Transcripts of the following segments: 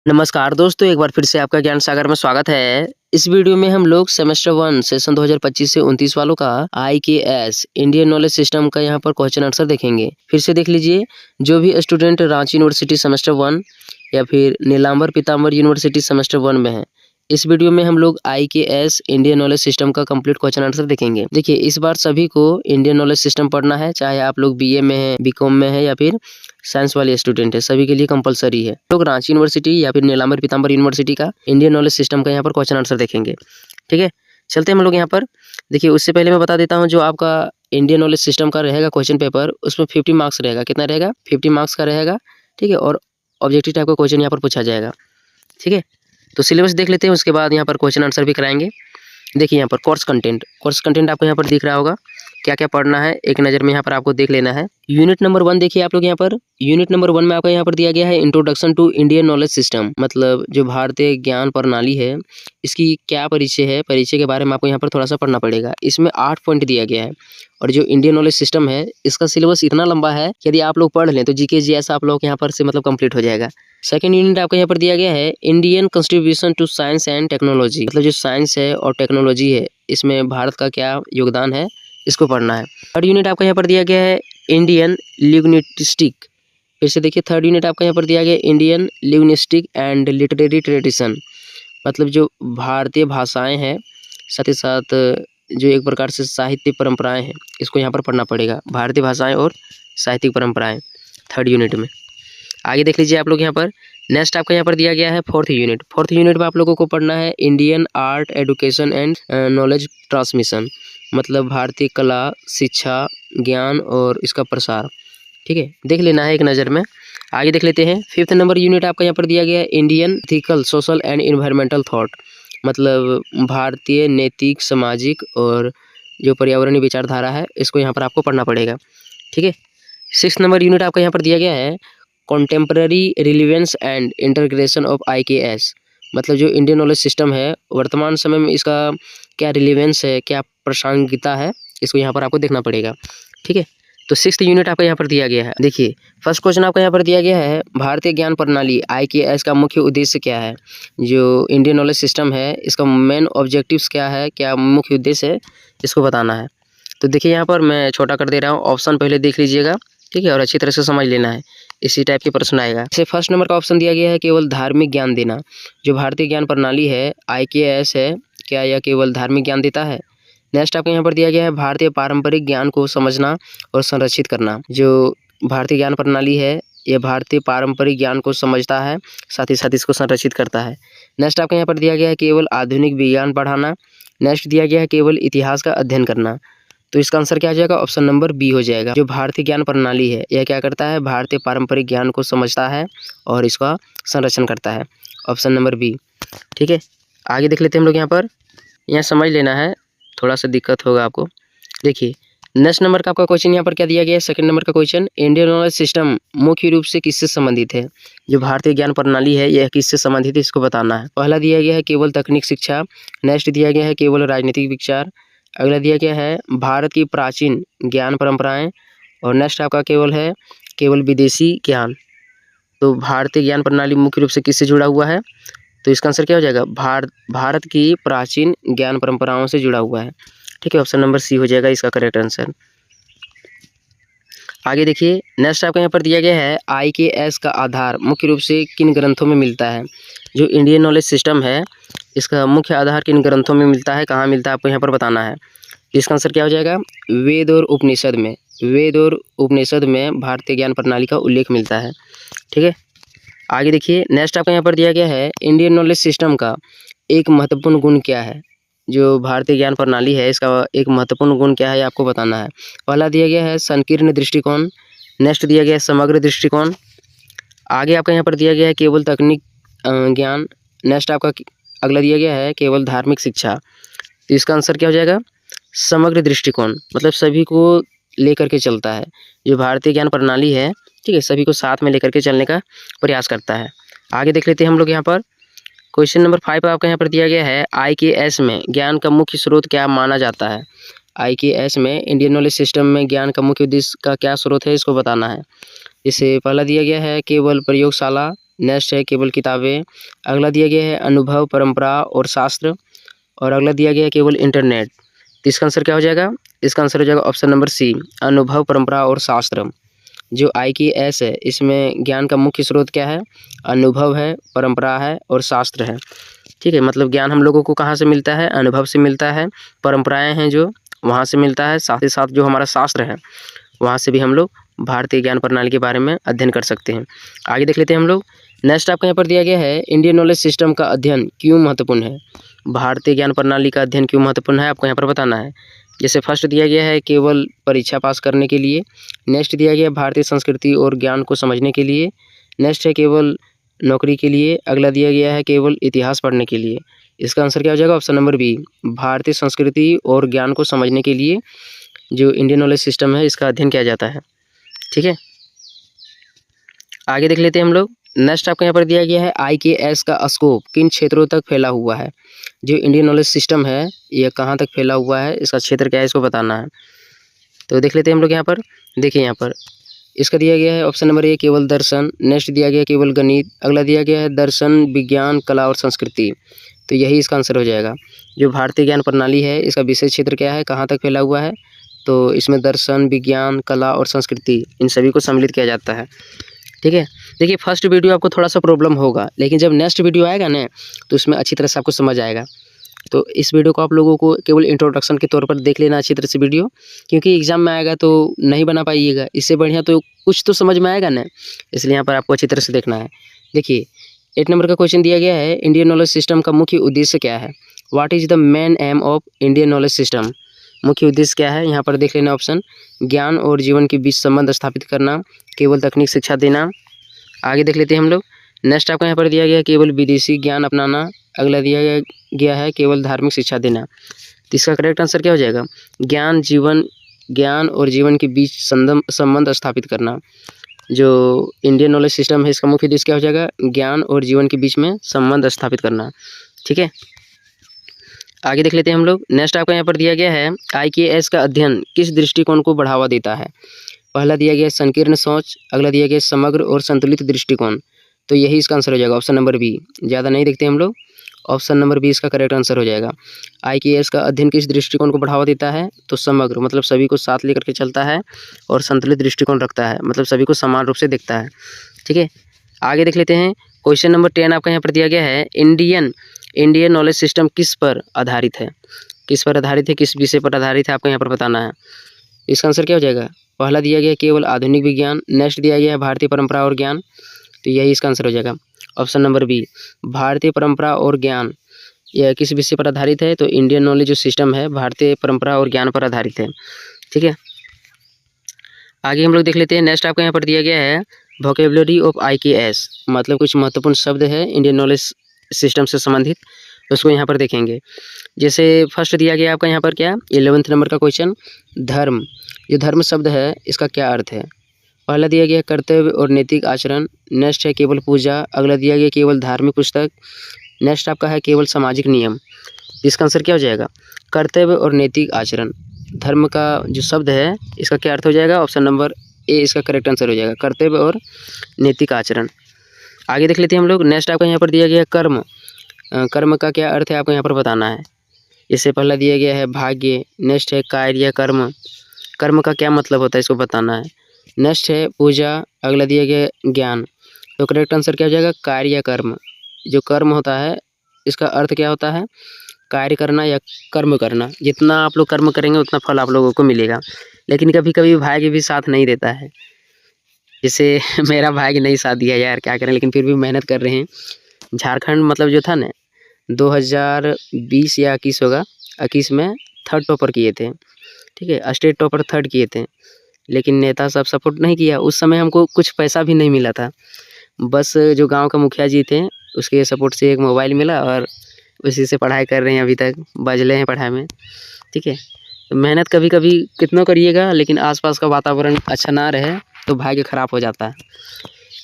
नमस्कार दोस्तों, एक बार फिर से आपका ज्ञान सागर में स्वागत है। इस वीडियो में हम लोग सेमेस्टर 1 सेशन 2025 से 29 वालों का आईकेएस इंडियन नॉलेज सिस्टम का यहाँ पर क्वेश्चन आंसर देखेंगे। फिर से देख लीजिए, जो भी स्टूडेंट रांची यूनिवर्सिटी सेमेस्टर 1 या फिर नीलांबर पीताम्बर यूनिवर्सिटी सेमेस्टर 1 में है, इस वीडियो में हम लोग आईकेएस इंडियन नॉलेज सिस्टम का कंप्लीट क्वेश्चन आंसर देखेंगे। देखिए, इस बार सभी को इंडियन नॉलेज सिस्टम पढ़ना है, चाहे आप लोग बीए में है, बीकॉम में है या फिर साइंस वाले स्टूडेंट है, सभी के लिए कंपलसरी है। लोग रांची यूनिवर्सिटी या फिर नीलांबर पीताम्बर यूनिवर्सिटी का इंडियन नॉलेज सिस्टम का यहाँ पर क्वेश्चन आंसर देखेंगे। ठीक है, चलते हैं हम लोग यहाँ पर। देखिए, उससे पहले मैं बता देता हूँ, जो आपका इंडियन नॉलेज सिस्टम का रहेगा क्वेश्चन पेपर, उसमें 50 मार्क्स रहेगा। कितना रहेगा? 50 मार्क्स का रहेगा। ठीक है, और ऑब्जेक्टिव टाइप का क्वेश्चन यहाँ पर पूछा जाएगा। ठीक है, तो सिलेबस देख लेते हैं, उसके बाद यहाँ पर क्वेश्चन आंसर भी कराएंगे। देखिए, यहाँ पर कोर्स कंटेंट आपको यहाँ पर दिख रहा होगा, क्या क्या पढ़ना है एक नज़र में यहाँ पर आपको देख लेना है। यूनिट नंबर 1 देखिए आप लोग यहाँ पर। यूनिट नंबर 1 में आपका यहाँ पर दिया गया है introduction to Indian knowledge system, मतलब जो भारतीय ज्ञान प्रणाली है, इसकी क्या परिचय है, परिचय के बारे में आपको यहाँ पर थोड़ा सा पढ़ना पड़ेगा। इसमें 8 पॉइंट दिया गया है, और जो इंडियन नॉलेज सिस्टम है, इसका सिलेबस इतना लंबा है, यदि आप लोग पढ़ लें तो जीके जीएस आप लोग यहाँ पर से मतलब कंप्लीट हो जाएगा। सेकंड यूनिट आपको यहाँ पर दिया गया है Indian contribution to science and technology, मतलब जो साइंस है और टेक्नोलॉजी है, इसमें भारत का क्या योगदान है, इसको पढ़ना है। थर्ड यूनिट आपका यहाँ पर दिया गया है इंडियन लिंग्विस्टिक। फिर से देखिए, थर्ड यूनिट आपका यहाँ पर दिया गया Indian linguistic and literary tradition, मतलब जो भारतीय भाषाएं हैं, साथ ही साथ जो एक प्रकार से साहित्य परंपराएं हैं, इसको यहाँ पर पढ़ना पड़ेगा। भारतीय भाषाएं और साहित्यिक परंपराएं, थर्ड यूनिट में। आगे देख लीजिए आप लोग यहाँ पर। नेक्स्ट आपका यहाँ पर दिया गया है फोर्थ यूनिट में आप लोगों को पढ़ना है Indian art education and knowledge transmission, मतलब भारतीय कला, शिक्षा, ज्ञान और इसका प्रसार। ठीक है, देख लेना है एक नज़र में। आगे देख लेते हैं। फिफ्थ नंबर यूनिट आपका यहाँ पर दिया गया है Indian ethical, social and environmental thought, मतलब भारतीय नैतिक, सामाजिक और जो पर्यावरणीय विचारधारा है, इसको यहाँ पर आपको पढ़ना पड़ेगा। ठीक है, सिक्स नंबर यूनिट आपका यहाँ पर दिया गया है contemporary relevance and integration of IKS, मतलब जो इंडियन नॉलेज सिस्टम है, वर्तमान समय में इसका क्या रिलीवेंस है, क्या प्रासंगिकता है, इसको यहाँ पर आपको देखना पड़ेगा। ठीक है, तो सिक्स्थ यूनिट आपका यहाँ पर दिया गया है। देखिए, फर्स्ट क्वेश्चन आपका यहाँ पर दिया गया है भारतीय ज्ञान प्रणाली आईकेएस का मुख्य उद्देश्य क्या है। जो इंडियन नॉलेज सिस्टम है, इसका मेन ऑब्जेक्टिव्स क्या है, क्या मुख्य उद्देश्य है, इसको बताना है। तो देखिए, यहाँ पर मैं छोटा कर दे रहा हूँ, ऑप्शन पहले देख लीजिएगा। ठीक है, और अच्छी तरह से समझ लेना है, इसी टाइप के प्रश्न आएगा। जैसे फर्स्ट नंबर का ऑप्शन दिया गया है केवल धार्मिक ज्ञान देना। जो भारतीय ज्ञान प्रणाली है, आईकेएस है, क्या यह केवल धार्मिक ज्ञान देता है। नेक्स्ट आपको यहाँ पर दिया गया है भारतीय पारंपरिक ज्ञान को समझना और संरक्षित करना। जो भारतीय ज्ञान प्रणाली है, यह भारतीय पारंपरिक ज्ञान को समझता है, साथ ही साथ इसको संरक्षित करता है। नेक्स्ट आपको यहाँ पर दिया गया है केवल आधुनिक विज्ञान पढ़ाना। नेक्स्ट दिया गया है केवल इतिहास का अध्ययन करना। तो इसका आंसर क्या आ जाएगा? ऑप्शन नंबर बी हो जाएगा। जो भारतीय ज्ञान प्रणाली है, यह क्या करता है? भारतीय पारंपरिक ज्ञान को समझता है और इसका संरक्षण करता है। Option number B. ठीक है, आगे देख लेते हैं हम लोग। यहाँ पर यहाँ समझ लेना है, थोड़ा सा दिक्कत होगा आपको। देखिए, नेक्स्ट नंबर का आपका क्वेश्चन यहाँ पर क्या दिया गया है? सेकंड नंबर का क्वेश्चन, इंडियन नॉलेज सिस्टम मुख्य रूप से किससे संबंधित है। जो भारतीय ज्ञान प्रणाली है, यह किससे संबंधित है, इसको बताना है। पहला दिया गया है केवल तकनीक शिक्षा। नेक्स्ट दिया गया है केवल राजनीतिक विचार। अगला दिया गया है भारत की प्राचीन ज्ञान परंपराएं। और नेक्स्ट आपका केवल विदेशी ज्ञान। तो भारतीय ज्ञान प्रणाली मुख्य रूप से किससे जुड़ा हुआ है? तो इसका आंसर क्या हो जाएगा? भारत की प्राचीन ज्ञान परंपराओं से जुड़ा हुआ है। ठीक है, ऑप्शन नंबर सी हो जाएगा इसका करेक्ट आंसर। आगे देखिए, नेक्स्ट आपका यहाँ पर दिया गया है आईकेएस का आधार मुख्य रूप से किन ग्रंथों में मिलता है। जो इंडियन नॉलेज सिस्टम है, इसका मुख्य आधार किन ग्रंथों में मिलता है, कहाँ मिलता है, आपको यहाँ पर बताना है। इसका आंसर क्या हो जाएगा? वेद और उपनिषद में। वेद और उपनिषद में भारतीय ज्ञान प्रणाली का उल्लेख मिलता है। ठीक है, आगे देखिए, नेक्स्ट आपका यहाँ पर दिया गया है इंडियन नॉलेज सिस्टम का एक महत्वपूर्ण गुण क्या है। जो भारतीय ज्ञान प्रणाली है, इसका एक महत्वपूर्ण गुण क्या है, आपको बताना है। पहला दिया गया है संकीर्ण दृष्टिकोण। नेक्स्ट दिया गया है समग्र दृष्टिकोण। आगे आपका यहाँ पर दिया गया है केवल तकनीक ज्ञान। नेक्स्ट आपका अगला दिया गया है केवल धार्मिक शिक्षा। तो इसका आंसर क्या हो जाएगा? समग्र दृष्टिकोण, मतलब सभी को लेकर के चलता है। जो भारतीय ज्ञान प्रणाली है, ठीक है, सभी को साथ में लेकर के चलने का प्रयास करता है। आगे देख लेते हैं हम लोग यहाँ पर। क्वेश्चन नंबर 5 आपका यहाँ पर दिया गया है आईकेएस में ज्ञान का मुख्य स्रोत क्या माना जाता है। आईकेएस में, इंडियन नॉलेज सिस्टम में ज्ञान का मुख्य उद्देश्य का क्या स्रोत है, इसको बताना है। जैसे पहला दिया गया है केवल प्रयोगशाला। नेक्स्ट है केवल किताबें। अगला दिया गया है अनुभव, परंपरा और शास्त्र। और अगला दिया गया है केवल इंटरनेट। तो इसका आंसर क्या हो जाएगा? इसका आंसर हो जाएगा ऑप्शन नंबर सी, अनुभव, परंपरा और शास्त्र। जो IKS है इसमें ज्ञान का मुख्य स्रोत क्या है? अनुभव है, परंपरा है और शास्त्र है। ठीक है, मतलब ज्ञान हम लोगों को कहाँ से मिलता है? अनुभव से मिलता है, परंपराएं हैं जो वहाँ से मिलता है, साथ ही साथ जो हमारा शास्त्र है वहाँ से भी हम लोग भारतीय ज्ञान प्रणाली के बारे में अध्ययन कर सकते हैं। आगे देख लेते हैं हम लोग। नेक्स्ट आपको यहाँ पर दिया गया है इंडियन नॉलेज सिस्टम का अध्ययन क्यों महत्वपूर्ण है? भारतीय ज्ञान प्रणाली का अध्ययन क्यों महत्वपूर्ण है आपको यहाँ पर बताना है। जैसे फर्स्ट दिया गया है केवल परीक्षा पास करने के लिए। नेक्स्ट दिया गया है भारतीय संस्कृति और ज्ञान को समझने के लिए। नेक्स्ट है केवल नौकरी के लिए। अगला दिया गया है केवल इतिहास पढ़ने के लिए। इसका आंसर क्या हो जाएगा? ऑप्शन नंबर बी, भारतीय संस्कृति और ज्ञान को समझने के लिए जो इंडियन नॉलेज सिस्टम है इसका अध्ययन किया जाता है। ठीक है, आगे देख लेते हैं हम लोग। नेक्स्ट आपको यहाँ पर दिया गया है IKS का स्कोप किन क्षेत्रों तक फैला हुआ है? जो इंडियन नॉलेज सिस्टम है यह कहाँ तक फैला हुआ है, इसका क्षेत्र क्या है, इसको बताना है। तो देख लेते हैं हम लोग यहाँ पर। देखिए यहाँ पर इसका दिया गया है ऑप्शन नंबर ए, केवल दर्शन। नेक्स्ट दिया गया है केवल गणित। अगला दिया गया है दर्शन, विज्ञान, कला और संस्कृति। तो यही इसका आंसर हो जाएगा। जो भारतीय ज्ञान प्रणाली है इसका विशेष क्षेत्र क्या है, कहाँ तक फैला हुआ है? तो इसमें दर्शन, विज्ञान, कला और संस्कृति इन सभी को सम्मिलित किया जाता है। ठीक है, देखिए फर्स्ट वीडियो आपको थोड़ा सा प्रॉब्लम होगा, लेकिन जब नेक्स्ट वीडियो आएगा ना तो उसमें अच्छी तरह से आपको समझ आएगा। तो इस वीडियो को आप लोगों को केवल इंट्रोडक्शन के तौर पर देख लेना अच्छी तरह से वीडियो, क्योंकि एग्जाम में आएगा तो नहीं बना पाइएगा। इससे बढ़िया तो कुछ तो समझ में आएगा ना, इसलिए यहाँ पर आपको अच्छी तरह से देखना है। देखिए 8 नंबर का क्वेश्चन दिया गया है इंडियन नॉलेज सिस्टम का मुख्य उद्देश्य क्या है? What is the main M of Indian knowledge system? मुख्य उद्देश्य क्या है यहाँ पर देख लेना ऑप्शन। ज्ञान और जीवन के बीच संबंध स्थापित करना, केवल तकनीक शिक्षा देना। आगे देख लेते हैं हम लोग। नेक्स्ट आपको यहाँ पर दिया गया है केवल विदेशी ज्ञान अपनाना। अगला दिया गया है केवल धार्मिक शिक्षा देना। तो इसका करेक्ट आंसर क्या हो जाएगा? ज्ञान और जीवन के बीच संबंध स्थापित करना। जो इंडियन नॉलेज सिस्टम है इसका मुख्य उद्देश्य क्या हो जाएगा? ज्ञान और जीवन के बीच में संबंध स्थापित करना। ठीक है, आगे देख लेते हैं हम लोग। नेक्स्ट आपको यहाँ पर दिया गया है IKS का अध्ययन किस दृष्टिकोण को बढ़ावा देता है? पहला दिया गया संकीर्ण सोच। अगला दिया गया समग्र और संतुलित दृष्टिकोण। तो यही इसका आंसर हो जाएगा ऑप्शन नंबर बी। ज़्यादा नहीं देखते हम लोग, ऑप्शन नंबर बी इसका करेक्ट आंसर हो जाएगा। IKS का अध्ययन किस दृष्टिकोण को बढ़ावा देता है? तो समग्र, मतलब सभी को साथ लेकर के चलता है, और संतुलित दृष्टिकोण रखता है, मतलब सभी को समान रूप से देखता है। ठीक है, आगे देख लेते हैं। क्वेश्चन नंबर 10 आपका यहाँ पर दिया गया है इंडियन नॉलेज सिस्टम किस पर आधारित है? किस पर आधारित है, किस विषय पर आधारित है आपको यहाँ पर बताना है। इसका आंसर क्या हो जाएगा? पहला दिया गया केवल आधुनिक विज्ञान। नेक्स्ट दिया गया है भारतीय परंपरा और ज्ञान। तो यही इसका आंसर हो जाएगा ऑप्शन नंबर बी, भारतीय परंपरा और ज्ञान। यह किस विषय पर आधारित है? तो इंडियन नॉलेज जो सिस्टम है भारतीय परंपरा और ज्ञान पर आधारित है। ठीक है, आगे हम लोग देख लेते हैं। नेक्स्ट आपको यहाँ पर दिया गया है वोकेबुलरी ऑफ IKS, मतलब कुछ महत्वपूर्ण शब्द है इंडियन नॉलेज सिस्टम से संबंधित, उसको यहाँ पर देखेंगे। जैसे फर्स्ट दिया गया आपका यहाँ पर क्या, 11th नंबर का क्वेश्चन, धर्म। ये धर्म शब्द है इसका क्या अर्थ है? पहला दिया गया कर्तव्य और नैतिक आचरण। नेक्स्ट है केवल पूजा। अगला दिया गया केवल धार्मिक पुस्तक। नेक्स्ट आपका है केवल सामाजिक नियम। इसका आंसर क्या हो जाएगा? कर्तव्य और नैतिक आचरण। धर्म का जो शब्द है इसका क्या अर्थ हो जाएगा? ऑप्शन नंबर ए इसका करेक्ट आंसर हो जाएगा, कर्तव्य और नैतिक आचरण। आगे देख लेते हैं हम लोग। नेक्स्ट आपका यहाँ पर दिया गया कर्म। कर्म का क्या अर्थ है आपको यहाँ पर बताना है। इससे पहला दिया गया है भाग्य। नेक्स्ट है कार्य या कर्म। कर्म का क्या मतलब होता है इसको बताना है। नेक्स्ट है पूजा। अगला दिया गया ज्ञान। तो करेक्ट आंसर क्या हो जाएगा? कार्य या कर्म। जो कर्म होता है इसका अर्थ क्या होता है? कार्य करना या कर्म करना। जितना आप लोग कर्म करेंगे उतना फल आप लोगों को मिलेगा, लेकिन कभी कभी भाग्य भी साथ नहीं देता है। जैसे मेरा भाग्य नहीं साथ दिया यार, क्या करें, लेकिन फिर भी मेहनत कर रहे हैं। झारखंड मतलब जो था ना 2020 या 21 होगा, 21 में 3rd टॉपर किए थे। ठीक है, स्टेट टॉपर 3rd किए थे, लेकिन नेता सब सपोर्ट नहीं किया। उस समय हमको कुछ पैसा भी नहीं मिला था, बस जो गांव का मुखिया जी थे उसके सपोर्ट से एक मोबाइल मिला और उसी से पढ़ाई कर रहे हैं, अभी तक बजले हैं पढ़ाई में। ठीक है, तो मेहनत कभी कभी कितना करिएगा, लेकिन आसपास का वातावरण अच्छा ना रहे तो भाग्य खराब हो जाता है।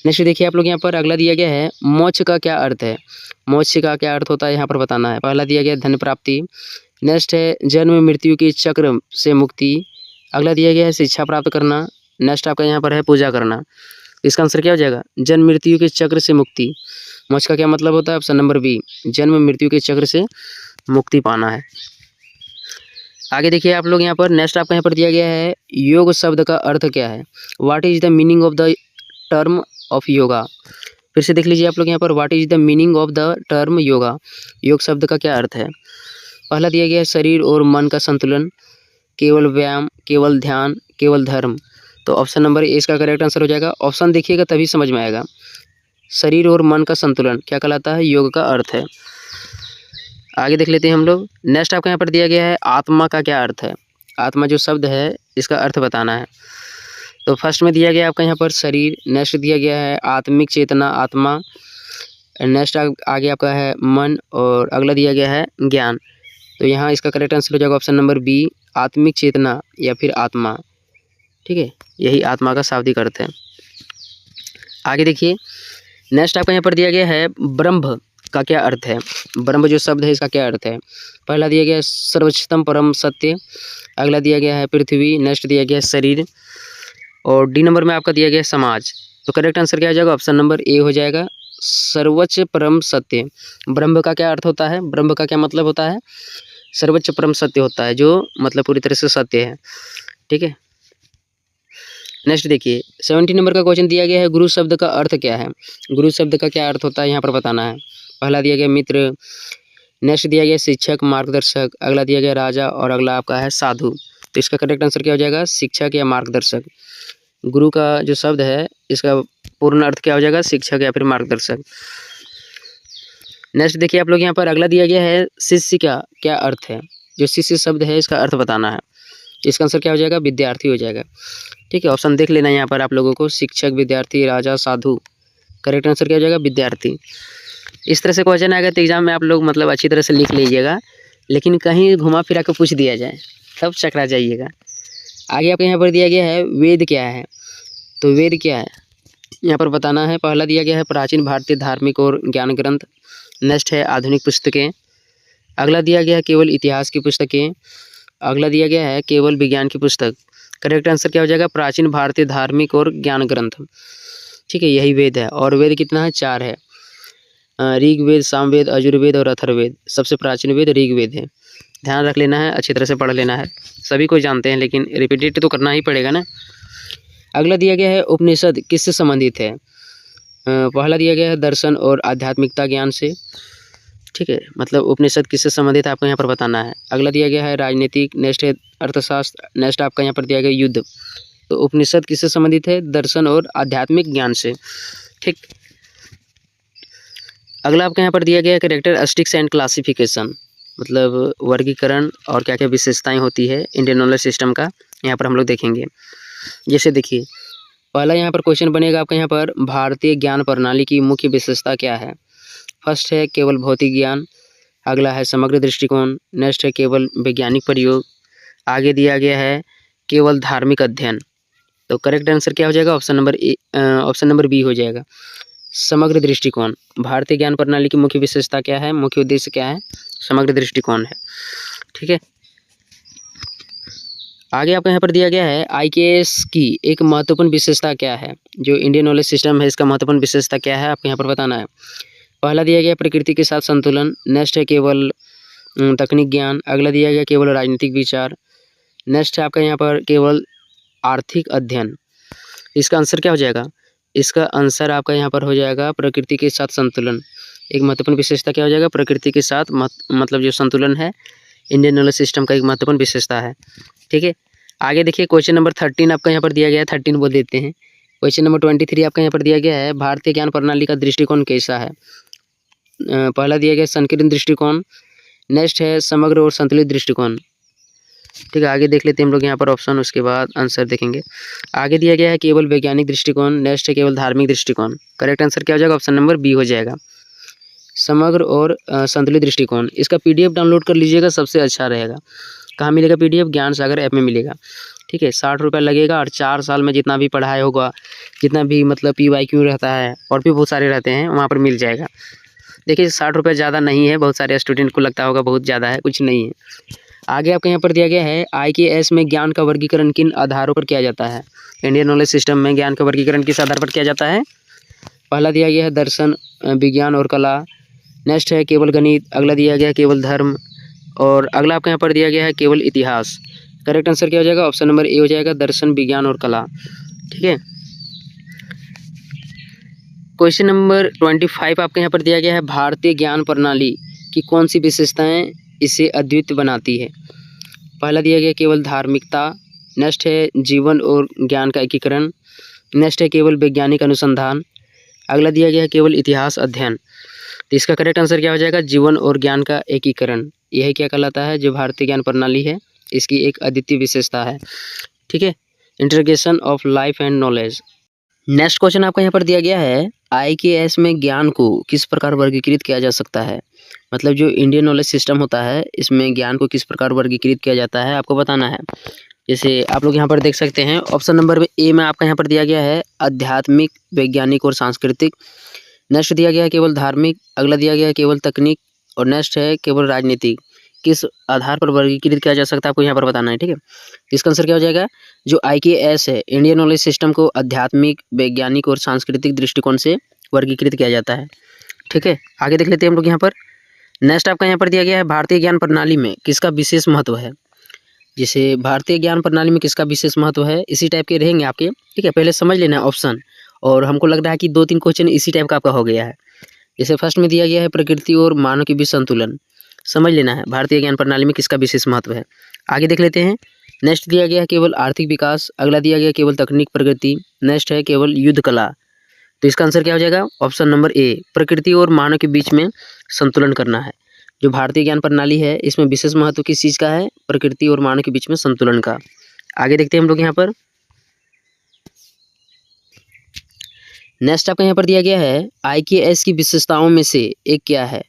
नेक्स्ट देखिए आप लोग यहाँ पर अगला दिया गया है मोक्ष का क्या अर्थ है। मोक्ष का क्या अर्थ होता है यहाँ पर बताना है। पहला दिया गया धन प्राप्ति। नेक्स्ट है जन्म मृत्यु के चक्र से मुक्ति। अगला दिया गया है शिक्षा प्राप्त करना। नेक्स्ट आपका यहाँ पर है पूजा करना। इसका आंसर क्या हो जाएगा? जन्म मृत्यु के चक्र से मुक्ति। मोक्ष का क्या मतलब होता है? ऑप्शन नंबर बी, जन्म मृत्यु के चक्र से मुक्ति पाना है। आगे देखिए आप लोग यहाँ पर नेक्स्ट आपका यहाँ पर दिया गया है, योग शब्द का अर्थ क्या है? What is the meaning of the term of yoga? फिर से देख लीजिए आप लोग यहाँ पर, what is the meaning of the term yoga? योग शब्द का क्या अर्थ है? पहला दिया गया है शरीर और मन का संतुलन, केवल व्यायाम, केवल ध्यान, केवल धर्म। तो ऑप्शन नंबर ए इसका करेक्ट आंसर हो जाएगा। ऑप्शन देखिएगा तभी समझ में आएगा। शरीर और मन का संतुलन क्या कहलाता है? योग का अर्थ है। आगे देख लेते हैं हम लोग। नेक्स्ट आपका यहाँ पर दिया गया है, आत्मा का क्या अर्थ है? आत्मा जो शब्द है इसका अर्थ बताना है। तो फर्स्ट में दिया गया आपका यहाँ पर शरीर, नेक्स्ट दिया गया है आत्मिक चेतना, आत्मा, नेक्स्ट आगे आपका है मन, और अगला दिया गया है ज्ञान। तो यहाँ इसका करेक्ट आंसर हो जाएगा ऑप्शन नंबर बी, आत्मिक चेतना या फिर आत्मा। ठीक है, यही आत्मा का शाब्दिक अर्थ है। आगे देखिए नेक्स्ट आपका यहाँ पर दिया गया है, ब्रह्म का क्या अर्थ है? ब्रह्म जो शब्द है इसका क्या अर्थ है? पहला दिया गया है सर्वोच्चतम परम सत्य, अगला दिया गया है पृथ्वी, नेक्स्ट दिया गया है शरीर, और डी नंबर में आपका दिया गया है समाज। तो करेक्ट आंसर क्या हो जाएगा? ऑप्शन नंबर ए हो जाएगा, सर्वोच्च परम सत्य। ब्रह्म का क्या अर्थ होता है? ब्रह्म का क्या मतलब होता है? सर्वोच्च परम सत्य होता है, जो मतलब पूरी तरह से सत्य है। ठीक है, नेक्स्ट देखिए 17 नंबर का क्वेश्चन दिया गया है, गुरु शब्द का अर्थ क्या है? गुरु शब्द का क्या अर्थ होता है यहाँ पर बताना है। पहला दिया गया मित्र, नेक्स्ट दिया गया शिक्षक, मार्गदर्शक, अगला दिया गया राजा, और अगला आपका है साधु। तो इसका करेक्ट आंसर क्या हो जाएगा? शिक्षक या मार्गदर्शक। गुरु का जो शब्द है इसका पूर्ण अर्थ क्या हो जाएगा? शिक्षक या फिर मार्गदर्शक। नेक्स्ट देखिए आप लोग यहाँ पर, अगला दिया गया है शिष्य का क्या अर्थ है? जो शिष्य शब्द है इसका अर्थ बताना है। इसका आंसर क्या हो जाएगा? विद्यार्थी हो जाएगा। ठीक है, ऑप्शन देख लेना यहाँ पर आप लोगों को, शिक्षक, विद्यार्थी, राजा, साधु। करेक्ट आंसर क्या हो जाएगा? विद्यार्थी। इस तरह से क्वेश्चन आएगा तो एग्जाम में आप लोग मतलब अच्छी तरह से लिख लीजिएगा, लेकिन कहीं घुमा फिरा के पूछ दिया जाए तब चकरा जाइएगा। आगे आपके यहाँ पर दिया गया है, वेद क्या है? तो वेद क्या है यहाँ पर बताना है। पहला दिया गया है प्राचीन भारतीय धार्मिक और ज्ञान ग्रंथ, नेक्स्ट है आधुनिक पुस्तकें, अगला दिया गया है केवल इतिहास की पुस्तकें, अगला दिया गया है केवल विज्ञान की पुस्तक। करेक्ट आंसर क्या हो जाएगा? प्राचीन भारतीय धार्मिक और ज्ञान ग्रंथ। ठीक है, यही वेद है, और वेद कितना है? 4 है, ऋग्वेद, सामवेद, यजुर्वेद और अथर्ववेद। सबसे प्राचीन वेद ऋग्वेद है। ध्यान रख लेना है, अच्छी तरह से पढ़ लेना है। सभी को जानते हैं लेकिन रिपीटेड तो करना ही पड़ेगा ना। अगला दिया गया है, उपनिषद किससे संबंधित है? पहला दिया गया है दर्शन और आध्यात्मिकता ज्ञान से। ठीक है, मतलब उपनिषद किससे संबंधित है आपको यहाँ पर बताना है। अगला दिया गया है राजनीतिक, नेक्स्ट है अर्थशास्त्र, नेक्स्ट आपका यहाँ पर दिया गया युद्ध। तो उपनिषद किससे संबंधित है? दर्शन और आध्यात्मिक ज्ञान से। ठीक, अगला आपके यहाँ पर दिया गया है कैरेक्टरिस्टिक्स एंड क्लासिफिकेशन, मतलब वर्गीकरण और क्या क्या विशेषताएं होती है इंडियन नॉलेज सिस्टम का, यहाँ पर हम लोग देखेंगे। जैसे देखिए पहला यहाँ पर क्वेश्चन बनेगा आपका यहाँ पर, भारतीय ज्ञान प्रणाली की मुख्य विशेषता क्या है? फर्स्ट है केवल भौतिक ज्ञान, अगला है समग्र दृष्टिकोण, नेक्स्ट है केवल वैज्ञानिक प्रयोग, आगे दिया गया है केवल धार्मिक अध्ययन। तो करेक्ट आंसर क्या हो जाएगा? ऑप्शन नंबर बी हो जाएगा, समग्र दृष्टिकोण। भारतीय ज्ञान प्रणाली की मुख्य विशेषता क्या है? मुख्य उद्देश्य क्या है? समग्र दृष्टिकोण है। ठीक है, आगे आपको यहाँ पर दिया गया है, IKS की एक महत्वपूर्ण विशेषता क्या है? जो इंडियन नॉलेज सिस्टम है इसका महत्वपूर्ण विशेषता क्या है आपको यहाँ पर बताना है। पहला दिया गया प्रकृति के साथ संतुलन, नेक्स्ट है केवल तकनीक ज्ञान, अगला दिया गया केवल राजनीतिक विचार, नेक्स्ट है आपका यहाँ पर केवल आर्थिक अध्ययन। इसका आंसर क्या हो जाएगा? इसका आंसर आपका यहाँ पर हो जाएगा प्रकृति के साथ संतुलन। एक महत्वपूर्ण विशेषता क्या हो जाएगा? प्रकृति के साथ मतलब जो संतुलन है इंडियन नॉलेज सिस्टम का एक महत्वपूर्ण विशेषता है। ठीक है, आगे देखिए क्वेश्चन नंबर 13 आपका यहाँ पर दिया गया है, 13 बोल देते हैं। क्वेश्चन नंबर 23 आपका यहाँ पर दिया गया है, भारतीय ज्ञान प्रणाली का दृष्टिकोण कैसा है? पहला दिया गया संकीर्ण दृष्टिकोण, नेक्स्ट है समग्र और संतुलित दृष्टिकोण। ठीक है, आगे देख लेते हैं हम लोग यहाँ पर ऑप्शन, उसके बाद आंसर देखेंगे। आगे दिया गया है केवल वैज्ञानिक दृष्टिकोण, नेक्स्ट है केवल धार्मिक दृष्टिकोण। करेक्ट आंसर क्या हो जाएगा? ऑप्शन नंबर बी हो जाएगा, समग्र और संतुलित दृष्टिकोण। इसका PDF डाउनलोड कर लीजिएगा, सबसे अच्छा रहेगा। कहाँ मिलेगा PDF? ज्ञान सागर ऐप में मिलेगा। ठीक है, 60 रुपये लगेगा, और 4 साल में जितना भी पढ़ाई होगा, जितना भी मतलब PYQ रहता है और भी बहुत सारे रहते हैं, वहाँ पर मिल जाएगा। देखिए 60 रुपये ज़्यादा नहीं है, बहुत सारे स्टूडेंट को लगता होगा बहुत ज़्यादा है, कुछ नहीं है। आगे आपके यहाँ पर दिया गया है IKS में ज्ञान का वर्गीकरण किन आधारों पर किया जाता है। इंडियन नॉलेज सिस्टम में ज्ञान का वर्गीकरण किस आधार पर किया जाता है। पहला दिया गया है दर्शन, विज्ञान और कला। नेक्स्ट है केवल गणित। अगला दिया गया है केवल धर्म। और अगला आपके यहाँ पर दिया गया है केवल इतिहास। करेक्ट आंसर क्या हो जाएगा, ऑप्शन नंबर ए हो जाएगा, दर्शन, विज्ञान और कला। ठीक है। क्वेश्चन नंबर 25 आपके यहाँ पर दिया गया है भारतीय ज्ञान प्रणाली की कौन सी विशेषताएं इसे अद्वितीय बनाती है। पहला दिया गया केवल धार्मिकता। नेक्स्ट है जीवन और ज्ञान का एकीकरण। नेक्स्ट है केवल वैज्ञानिक अनुसंधान। अगला दिया गया है केवल इतिहास अध्ययन। तो इसका करेक्ट आंसर क्या हो जाएगा, जीवन और ज्ञान का एकीकरण। यही क्या कहलाता है, जो भारतीय ज्ञान प्रणाली है इसकी एक अद्वितीय विशेषता है। ठीक है, integration of life and knowledge. Next question आपका यहाँ पर दिया गया है IKS में ज्ञान को किस प्रकार वर्गीकृत किया जा सकता है। मतलब जो इंडियन नॉलेज सिस्टम होता है इसमें ज्ञान को किस प्रकार वर्गीकृत किया जाता है आपको बताना है। जैसे आप लोग यहाँ पर देख सकते हैं ऑप्शन नंबर ए में आपका यहाँ पर दिया गया है आध्यात्मिक, वैज्ञानिक और सांस्कृतिक। नेक्स्ट दिया गया है केवल धार्मिक। अगला दिया गया है केवल तकनीक। और नेक्स्ट है केवल राजनीतिक। किस आधार पर वर्गीकृत किया जा सकता है आपको यहाँ पर बताना है। ठीक है, तो इसका आंसर क्या हो जाएगा, जो IKS है इंडियन नॉलेज सिस्टम को आध्यात्मिक, वैज्ञानिक और सांस्कृतिक दृष्टिकोण से वर्गीकृत किया जाता है। ठीक है, आगे देख लेते हैं हम लोग यहाँ पर। नेक्स्ट आपका यहाँ पर दिया गया है भारतीय ज्ञान प्रणाली में किसका विशेष महत्व है। जैसे भारतीय ज्ञान प्रणाली में किसका विशेष महत्व है, इसी टाइप के रहेंगे आपके। ठीक है, पहले समझ लेना है ऑप्शन। और हमको लग रहा है कि 2-3 क्वेश्चन इसी टाइप का आपका हो गया है। जैसे फर्स्ट में दिया गया है प्रकृति और मानव के बीच संतुलन। समझ लेना है भारतीय ज्ञान प्रणाली में किसका विशेष महत्व है। आगे देख लेते हैं। नेक्स्ट दिया गया है केवल आर्थिक विकास। अगला दिया गया केवल तकनीक प्रगति। नेक्स्ट है केवल युद्ध कला। तो इसका आंसर क्या हो जाएगा, ऑप्शन नंबर ए, प्रकृति और मानव के बीच में संतुलन करना है। जो भारतीय ज्ञान प्रणाली है इसमें विशेष महत्व किस चीज़ का है, प्रकृति और मानव के बीच में संतुलन का। आगे देखते हैं हम लोग यहाँ पर। नेक्स्ट आपका यहाँ पर दिया गया है IKS की विशेषताओं में से एक क्या है।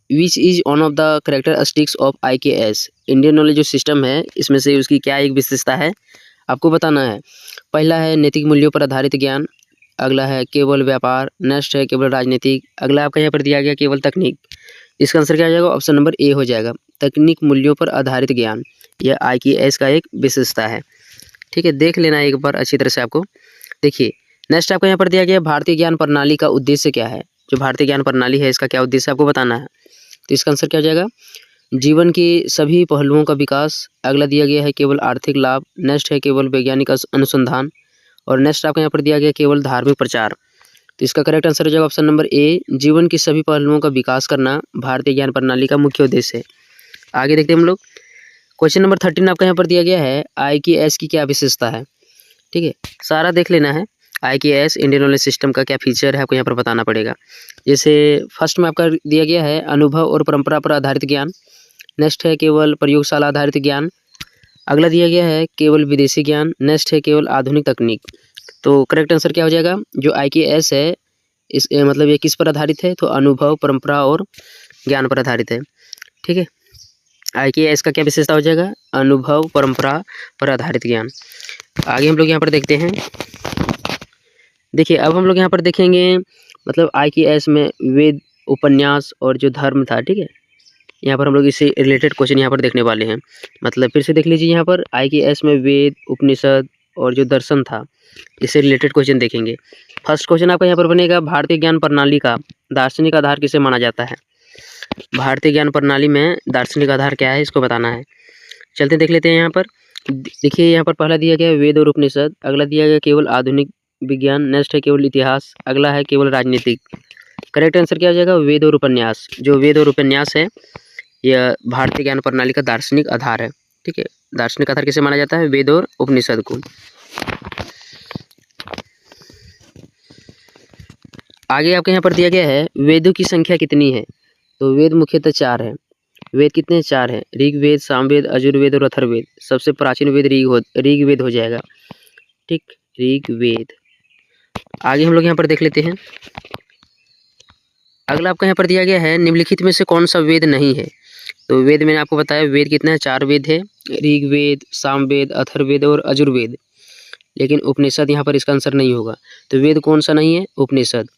Which is one of the characteristics of IKS। Indian knowledge जो सिस्टम है इसमें से उसकी क्या एक विशेषता है आपको बताना है। पहला है नैतिक मूल्यों पर आधारित ज्ञान। अगला है केवल व्यापार। नेक्स्ट है केवल राजनीतिक। अगला आपका यहाँ पर दिया गया केवल तकनीक। इसका आंसर क्या हो जाएगा, ऑप्शन नंबर ए हो जाएगा, तकनीक मूल्यों पर आधारित ज्ञान। यह IKS का एक विशेषता है। ठीक है, देख लेना एक बार अच्छी तरह से आपको। देखिए नेक्स्ट आपको यहाँ पर दिया गया भारतीय ज्ञान प्रणाली का उद्देश्य क्या है। जो भारतीय ज्ञान प्रणाली है इसका क्या उद्देश्य आपको बताना है। तो इसका आंसर क्या हो जाएगा, जीवन के सभी पहलुओं का विकास। अगला दिया गया है केवल आर्थिक लाभ। नेक्स्ट है केवल वैज्ञानिक अनुसंधान। और नेक्स्ट आपको यहाँ पर दिया गया केवल धार्मिक प्रचार। तो इसका करेक्ट आंसर हो जाएगा ऑप्शन नंबर ए, जीवन के सभी पहलुओं का विकास करना भारतीय ज्ञान प्रणाली का मुख्य उद्देश्य है। आगे देखते हैं हम लोग। क्वेश्चन नंबर 13 आपका यहाँ पर दिया गया है IKS की क्या विशेषता है। ठीक है, सारा देख लेना है। IKS इंडियन नॉलेज सिस्टम का क्या फीचर है आपको यहाँ पर बताना पड़ेगा। जैसे फर्स्ट में आपका दिया गया है अनुभव और परंपरा पर आधारित ज्ञान। नेक्स्ट है केवल प्रयोगशाला आधारित ज्ञान। अगला दिया गया है केवल विदेशी ज्ञान। नेक्स्ट है केवल आधुनिक तकनीक। तो करेक्ट आंसर क्या हो जाएगा, जो IKS है इस मतलब ये किस पर आधारित है, तो अनुभव, परंपरा और ज्ञान पर आधारित है। ठीक है, IKS का क्या विशेषता हो जाएगा, अनुभव, परंपरा पर आधारित ज्ञान। आगे हम लोग यहाँ पर देखते हैं। देखिए अब हम लोग यहाँ पर देखेंगे मतलब IKS में वेद, उपन्यास और जो धर्म था। ठीक है, यहाँ पर हम लोग इससे रिलेटेड क्वेश्चन यहाँ पर देखने वाले हैं। मतलब फिर से देख लीजिए, यहाँ पर IKS में वेद, उपनिषद और जो दर्शन था इससे रिलेटेड क्वेश्चन देखेंगे। फर्स्ट क्वेश्चन आपका यहाँ पर बनेगा भारतीय ज्ञान प्रणाली का दार्शनिक आधार किसे माना जाता है। भारतीय ज्ञान प्रणाली में दार्शनिक आधार क्या है इसको बताना है। चलते देख लेते हैं। यहाँ पर देखिए, यहाँ पर पहला दिया गया है वेद और उपनिषद। अगला दिया गया केवल आधुनिक विज्ञान। नेक्स्ट है केवल इतिहास। अगला है केवल राजनीतिक। करेक्ट आंसर क्या हो जाएगा, वेद और उपन्यास। जो वेद और उपन्यास है यह भारतीय ज्ञान प्रणाली का दार्शनिक आधार है। ठीक है, दार्शनिक आधार किसे माना जाता है, वेद और उपनिषद को। आगे आपके यहाँ पर दिया गया है वेदों की संख्या कितनी है। तो वेद मुख्यतः 4 है। वेद कितने, 4 है, ऋग्वेद, सामवेद, यजुर्वेद और अथर्ववेद। सबसे प्राचीन वेद ऋग्वेद हो जाएगा। ठीक, ऋग्वेद। आगे हम लोग यहाँ पर देख लेते हैं। अगला आपका यहाँ पर दिया गया है निम्नलिखित में से कौन सा वेद नहीं है। तो वेद मैंने आपको बताया वेद कितना है, 4 वेद है, ऋग्वेद, सामवेद, अथर्ववेद और यजुर्वेद। लेकिन उपनिषद यहाँ पर इसका आंसर नहीं होगा। तो वेद कौन सा नहीं है, उपनिषद।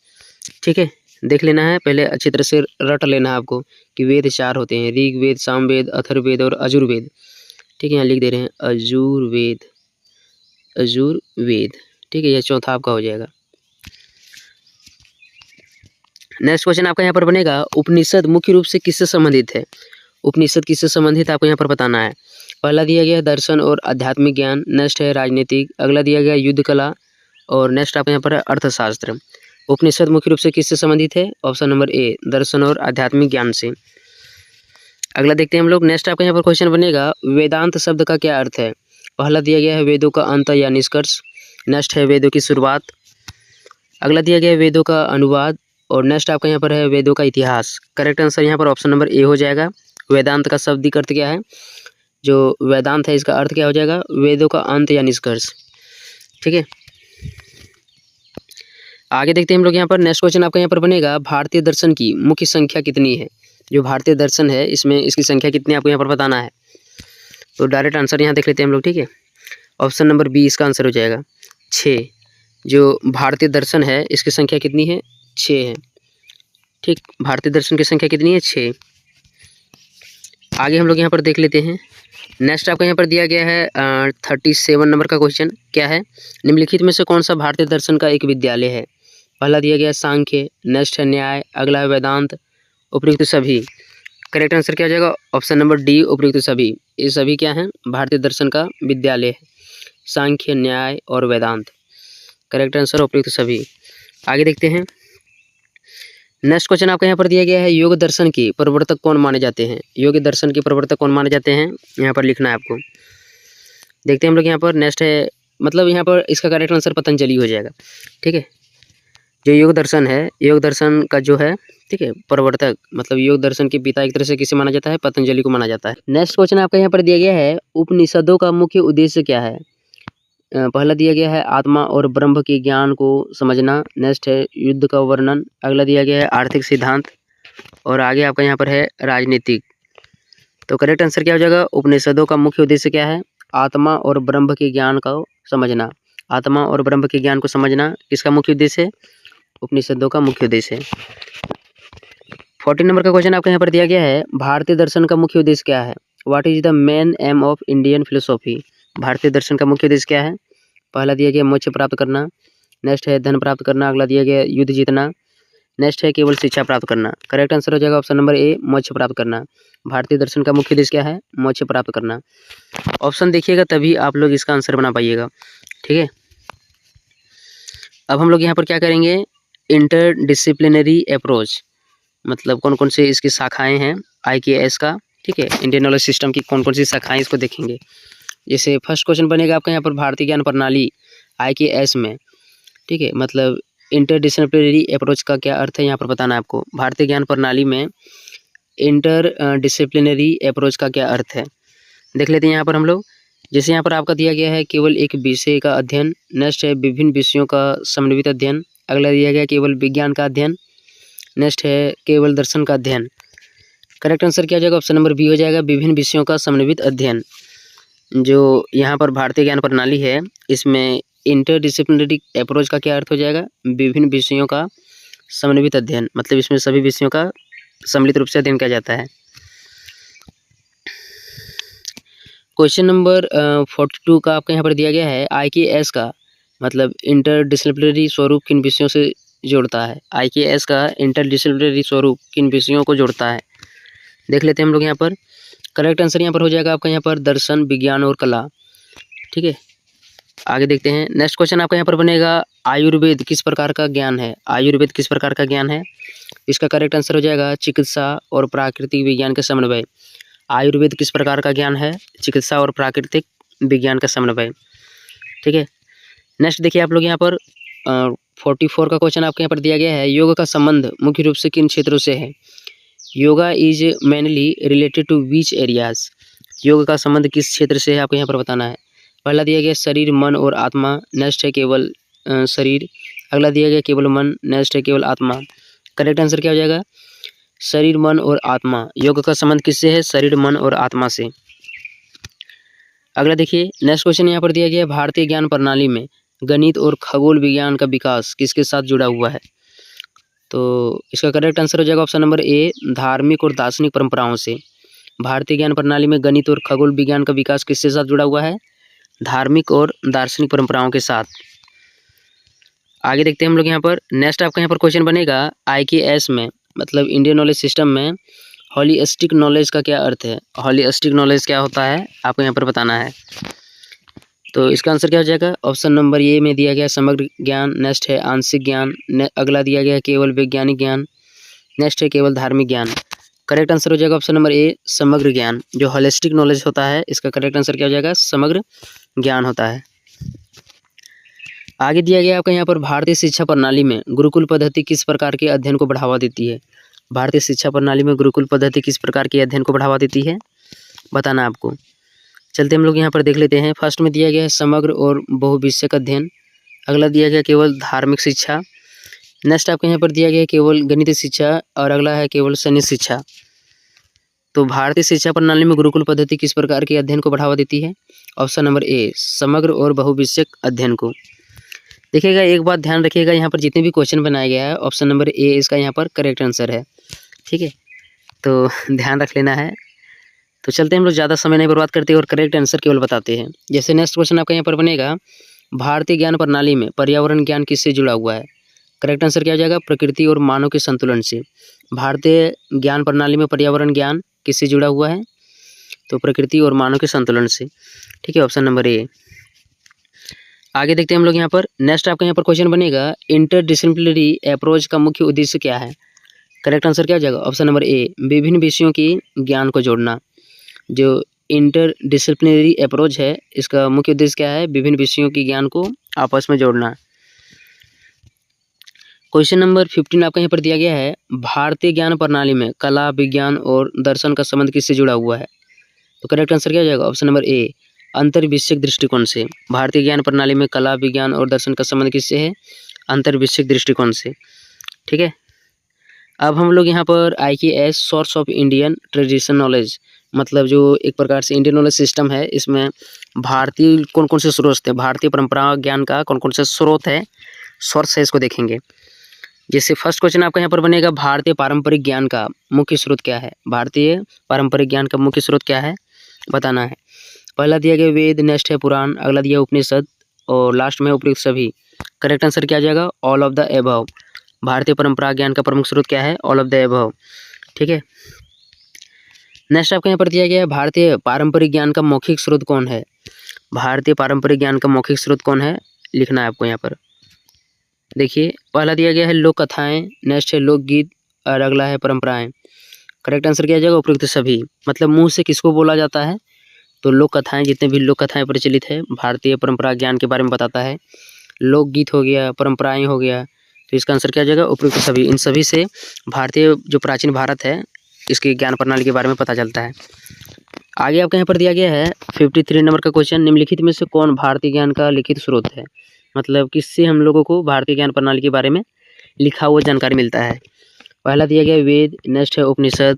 ठीक है, देख लेना है, पहले अच्छी तरह से रट लेना है आपको कि वेद 4 होते हैं, ऋग्वेद, सामवेद, अथर्ववेद और यजुर्वेद। ठीक है, यहाँ लिख दे रहे हैं अजुर्वेद, अजुर्वेद। ठीक है, यह चौथा आपका हो जाएगा। नेक्स्ट क्वेश्चन आपका यहाँ पर बनेगा, उपनिषद मुख्य रूप से किससे संबंधित है? उपनिषद किससे संबंधित आपको यहाँ पर बताना है। पहला दिया गया है दर्शन और आध्यात्मिक ज्ञान, नेक्स्ट है राजनीतिक, अगला दिया गया युद्ध कला, और नेक्स्ट आपको यहाँ पर है अर्थशास्त्र। उपनिषद मुख्य रूप से किससे संबंधित है? ऑप्शन नंबर ए, दर्शन और आध्यात्मिक ज्ञान से। अगला देखते हैं हम लोग। नेक्स्ट आपका यहाँ पर क्वेश्चन बनेगा, वेदांत शब्द का क्या अर्थ है? पहला दिया गया है वेदों का अंत या निष्कर्ष, नेक्स्ट है वेदों की शुरुआत, अगला दिया गया है वेदों का अनुवाद, और नेक्स्ट आपका यहाँ पर है वेदों का इतिहास। करेक्ट आंसर यहाँ पर ऑप्शन नंबर ए हो जाएगा। वेदांत का शाब्दिक अर्थ क्या है? जो वेदांत है इसका अर्थ क्या हो जाएगा? वेदों का अंत या निष्कर्ष। ठीक है, आगे देखते हैं हम लोग यहाँ पर। नेक्स्ट क्वेश्चन आपका यहाँ पर बनेगा, भारतीय दर्शन की मुख्य संख्या कितनी है? जो भारतीय दर्शन है इसमें इसकी संख्या कितनी आपको यहाँ पर बताना है। तो डायरेक्ट आंसर यहाँ देख लेते हैं हम लोग। ठीक है, ऑप्शन नंबर बी इसका आंसर हो जाएगा, 6। जो भारतीय दर्शन है इसकी संख्या कितनी है? 6 है। ठीक, भारतीय दर्शन की संख्या कितनी है? 6। आगे हम लोग यहाँ पर देख लेते हैं। नेक्स्ट आपको यहाँ पर दिया गया है 37 नंबर का क्वेश्चन। क्या है? निम्नलिखित में से कौन सा भारतीय दर्शन का एक विद्यालय है? पहला दिया गया सांख्य, नेक्स्ट है न्याय, अगला है वेदांत, उपयुक्त सभी। करेक्ट आंसर क्या हो जाएगा? ऑप्शन नंबर डी, उपयुक्त सभी। ये सभी क्या हैं? भारतीय दर्शन का विद्यालय है, सांख्य, न्याय और वेदांत। करेक्ट आंसर उपयुक्त सभी। आगे देखते हैं। नेक्स्ट क्वेश्चन आपका यहाँ पर दिया गया है, योग दर्शन के प्रवर्तक कौन माने जाते हैं? योग दर्शन के प्रवर्तक कौन माने जाते हैं? यहाँ पर लिखना है आपको। देखते हैं हम लोग यहाँ पर। नेक्स्ट है, मतलब यहाँ पर इसका करेक्ट आंसर पतंजलि हो जाएगा। ठीक है, जो योग दर्शन है, योग दर्शन का जो है, ठीक है, प्रवर्तक मतलब योग दर्शन के पिता एक तरह से किसे माना जाता है? पतंजलि को माना जाता है। नेक्स्ट क्वेश्चन आपका यहाँ पर दिया गया है, उपनिषदों का मुख्य उद्देश्य क्या है? पहला दिया गया है आत्मा और ब्रह्म के ज्ञान को समझना, नेक्स्ट है युद्ध का वर्णन, अगला दिया गया है आर्थिक सिद्धांत, और आगे आपका यहाँ पर है राजनीतिक। तो करेक्ट आंसर क्या हो जाएगा? उपनिषदों का मुख्य उद्देश्य क्या है? आत्मा और ब्रह्म के ज्ञान को समझना। आत्मा और ब्रह्म के ज्ञान को समझना किसका मुख्य उद्देश्य है? उपनिषदों का मुख्य उद्देश्य है। 14 नंबर का क्वेश्चन आपको यहाँ पर दिया गया है, भारतीय दर्शन का मुख्य उद्देश्य क्या है? What is the main M of Indian philosophy? भारतीय दर्शन का मुख्य उद्देश्य क्या है? पहला दिया गया मोक्ष प्राप्त करना, नेक्स्ट है धन प्राप्त करना, अगला दिया गया युद्ध जीतना, नेक्स्ट है केवल शिक्षा प्राप्त करना। करेक्ट आंसर हो जाएगा ऑप्शन नंबर ए, मोक्ष प्राप्त करना। भारतीय दर्शन का मुख्य उद्देश्य क्या है? मोक्ष प्राप्त करना। ऑप्शन देखिएगा तभी आप लोग इसका आंसर बना पाइएगा। ठीक है, अब हम लोग यहाँ पर क्या करेंगे, इंटरडिसिप्लिनरी अप्रोच, मतलब कौन कौन से इसकी शाखाएं हैं IKS का। ठीक है, इंडियन नॉलेज सिस्टम की कौन कौन सी शाखाएं इसको देखेंगे। जैसे फर्स्ट क्वेश्चन बनेगा आपका यहाँ पर, भारतीय ज्ञान प्रणाली IKS में। ठीक है, मतलब इंटरडिसिप्लिनरी अप्रोच का क्या अर्थ है यहाँ पर बताना है आपको। भारतीय ज्ञान प्रणाली में इंटर डिसिप्लिनरी अप्रोच का क्या अर्थ है, देख लेते हैं यहाँ पर हम लोग। जैसे यहाँ पर आपका दिया गया है केवल एक विषय का अध्ययन, नेक्स्ट है विभिन्न विषयों का समन्वित अध्ययन, अगला दिया गया केवल विज्ञान का अध्ययन, नेक्स्ट है केवल दर्शन का अध्ययन। करेक्ट आंसर क्या हो जाएगा? ऑप्शन नंबर बी हो जाएगा, विभिन्न विषयों का समन्वित अध्ययन। जो यहाँ पर भारतीय ज्ञान प्रणाली है इसमें इंटरडिसिप्लिनरी अप्रोच का क्या अर्थ हो जाएगा? विभिन्न विषयों का समन्वित अध्ययन, मतलब इसमें सभी विषयों का सम्मिलित रूप से अध्ययन किया जाता है। क्वेश्चन नंबर 42 का आपका यहाँ पर दिया गया है, IKS का मतलब इंटरडिसिप्लिनरी स्वरूप किन विषयों से जोड़ता है? IKS का इंटरडिसिप्लिनरी स्वरूप किन विषयों को जोड़ता है, देख लेते हैं हम लोग यहाँ पर। करेक्ट आंसर यहाँ पर हो जाएगा आपका यहाँ पर दर्शन, विज्ञान और कला। ठीक है, आगे देखते हैं। नेक्स्ट क्वेश्चन आपका यहाँ पर बनेगा, आयुर्वेद किस प्रकार का ज्ञान है? आयुर्वेद किस प्रकार का ज्ञान है? इसका करेक्ट आंसर हो जाएगा चिकित्सा और प्राकृतिक विज्ञान का समन्वय। आयुर्वेद किस प्रकार का ज्ञान है? चिकित्सा और प्राकृतिक विज्ञान का समन्वय। ठीक है, नेक्स्ट देखिए आप लोग यहाँ पर 44 का क्वेश्चन आपके यहाँ पर दिया गया है, योग का संबंध मुख्य रूप से किन क्षेत्रों से है? Yoga is mainly related to which areas? योग का संबंध किस क्षेत्र से है आपको यहाँ पर बताना है। पहला दिया गया शरीर, मन और आत्मा, नेक्स्ट है केवल शरीर, अगला दिया गया केवल मन, नेक्स्ट है केवल आत्मा। करेक्ट आंसर क्या हो जाएगा? शरीर, मन और आत्मा। योग का संबंध किससे है? शरीर, मन और आत्मा से। अगला देखिए, नेक्स्ट क्वेश्चन यहाँ पर दिया गया है, भारतीय ज्ञान प्रणाली में गणित और खगोल विज्ञान का विकास किसके साथ जुड़ा हुआ है? तो इसका करेक्ट आंसर हो जाएगा ऑप्शन नंबर ए, धार्मिक और दार्शनिक परंपराओं से। भारतीय ज्ञान प्रणाली में गणित और खगोल विज्ञान का विकास किसके साथ जुड़ा हुआ है? धार्मिक और दार्शनिक परंपराओं के साथ। आगे देखते हैं हम लोग यहाँ पर। नेक्स्ट आपका यहाँ पर क्वेश्चन बनेगा IKS में, मतलब इंडियन नॉलेज सिस्टम में हॉलिस्टिक नॉलेज का क्या अर्थ है? हॉलिस्टिक नॉलेज क्या होता है आपको यहाँ पर बताना है। तो इसका आंसर क्या हो जाएगा? ऑप्शन नंबर ए में दिया गया समग्र ज्ञान, नेक्स्ट है आंशिक ज्ञान, अगला दिया गया केवल वैज्ञानिक ज्ञान, नेक्स्ट है केवल धार्मिक ज्ञान। करेक्ट आंसर हो जाएगा ऑप्शन नंबर ए समग्र ज्ञान। जो हॉलिस्टिक नॉलेज होता है इसका करेक्ट आंसर क्या हो जाएगा? समग्र ज्ञान होता है। आगे दिया गया आपका यहाँ पर भारतीय शिक्षा प्रणाली में गुरुकुल पद्धति किस प्रकार के अध्ययन को बढ़ावा देती है? भारतीय शिक्षा प्रणाली में गुरुकुल पद्धति किस प्रकार के अध्ययन को बढ़ावा देती है, बताना आपको। चलते हम लोग यहाँ पर देख लेते हैं। फर्स्ट में दिया गया है समग्र और बहुविषयक अध्ययन, अगला दिया गया केवल धार्मिक शिक्षा, नेक्स्ट आपके यहाँ पर दिया गया है केवल गणितीय शिक्षा और अगला है केवल सैन्य शिक्षा। तो भारतीय शिक्षा प्रणाली में गुरुकुल पद्धति किस प्रकार के अध्ययन को बढ़ावा देती है? ऑप्शन नंबर ए समग्र और बहुविषयक अध्ययन को। देखिएगा एक बात ध्यान रखिएगा, यहाँ पर जितने भी क्वेश्चन बनाया गया है ऑप्शन नंबर ए इसका यहाँ पर करेक्ट आंसर है, ठीक है, तो ध्यान रख लेना है। तो चलते हम लोग ज़्यादा समय नहीं बर्बाद करते और करेक्ट आंसर केवल बताते हैं। जैसे नेक्स्ट क्वेश्चन आपका यहाँ पर बनेगा भारतीय ज्ञान प्रणाली में पर्यावरण ज्ञान किससे जुड़ा हुआ है? करेक्ट आंसर क्या हो जाएगा? प्रकृति और मानव के संतुलन से। भारतीय ज्ञान प्रणाली में पर्यावरण ज्ञान किससे जुड़ा हुआ है? तो प्रकृति और मानव के संतुलन से, ठीक है, ऑप्शन नंबर ए। आगे देखते हैं हम लोग यहाँ पर। नेक्स्ट आपका यहाँ पर क्वेश्चन बनेगा इंटरडिसिप्लिनरी अप्रोच का मुख्य उद्देश्य क्या है? करेक्ट आंसर क्या हो जाएगा? ऑप्शन नंबर ए विभिन्न विषयों की ज्ञान को जोड़ना। जो इंटरडिसिप्लिनरी अप्रोच है इसका मुख्य उद्देश्य क्या है? विभिन्न विषयों की ज्ञान को आपस में जोड़ना। क्वेश्चन नंबर 15 आपका यहाँ पर दिया गया है भारतीय ज्ञान प्रणाली में कला विज्ञान और दर्शन का संबंध किससे जुड़ा हुआ है? तो करेक्ट आंसर क्या हो जाएगा? ऑप्शन नंबर ए अंतर्विषयक दृष्टिकोण से। भारतीय ज्ञान प्रणाली में कला विज्ञान और दर्शन का संबंध किससे है? अंतर्विषयक दृष्टिकोण से, ठीक है। अब हम लोग यहाँ पर IKS source of Indian tradition knowledge, मतलब जो एक प्रकार से इंडियन नॉलेज सिस्टम है, इसमें भारतीय कौन कौन से स्रोत है, भारतीय परंपरा ज्ञान का कौन कौन से स्रोत है, सोर्स है, इसको देखेंगे। जैसे फर्स्ट क्वेश्चन आपका यहाँ पर बनेगा भारतीय पारंपरिक ज्ञान का मुख्य स्रोत क्या है? भारतीय पारंपरिक ज्ञान का मुख्य स्रोत क्या है, बताना है। पहला दिया गया वेद, नेक्स्ट है पुराण, अगला दिया उपनिषद और लास्ट में उपयुक्त सभी। करेक्ट आंसर क्या आ जाएगा? All of the above. भारतीय परंपरा ज्ञान का प्रमुख स्रोत क्या है? ऑल ऑफ द एबव, ठीक है। नेक्स्ट आपके यहाँ पर दिया गया है भारतीय पारंपरिक ज्ञान का मौखिक स्रोत कौन है? भारतीय पारंपरिक ज्ञान का मौखिक स्रोत कौन है, लिखना है आपको यहाँ पर। देखिए पहला दिया गया है लोक कथाएँ, नेक्स्ट है लोकगीत और अगला है परंपराएं। करेक्ट आंसर क्या आ जाएगा? उपयुक्त सभी। मतलब मुँह से किसको बोला जाता है? तो लोक कथाएँ, जितने भी लोक कथाएँ प्रचलित है भारतीय परंपरा ज्ञान के बारे में बताता है। लोकगीत हो गया, परंपराएं हो गया, तो इसका आंसर क्या हो जाएगा? उपयुक्त सभी। इन सभी से भारतीय जो प्राचीन भारत है इसकी ज्ञान प्रणाली के बारे में पता चलता है। आगे आपके यहाँ पर दिया गया है 53 नंबर का क्वेश्चन, निम्नलिखित में से कौन भारतीय ज्ञान का लिखित स्रोत है? मतलब किससे हम लोगों को भारतीय ज्ञान प्रणाली के बारे में लिखा हुआ जानकारी मिलता है? पहला दिया गया वेद, नेक्स्ट है उपनिषद,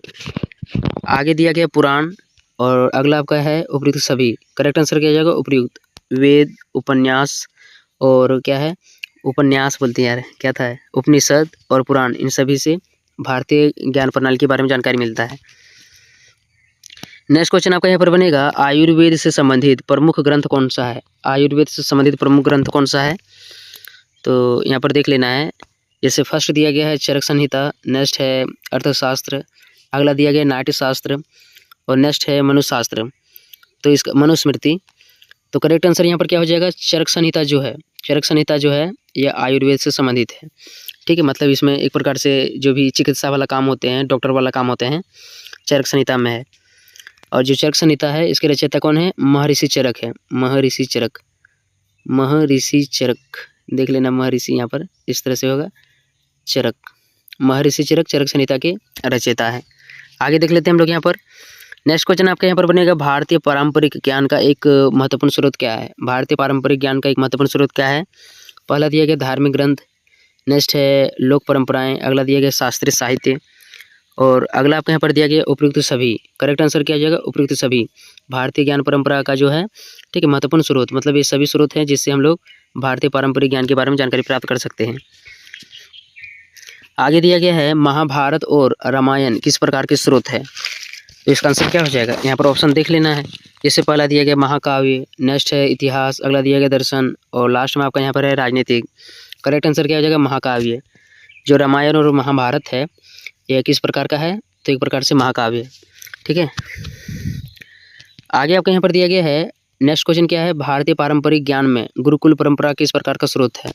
आगे दिया गया पुराण और अगला आपका है उपयुक्त सभी। करेक्ट आंसर क्या जाएगा? उपयुक्त। वेद, उपन्यास और क्या है, उपन्यास बोलते हैं यार, क्या था, उपनिषद और पुराण, इन सभी से भारतीय ज्ञान प्रणाली के बारे में जानकारी मिलता है। नेक्स्ट क्वेश्चन आपका यहाँ पर बनेगा आयुर्वेद से संबंधित प्रमुख ग्रंथ कौन सा है? आयुर्वेद से संबंधित प्रमुख ग्रंथ कौन सा है, तो यहाँ पर देख लेना है। जैसे फर्स्ट दिया गया है चरक संहिता, नेक्स्ट है अर्थशास्त्र, अगला दिया गया नाट्यशास्त्र और नेक्स्ट है मनुशास्त्र, तो इसका मनुस्मृति। तो करेक्ट आंसर यहाँ पर क्या हो जाएगा? चरक संहिता जो है, चरक संहिता जो है यह आयुर्वेद से संबंधित है, ठीक है। मतलब इसमें एक प्रकार से जो भी चिकित्सा वाला काम होते हैं, डॉक्टर वाला काम होते हैं, चरक संहिता में है। और जो चरक संहिता है इसके रचयिता कौन है? महर्षि चरक है, महर्षि चरक, महर्षि चरक, देख लेना महर्षि, यहाँ पर इस तरह से होगा चरक, महर्षि चरक चरक संहिता के रचयिता है। आगे देख लेते हैं हम लोग यहाँ पर। नेक्स्ट क्वेश्चन आपके यहाँ पर बनेगा भारतीय पारंपरिक ज्ञान का एक महत्वपूर्ण स्रोत क्या है? भारतीय पारंपरिक ज्ञान का एक महत्वपूर्ण स्रोत क्या है? पहला दिया गया धार्मिक ग्रंथ, नेक्स्ट है लोक परंपराएं, अगला दिया गया शास्त्रीय साहित्य और अगला आपके यहाँ पर दिया गया उपयुक्त सभी। करेक्ट आंसर क्या आ जाएगा? उपयुक्त सभी। भारतीय ज्ञान परंपरा का जो है, ठीक है, महत्वपूर्ण स्रोत, मतलब ये सभी स्रोत हैं जिससे हम लोग भारतीय पारंपरिक ज्ञान के बारे में जानकारी प्राप्त कर सकते हैं। आगे दिया गया है महाभारत और रामायण किस प्रकार के स्रोत है? तो इसका आंसर क्या हो जाएगा, यहाँ पर ऑप्शन देख लेना है। जैसे पहला दिया गया महाकाव्य, नेक्स्ट है इतिहास, अगला दिया गया दर्शन और लास्ट में आपका यहाँ पर है राजनीतिक। करेक्ट आंसर क्या हो जाएगा, महाकाव्य। जो रामायण और महाभारत है यह किस प्रकार का है, तो एक प्रकार से महाकाव्य। ठीक है, आगे आपका यहाँ पर दिया गया है नेक्स्ट क्वेश्चन क्या है, भारतीय पारंपरिक ज्ञान में गुरुकुल परंपरा किस प्रकार का स्रोत है।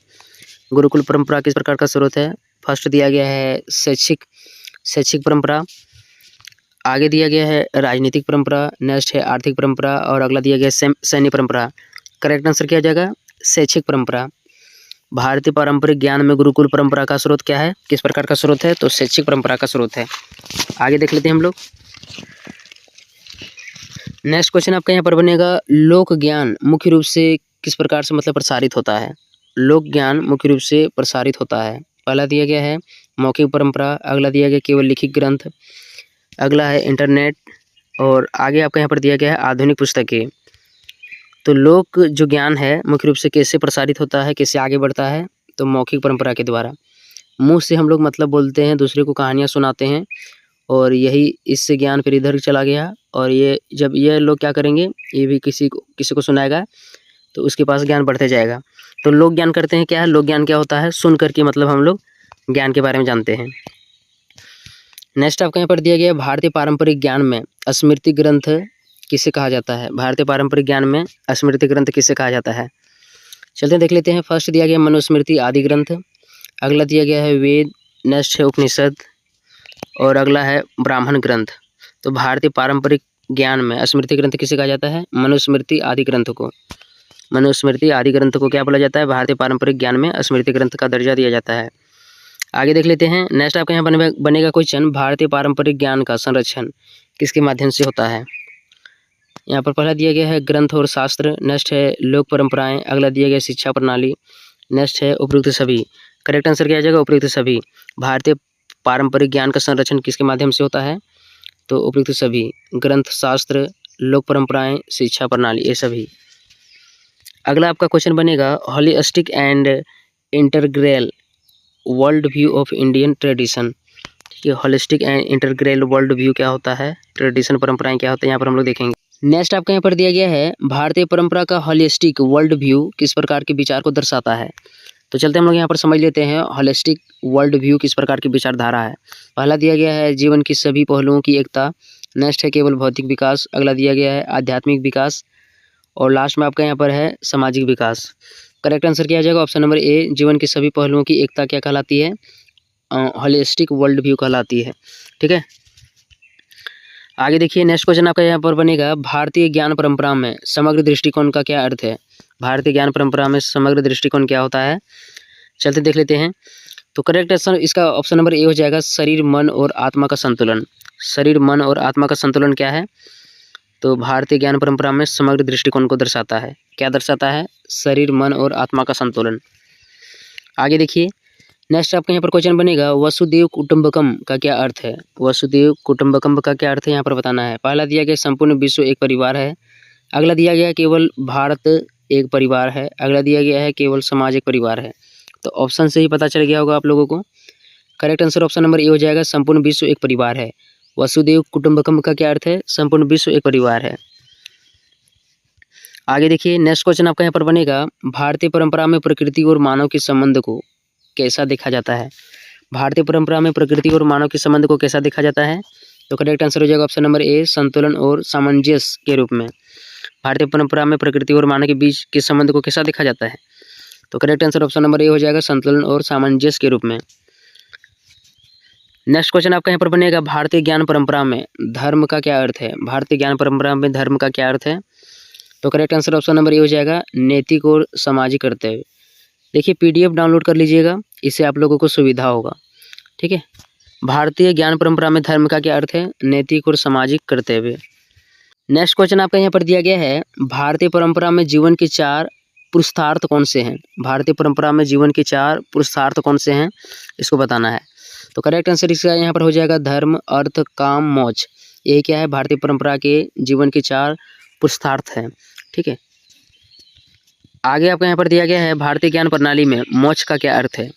गुरुकुल परंपरा किस प्रकार का स्रोत है। फर्स्ट दिया गया है शैक्षिक परंपरा, आगे दिया गया है राजनीतिक परंपरा, नेक्स्ट है आर्थिक परंपरा और अगला दिया गया सैन्य परंपरा। करेक्ट आंसर क्या हो जाएगा, शैक्षिक परंपरा। भारतीय पारंपरिक ज्ञान में गुरुकुल परंपरा का स्रोत क्या है, किस प्रकार का स्रोत है, तो शैक्षिक परंपरा का स्रोत है। आगे देख लेते हैं हम लोग। नेक्स्ट क्वेश्चन आपका यहाँ पर बनेगा, लोक ज्ञान मुख्य रूप से किस प्रकार से मतलब प्रसारित होता है। लोक ज्ञान मुख्य रूप से प्रसारित होता है। पहला दिया गया है मौखिक परंपरा, अगला दिया गया केवल लिखित ग्रंथ, अगला है इंटरनेट और आगे आपका यहाँ पर दिया गया है आधुनिक पुस्तकें। तो लोक जो ज्ञान है मुख्य रूप से कैसे प्रसारित होता है, कैसे आगे बढ़ता है, तो मौखिक परंपरा के द्वारा। मुंह से हम लोग मतलब बोलते हैं, दूसरे को कहानियाँ सुनाते हैं और यही इससे ज्ञान फिर इधर चला गया और ये जब ये लोग क्या करेंगे, ये भी किसी को सुनाएगा तो उसके पास ज्ञान बढ़ते जाएगा। तो लोक ज्ञान करते हैं क्या है, लोक ज्ञान क्या होता है, सुन करके मतलब हम लोग ज्ञान के बारे में जानते हैं। नेक्स्ट आपका यहाँ पर दिया गया भारतीय पारंपरिक ज्ञान में स्मृति ग्रंथ किसे कहा जाता है। भारतीय पारंपरिक ज्ञान में स्मृति ग्रंथ किसे कहा जाता है, चलते हैं देख लेते हैं। फर्स्ट दिया गया मनुस्मृति आदि ग्रंथ, अगला दिया गया है वेद, नेक्स्ट है उपनिषद और अगला है ब्राह्मण ग्रंथ। तो भारतीय पारंपरिक ज्ञान में स्मृति ग्रंथ किसे कहा जाता है, मनुस्मृति आदि ग्रंथ को। मनुस्मृति आदि ग्रंथ को क्या बोला जाता है, भारतीय पारंपरिक ज्ञान में स्मृति ग्रंथ का दर्जा दिया जाता है। आगे देख लेते हैं। नेक्स्ट आपके यहाँ बनेगा क्वेश्चन, भारतीय पारंपरिक ज्ञान का संरक्षण किसके माध्यम से होता है। यहाँ पर पहला दिया गया है ग्रंथ और शास्त्र, नेक्स्ट है लोक परंपराएं, अगला दिया गया शिक्षा प्रणाली, नेक्स्ट है उपयुक्त सभी। करेक्ट आंसर क्या आ जाएगा, उपयुक्त सभी। भारतीय पारंपरिक ज्ञान का संरक्षण किसके माध्यम से होता है, तो उपयुक्त सभी, ग्रंथ, शास्त्र, लोक परंपराएं, शिक्षा प्रणाली, ये सभी। अगला आपका क्वेश्चन बनेगा, holistic and integral world view of Indian tradition. ये holistic and integral world view क्या होता है, ट्रेडिशन परंपराएं क्या होता है, यहाँ पर हम लोग देखेंगे। नेक्स्ट आपका यहाँ पर दिया गया है भारतीय परंपरा का होलिस्टिक वर्ल्ड व्यू किस प्रकार के विचार को दर्शाता है। तो चलते हम लोग यहाँ पर समझ लेते हैं होलिस्टिक वर्ल्ड व्यू किस प्रकार की विचारधारा है। पहला दिया गया है जीवन की सभी पहलुओं की एकता, नेक्स्ट है केवल भौतिक विकास, अगला दिया गया है आध्यात्मिक विकास और लास्ट में आपका यहाँ पर है सामाजिक विकास। करेक्ट आंसर क्या आ जाएगा, ऑप्शन नंबर ए, जीवन के सभी पहलुओं की एकता क्या कहलाती है, होलिस्टिक वर्ल्ड व्यू कहलाती है। ठीक है, आगे देखिए नेक्स्ट क्वेश्चन आपका यहाँ पर बनेगा, भारतीय ज्ञान परंपरा में समग्र दृष्टिकोण का क्या अर्थ है। भारतीय ज्ञान परंपरा में समग्र दृष्टिकोण क्या होता है, चलते देख लेते हैं। तो करेक्ट आंसर इसका ऑप्शन नंबर ए हो जाएगा, शरीर मन और आत्मा का संतुलन। शरीर मन और आत्मा का संतुलन क्या है, तो भारतीय ज्ञान परंपरा में समग्र दृष्टिकोण को दर्शाता है। क्या दर्शाता है, शरीर मन और आत्मा का संतुलन। आगे देखिए नेक्स्ट आपका यहाँ पर क्वेश्चन बनेगा, वसुदेव कुटुंबकम का क्या अर्थ है। वसुदेव कुटुंबकम का क्या अर्थ है, यहाँ पर बताना है। पहला दिया गया संपूर्ण विश्व एक परिवार है, अगला दिया गया केवल भारत एक परिवार है, अगला दिया गया है केवल समाज एक परिवार है। तो ऑप्शन से ही पता चल गया होगा आप लोगों को। करेक्ट आंसर ऑप्शन नंबर ए हो जाएगा, संपूर्ण विश्व एक परिवार है। वसुदेव कुटुंबकम का क्या अर्थ है, संपूर्ण विश्व एक परिवार है। आगे देखिए नेक्स्ट क्वेश्चन आपका यहाँ पर बनेगा, भारतीय परंपरा में प्रकृति और मानव के संबंध को कैसा देखा जाता है। भारतीय परंपरा में प्रकृति और मानव के संबंध को कैसा देखा जाता है, तो करेक्ट आंसर हो जाएगा ऑप्शन नंबर ए, संतुलन और सामंजस्य के रूप में। भारतीय परंपरा में प्रकृति और मानव के बीच के संबंध को कैसा देखा जाता है, तो करेक्ट आंसर ऑप्शन नंबर ए हो जाएगा, संतुलन और सामंजस्य के रूप में। नेक्स्ट क्वेश्चन आपका यहाँ पर बनेगा, भारतीय ज्ञान परंपरा में धर्म का क्या अर्थ है। भारतीय ज्ञान परंपरा में धर्म का क्या अर्थ है, तो करेक्ट आंसर ऑप्शन नंबर ए हो जाएगा, नैतिक और सामाजिक कर्तव्य। देखिए पीडीएफ डाउनलोड कर लीजिएगा, इससे आप लोगों को सुविधा होगा। ठीक है, भारतीय ज्ञान परंपरा में धर्म का क्या अर्थ है, नैतिक और सामाजिक कर्तव्य। नेक्स्ट क्वेश्चन आपका यहाँ पर दिया गया है, भारतीय परंपरा में जीवन के 4 पुरुषार्थ कौन से हैं। भारतीय परंपरा में जीवन के 4 पुरुषार्थ कौन से हैं, इसको बताना है। तो करेक्ट आंसर इसका यहाँ पर हो जाएगा, धर्म, अर्थ, काम, मोक्ष। ये क्या है, भारतीय परंपरा के जीवन के 4 पुरुषार्थ हैं। ठीक है, आगे आपका यहाँ पर दिया गया है, भारतीय ज्ञान प्रणाली में मोक्ष का क्या अर्थ है।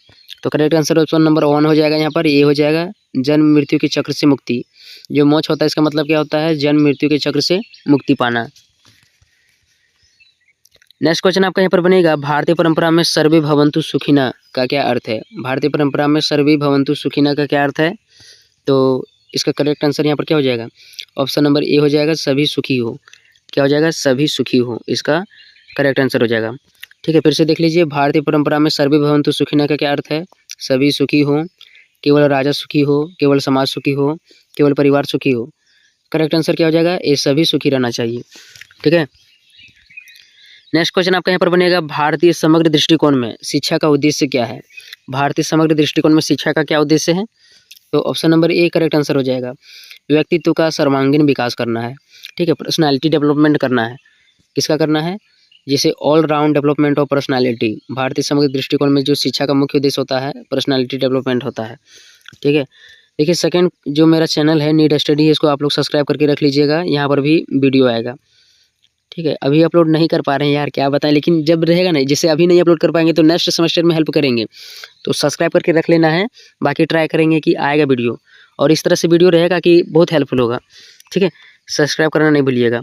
तो करेक्ट आंसर ऑप्शन नंबर 1 हो जाएगा, यहाँ पर ये हो जाएगा, जन्म मृत्यु के चक्र से मुक्ति। जो मोक्ष होता है इसका मतलब क्या होता है? जन्म मृत्यु के चक्र से मुक्ति पाना। नेक्स्ट क्वेश्चन आपका यहाँ पर बनेगा, भारतीय परंपरा में सर्वे भवन्तु सुखिनः का क्या अर्थ है? भारतीय परंपरा में सर्वे भवन्तु सुखिनः का क्या अर्थ है? तो इसका करेक्ट आंसर यहाँ पर क्या हो जाएगा? ऑप्शन नंबर ए हो जाएगा, सभी सुखी हो। क्या हो जाएगा? सभी सुखी हो, इसका करेक्ट आंसर हो जाएगा। ठीक है, फिर से देख लीजिए, भारतीय परंपरा में सर्वे भवन्तु सुखिनः का क्या अर्थ है? सभी सुखी हो, केवल राजा सुखी हो, केवल समाज सुखी हो, केवल परिवार सुखी हो। करेक्ट आंसर क्या हो जाएगा? ये सभी सुखी रहना चाहिए। ठीक है, नेक्स्ट क्वेश्चन आपका यहाँ पर बनेगा, भारतीय समग्र दृष्टिकोण में शिक्षा का उद्देश्य क्या है? भारतीय समग्र दृष्टिकोण में शिक्षा का क्या उद्देश्य है? तो option number A correct answer हो जाएगा, व्यक्तित्व का सर्वांगीण विकास करना है। ठीक है, पर्सनालिटी डेवलपमेंट करना है। किसका करना है? जैसे all round development of personality. भारतीय समग्र दृष्टिकोण में जो शिक्षा का मुख्य उद्देश्य होता है, पर्सनालिटी डेवलपमेंट होता है। ठीक है, देखिए सेकंड जो मेरा चैनल है नीड स्टडी, इसको आप लोग सब्सक्राइब करके रख लीजिएगा, यहाँ पर भी वीडियो आएगा। ठीक है, अभी अपलोड नहीं कर पा रहे हैं यार, क्या बताएं, लेकिन जब रहेगा नहीं, जैसे अभी नहीं अपलोड कर पाएंगे तो नेक्स्ट सेमेस्टर में हेल्प करेंगे, तो सब्सक्राइब करके रख लेना है। बाकी ट्राई करेंगे कि आएगा वीडियो, और इस तरह से वीडियो रहेगा कि बहुत हेल्पफुल होगा। ठीक है, सब्सक्राइब करना नहीं भूलिएगा।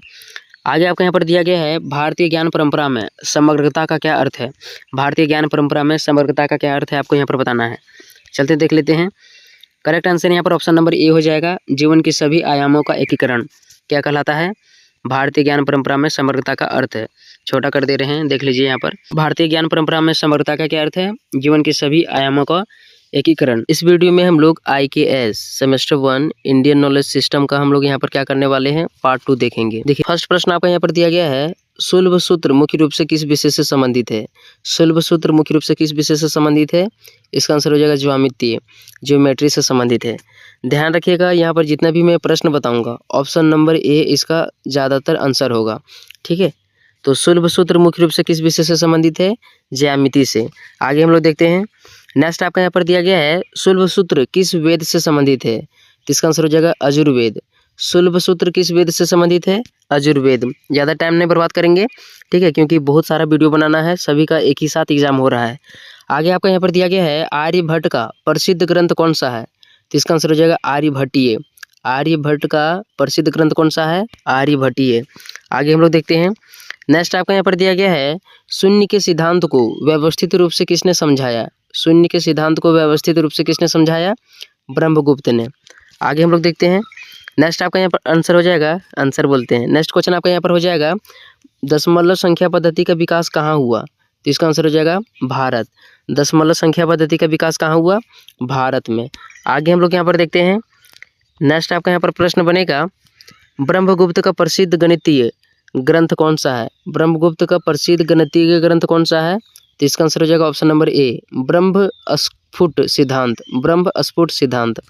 आगे आपका यहाँ पर दिया गया है, भारतीय ज्ञान परंपरा में समग्रता का क्या अर्थ है? भारतीय ज्ञान परंपरा में समग्रता का क्या अर्थ है, आपको यहाँ पर बताना है। चलते देख लेते हैं। करेक्ट आंसर यहाँ पर ऑप्शन नंबर ए हो जाएगा, जीवन के सभी आयामों का एकीकरण। क्या कहलाता है? भारतीय ज्ञान परंपरा में समग्रता का अर्थ है। छोटा कर दे रहे हैं, देख लीजिए यहाँ पर, भारतीय ज्ञान परंपरा में समग्रता का क्या अर्थ है? जीवन के सभी आयामों का एकीकरण। इस वीडियो में हम लोग IKS semester 1 Indian knowledge system का हम लोग यहाँ पर क्या करने वाले हैं, पार्ट 2 देखेंगे। देखिए फर्स्ट प्रश्न आपका यहाँ पर दिया गया है, सुलभ सूत्र मुख्य रूप से किस विषय से संबंधित है? सुलभ सूत्र मुख्य रूप से किस विषय से संबंधित है? इसका आंसर हो जाएगा ज्यामितीय, ज्योमेट्री से संबंधित है। ध्यान रखिएगा, यहाँ पर जितना भी मैं प्रश्न बताऊंगा ऑप्शन नंबर ए इसका ज़्यादातर आंसर होगा। ठीक है, तो सुलभ सूत्र मुख्य रूप से किस विषय से संबंधित है? ज्यामिति से। आगे हम लोग देखते हैं। नेक्स्ट आपका यहाँ पर दिया गया है, सुलभ सूत्र किस वेद से संबंधित है? तो इसका आंसर हो जाएगा अजुर्वेद। सुलभ सूत्र किस वेद से संबंधित है? अजुर्वेद। ज़्यादा टाइम नहीं बर्बाद करेंगे, ठीक है, क्योंकि बहुत सारा वीडियो बनाना है, सभी का एक ही साथ एग्जाम हो रहा है। आगे आपका यहाँ पर दिया गया है, आर्यभट्ट का प्रसिद्ध ग्रंथ कौन सा है? तो इसका आंसर हो जाएगा आर्यभट्टीय। आर्यभट्ट का प्रसिद्ध ग्रंथ कौन सा है? आर्यभट्टीय। आगे हम लोग देखते हैं। नेक्स्ट आपका यहाँ पर दिया गया है, शून्य के सिद्धांत को व्यवस्थित रूप से किसने समझाया? शून्य के सिद्धांत को व्यवस्थित रूप से किसने समझाया? ब्रह्मगुप्त ने। आगे हम लोग देखते हैं। नेक्स्ट आपका यहाँ पर आंसर हो जाएगा, आंसर बोलते हैं, नेक्स्ट क्वेश्चन आपका यहाँ पर हो जाएगा, दशमलव संख्या पद्धति का विकास कहाँ हुआ? तो इसका आंसर हो जाएगा भारत। दशमलव संख्या पद्धति का विकास कहाँ हुआ? भारत में। आगे हम लोग यहाँ पर देखते हैं। नेक्स्ट आपका यहाँ पर प्रश्न बनेगा, ब्रह्मगुप्त का प्रसिद्ध गणितीय ग्रंथ कौन सा है? ब्रह्मगुप्त का प्रसिद्ध गणितीय ग्रंथ कौन सा है? तो इसका आंसर हो जाएगा ऑप्शन नंबर ए, ब्रह्म स्फुट सिद्धांत। ब्रह्म स्फुट सिद्धांत।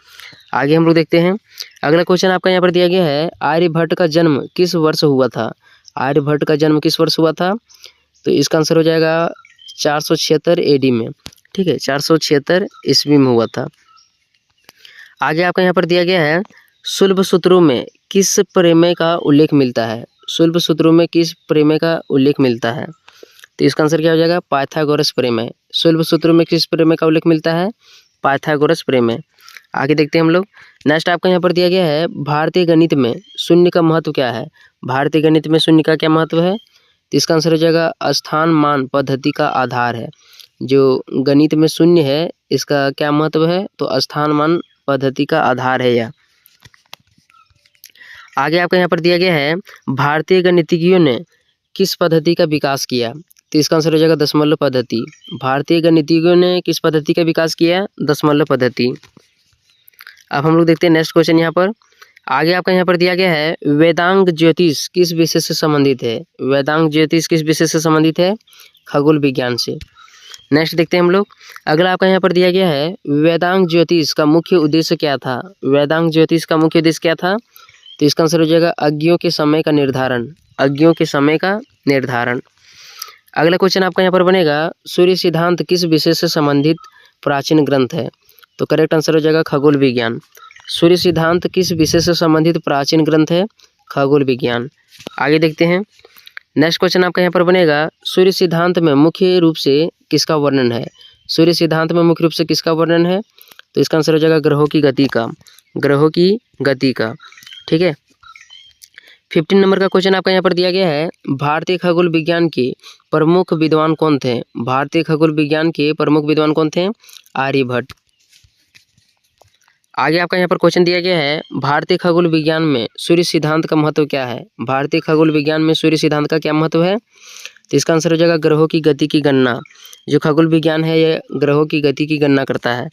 आगे हम लोग देखते हैं। अगला क्वेश्चन आपका यहाँ पर दिया गया है, आर्यभट्ट का जन्म किस वर्ष हुआ था? आर्यभट्ट का जन्म किस वर्ष हुआ था? तो इसका आंसर हो जाएगा 476 AD में। ठीक है, 476 ईस्वी में हुआ था। आगे आपका यहाँ पर दिया गया है, सुलभ सूत्रों में किस प्रमेय का उल्लेख मिलता है? सुलभ सूत्रों में किस प्रमेय का उल्लेख मिलता है? तो इसका आंसर क्या हो जाएगा? पाइथागोरस प्रमेय। सुलभ सूत्रों में किस प्रमेय का उल्लेख मिलता है? पाइथागोरस प्रमेय। आगे देखते हैं हम लोग। नेक्स्ट आपका यहाँ पर दिया गया है, भारतीय गणित में शून्य का महत्व क्या है? भारतीय गणित में शून्य का क्या महत्व है? तो इसका आंसर हो जाएगा स्थान मान पद्धति का आधार है। जो गणित में शून्य है इसका क्या महत्व है? तो स्थान मान पद्धति का आधार है यह। आगे आपका यहाँ पर दिया गया है, भारतीय गणितज्ञों ने किस पद्धति का विकास किया? तो इसका आंसर हो जाएगा दशमलव पद्धति। भारतीय गणितज्ञों ने किस पद्धति का विकास किया? दशमलव पद्धति। अब हम लोग देखते हैं नेक्स्ट क्वेश्चन यहाँ पर। आगे आपका यहाँ पर दिया गया है, वेदांग ज्योतिष किस विषय से संबंधित है? वेदांग ज्योतिष किस विषय से संबंधित है? खगोल विज्ञान से। नेक्स्ट देखते हैं हम लोग। अगला आपका यहाँ पर दिया गया है, वेदांग ज्योतिष का मुख्य उद्देश्य क्या था? वेदांग ज्योतिष का मुख्य उद्देश्य क्या था? तो इसका आंसर हो जाएगा अज्ञों के समय का निर्धारण। अज्ञों के समय का निर्धारण। अगला क्वेश्चन आपका यहाँ पर बनेगा, सूर्य सिद्धांत किस विषय से संबंधित प्राचीन ग्रंथ है? तो करेक्ट आंसर हो जाएगा खगोल विज्ञान। सूर्य सिद्धांत किस विषय से संबंधित प्राचीन ग्रंथ है? खगोल विज्ञान। आगे देखते हैं। नेक्स्ट क्वेश्चन आपका यहाँ पर बनेगा, सूर्य सिद्धांत में मुख्य रूप से किसका वर्णन है? सूर्य सिद्धांत में मुख्य रूप से किसका वर्णन है? तो इसका आंसर हो जाएगा ग्रहों की गति का। ग्रहों की गति का। ठीक है। 15 नंबर का क्वेश्चन आपका यहाँ पर दिया गया है, भारतीय खगोल विज्ञान के प्रमुख विद्वान कौन थे? भारतीय खगोल विज्ञान के प्रमुख विद्वान कौन थे? आर्यभट्ट। आगे आपका यहाँ पर क्वेश्चन दिया गया है, भारतीय खगोल विज्ञान में सूर्य सिद्धांत का महत्व क्या है? भारतीय खगोल विज्ञान में सूर्य सिद्धांत का क्या महत्व है? तो इसका आंसर हो जाएगा ग्रहों की गति की गणना। जो खगोल विज्ञान है यह ग्रहों की गति की गणना करता है।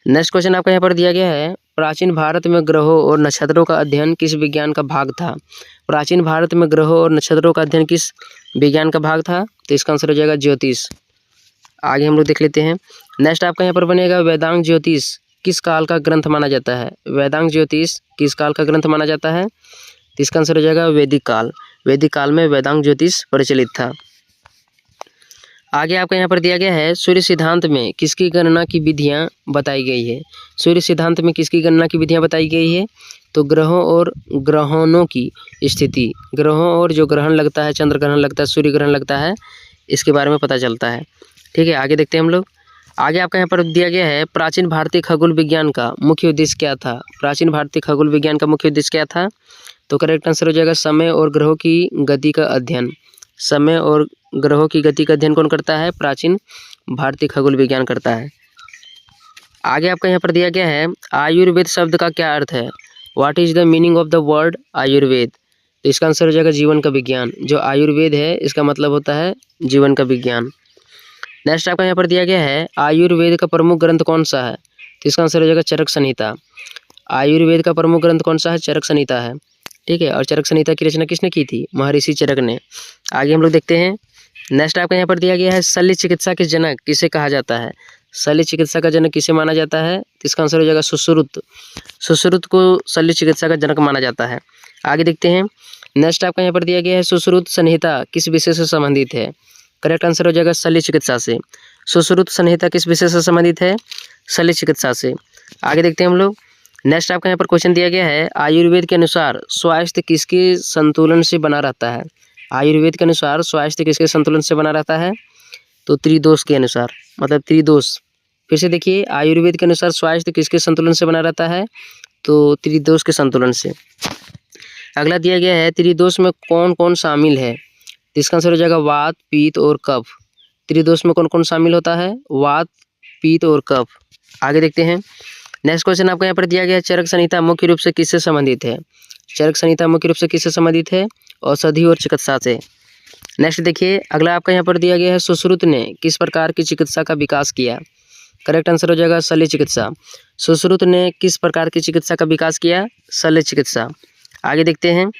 नेक्स्ट क्वेश्चन आपका यहाँ पर दिया गया है, प्राचीन भारत में ग्रहों और नक्षत्रों का अध्ययन किस विज्ञान का भाग था? प्राचीन भारत में ग्रहों और नक्षत्रों का अध्ययन किस विज्ञान का भाग था? तो इसका आंसर हो जाएगा ज्योतिष। आगे हम लोग देख लेते हैं। नेक्स्ट आपका यहाँ पर बनेगा, वेदांग ज्योतिष किस काल का ग्रंथ माना जाता है? वेदांग ज्योतिष किस काल का ग्रंथ माना जाता है? तो इसका आंसर हो जाएगा वैदिक काल। वैदिक काल में वेदांग ज्योतिष प्रचलित था। आगे आपका यहाँ पर दिया गया है, सूर्य सिद्धांत में किसकी गणना की विधियाँ बताई गई है? सूर्य सिद्धांत में किसकी गणना की विधियाँ बताई गई है? तो ग्रहों और ग्रहणों की स्थिति, ग्रहों और जो ग्रहण लगता है, चंद्र ग्रहण लगता है, सूर्य ग्रहण लगता है, इसके बारे में पता चलता है। ठीक है, आगे देखते हैं हम लोग। आगे आपका यहाँ पर दिया गया है, प्राचीन भारतीय खगोल विज्ञान का मुख्य उद्देश्य क्या था? प्राचीन भारतीय खगोल विज्ञान का मुख्य उद्देश्य क्या था? तो करेक्ट आंसर हो जाएगा समय और ग्रहों की गति का अध्ययन। समय और ग्रहों की गति का अध्ययन कौन करता है? प्राचीन भारतीय खगोल विज्ञान करता है। आगे आपका यहाँ पर दिया गया है, आयुर्वेद शब्द का क्या अर्थ है? What is the meaning of the word Ayurveda? तो इसका आंसर हो जाएगा जीवन का विज्ञान। जो आयुर्वेद है इसका मतलब होता है जीवन का विज्ञान। नेक्स्ट आपका यहाँ पर दिया गया है, आयुर्वेद का प्रमुख ग्रंथ कौन सा है? तो इसका आंसर हो जाएगा चरक संहिता। आयुर्वेद का प्रमुख ग्रंथ कौन सा है? चरक संहिता है। ठीक है, और चरक संहिता की रचना किसने की थी? महर्षि चरक ने। आगे हम लोग देखते हैं। नेक्स्ट आपका यहाँ पर दिया गया है, शल्य चिकित्सा के जनक किसे कहा जाता है? शल्य चिकित्सा का जनक किसे माना जाता है? तो इसका आंसर हो जाएगा सुश्रुत। सुश्रुत को शल्य चिकित्सा का जनक माना जाता है। आगे देखते हैं। नेक्स्ट आपका यहाँ पर दिया गया है, सुश्रुत संहिता किस विषय से संबंधित है? करेक्ट आंसर हो जाएगा शल्य चिकित्सा से। सुश्रुत संहिता किस विषय से संबंधित है? शल्य चिकित्सा से। आगे देखते हैं हम लोग। नेक्स्ट आपका यहाँ पर क्वेश्चन दिया गया है, आयुर्वेद के अनुसार स्वास्थ्य किसके संतुलन से बना रहता है? आयुर्वेद के अनुसार स्वास्थ्य किसके संतुलन से बना रहता है? तो त्रिदोष के अनुसार, मतलब त्रिदोष। फिर से देखिए, आयुर्वेद के अनुसार स्वास्थ्य किसके संतुलन से बना रहता है? तो त्रिदोष के संतुलन से। अगला दिया गया है, त्रिदोष में कौन कौन शामिल है? इसका आंसर हो जाएगा वात, पित्त और कफ। त्रिदोष में कौन कौन शामिल होता है? वात, पित्त और कफ। आगे देखते हैं। नेक्स्ट क्वेश्चन आपको यहाँ पर दिया गया है, चरक संहिता मुख्य रूप से किससे संबंधित है? चरक संहिता मुख्य रूप से किससे संबंधित है? औषधि और चिकित्सा से। नेक्स्ट देखिए, अगला आपका यहाँ पर दिया गया है, सुश्रुत ने किस प्रकार की चिकित्सा का विकास किया? करेक्ट आंसर हो जाएगा शल्य चिकित्सा। सुश्रुत ने किस प्रकार की चिकित्सा का विकास किया? शल्य चिकित्सा। आगे देखते हैं।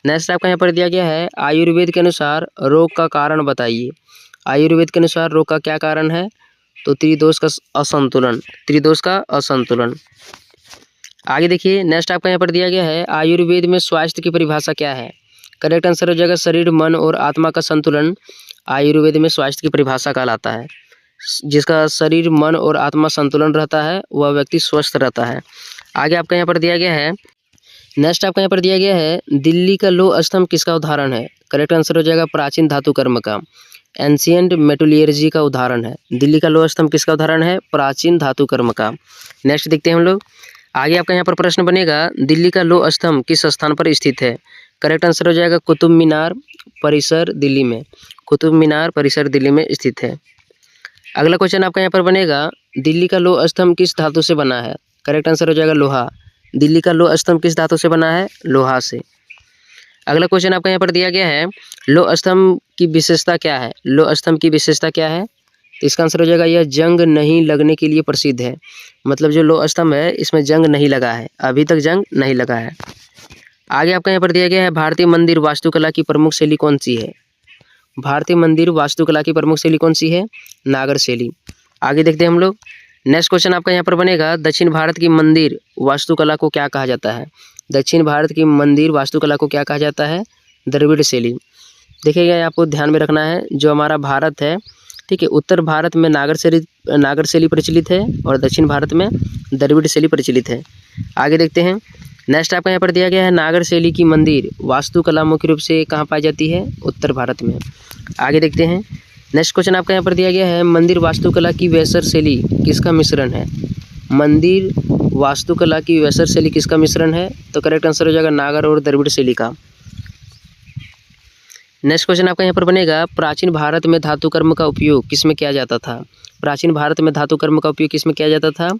नेक्स्ट आपका यहाँ पर दिया गया है, आयुर्वेद के अनुसार रोग का कारण बताइए। आयुर्वेद के अनुसार रोग का क्या कारण है? तो त्रिदोष का असंतुलन। त्रिदोष का असंतुलन। आगे देखिए, नेक्स्ट आपका यहाँ पर दिया गया है, आयुर्वेद में स्वास्थ्य की परिभाषा क्या है? करेक्ट आंसर हो जाएगा शरीर, मन और आत्मा का संतुलन आयुर्वेद में स्वास्थ्य की परिभाषा कहलाता है। जिसका शरीर, मन और आत्मा संतुलन रहता है वह व्यक्ति स्वस्थ रहता है। आगे आपका यहाँ पर दिया गया है। नेक्स्ट आपका यहाँ पर दिया गया है, दिल्ली का लौह स्तंभ किसका उदाहरण है? करेक्ट आंसर हो जाएगा प्राचीन धातु कर्म का। एंशियंट मेटलर्जी का उदाहरण है। दिल्ली का लौह स्तंभ किसका उदाहरण है? प्राचीन धातु कर्म का। नेक्स्ट देखते हैं हम लोग। आगे आपका यहाँ पर प्रश्न बनेगा, दिल्ली का लौह स्तंभ किस स्थान पर स्थित है? करेक्ट आंसर हो जाएगा कुतुब मीनार परिसर दिल्ली में। कुतुब मीनार परिसर दिल्ली में स्थित है। अगला क्वेश्चन आपका यहाँ पर बनेगा, दिल्ली का लौह स्तंभ किस धातु से बना है? करेक्ट आंसर हो जाएगा लोहा। दिल्ली का लौह स्तंभ किस धातु से बना है? लोहा से। अगला क्वेश्चन आपका यहाँ पर दिया गया है, लौह स्तंभ की विशेषता क्या है? लौह स्तंभ की विशेषता क्या है? तो इसका आंसर हो जाएगा, यह जंग नहीं लगने के लिए प्रसिद्ध है। मतलब जो लौह स्तंभ है इसमें जंग नहीं लगा है, अभी तक जंग नहीं लगा है। आगे आपका यहाँ पर दिया गया है, भारतीय मंदिर वास्तुकला की प्रमुख शैली कौन सी है? भारतीय मंदिर वास्तुकला की प्रमुख शैली कौन सी है? नागर शैली। आगे देखते हैं हम लोग। नेक्स्ट क्वेश्चन आपका यहाँ पर बनेगा, दक्षिण भारत की मंदिर वास्तुकला को क्या कहा जाता है? दक्षिण भारत की मंदिर वास्तुकला को क्या कहा जाता है? द्रविड़ शैली। देखिएगा, आपको ध्यान में रखना है, जो हमारा भारत है, ठीक है, उत्तर भारत में नागर शैली प्रचलित है और दक्षिण भारत में द्रविड़ शैली प्रचलित है। आगे देखते हैं। नेक्स्ट आपका यहाँ पर दिया गया है, नागर शैली की मंदिर वास्तुकला मुख्य रूप से कहाँ पाई जाती है? उत्तर भारत में। आगे देखते हैं। नेक्स्ट क्वेश्चन आपका यहाँ पर दिया गया है, मंदिर वास्तुकला की वेसर शैली किसका मिश्रण है? मंदिर वास्तुकला की वेसर शैली किसका मिश्रण है? तो करेक्ट आंसर हो जाएगा नागर और द्रविड़ शैली का। नेक्स्ट क्वेश्चन आपका यहाँ पर बनेगा, प्राचीन भारत में धातु कर्म का उपयोग किसमें किया जाता था? प्राचीन भारत में धातु कर्म का उपयोग किसमें किया जाता था?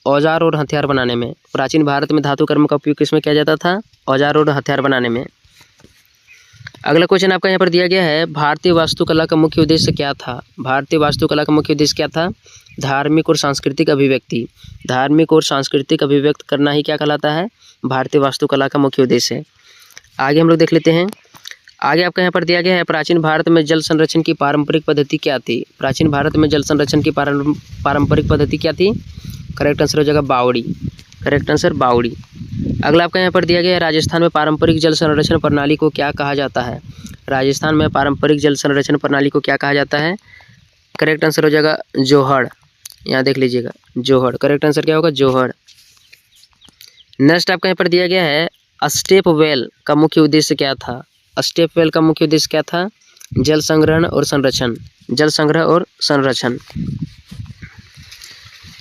औजार और हथियार बनाने में। प्राचीन भारत में धातु कर्म का उपयोग किसमें किया जाता था? औजार और हथियार बनाने में। अगला क्वेश्चन आपका यहाँ पर दिया गया है, भारतीय वास्तुकला का मुख्य उद्देश्य क्या था? भारतीय वास्तुकला का मुख्य उद्देश्य क्या था? धार्मिक और सांस्कृतिक अभिव्यक्ति। धार्मिक और सांस्कृतिक अभिव्यक्त करना ही क्या कहलाता है? भारतीय वास्तुकला का मुख्य उद्देश्य है। आगे हम लोग देख लेते हैं। आगे आपका यहाँ पर दिया गया है, प्राचीन भारत में जल संरक्षण की पारंपरिक पद्धति क्या थी? प्राचीन भारत में जल संरक्षण की पारंपरिक पद्धति क्या थी? करेक्ट आंसर हो जाएगा बावड़ी। करेक्ट आंसर बावड़ी। अगला आपका यहाँ पर दिया गया है, राजस्थान में पारंपरिक जल संरक्षण प्रणाली को क्या कहा जाता है? राजस्थान में पारंपरिक जल संरक्षण प्रणाली को क्या कहा जाता है? करेक्ट आंसर हो जाएगा जोहड़। यहाँ देख लीजिएगा जोहड़। करेक्ट आंसर क्या होगा? जोहड़। नेक्स्ट आपका यहाँ पर दिया गया है, स्टेप वेल का मुख्य उद्देश्य क्या था? स्टेप वेल का मुख्य उद्देश्य क्या था? जल संग्रहण और संरक्षण। जल संग्रह और संरक्षण।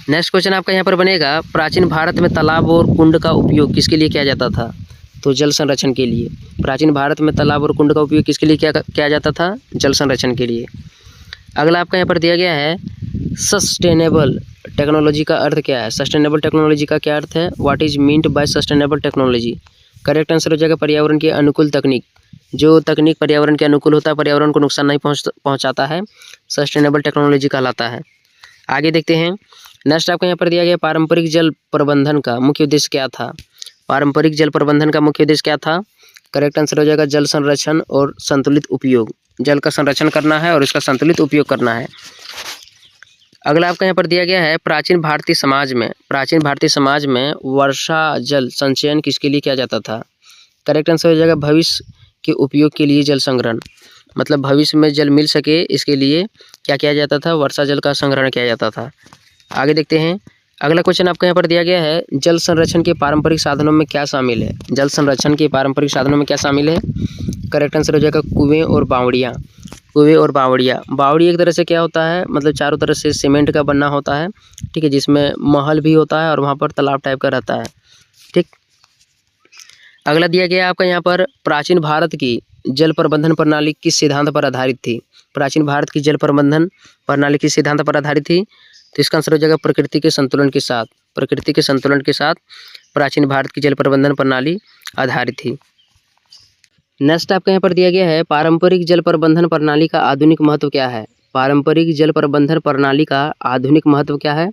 नेक्स्ट क्वेश्चन आपका यहाँ पर बनेगा, प्राचीन भारत में तालाब और कुंड का उपयोग किसके लिए किया जाता था? तो जल संरक्षण के लिए। प्राचीन भारत में तालाब और कुंड का उपयोग किसके लिए किया जाता था? जल संरक्षण के लिए। अगला आपका यहाँ पर दिया गया है, सस्टेनेबल टेक्नोलॉजी का अर्थ क्या है? सस्टेनेबल टेक्नोलॉजी का क्या अर्थ है? What is meant by sustainable technology? Correct answer हो जाएगा पर्यावरण के अनुकूल तकनीक। जो तकनीक पर्यावरण के अनुकूल होता है, पर्यावरण को नुकसान नहीं पहुँचाता है, सस्टेनेबल टेक्नोलॉजी कहलाता है। आगे देखते हैं। नेक्स्ट आपको यहाँ पर दिया गया, पारंपरिक जल प्रबंधन का मुख्य उद्देश्य क्या था? पारंपरिक जल प्रबंधन का मुख्य उद्देश्य क्या था? करेक्ट आंसर हो जाएगा जल संरक्षण और संतुलित उपयोग। जल का संरक्षण करना है और इसका संतुलित उपयोग करना है। अगला आपका यहाँ पर दिया गया है, प्राचीन भारतीय समाज में वर्षा जल संचयन किसके लिए किया जाता था? करेक्ट आंसर हो जाएगा भविष्य के उपयोग के लिए जल संग्रहण। मतलब भविष्य में जल मिल सके इसके लिए क्या किया जाता था? वर्षा जल का संग्रहण किया जाता था। आगे देखते हैं। अगला क्वेश्चन आपको यहाँ पर दिया गया है, जल संरक्षण के पारंपरिक साधनों में क्या शामिल है? जल संरक्षण के पारंपरिक साधनों में क्या शामिल है? करेक्ट आंसर हो जाएगा कुएं और बावड़ियाँ। कुएं और बावड़ियाँ। बावड़ी एक तरह से क्या होता है? मतलब चारों तरफ से सीमेंट का बनना होता है, ठीक है, जिसमें महल भी होता है और वहाँ पर तालाब टाइप का रहता है, ठीक। अगला दिया गया आपका यहाँ पर, प्राचीन भारत की जल प्रबंधन प्रणाली किस सिद्धांत पर आधारित थी? प्राचीन भारत की जल प्रबंधन प्रणाली किस सिद्धांत पर आधारित थी? तो इसका आंसर हो जाएगा प्रकृति के संतुलन के साथ। प्रकृति के संतुलन के साथ प्राचीन भारत की जल प्रबंधन प्रणाली आधारित थी। नेक्स्ट आपके यहाँ पर दिया गया है, पारंपरिक जल प्रबंधन प्रणाली का आधुनिक महत्व क्या है? पारंपरिक जल प्रबंधन प्रणाली का आधुनिक महत्व क्या है?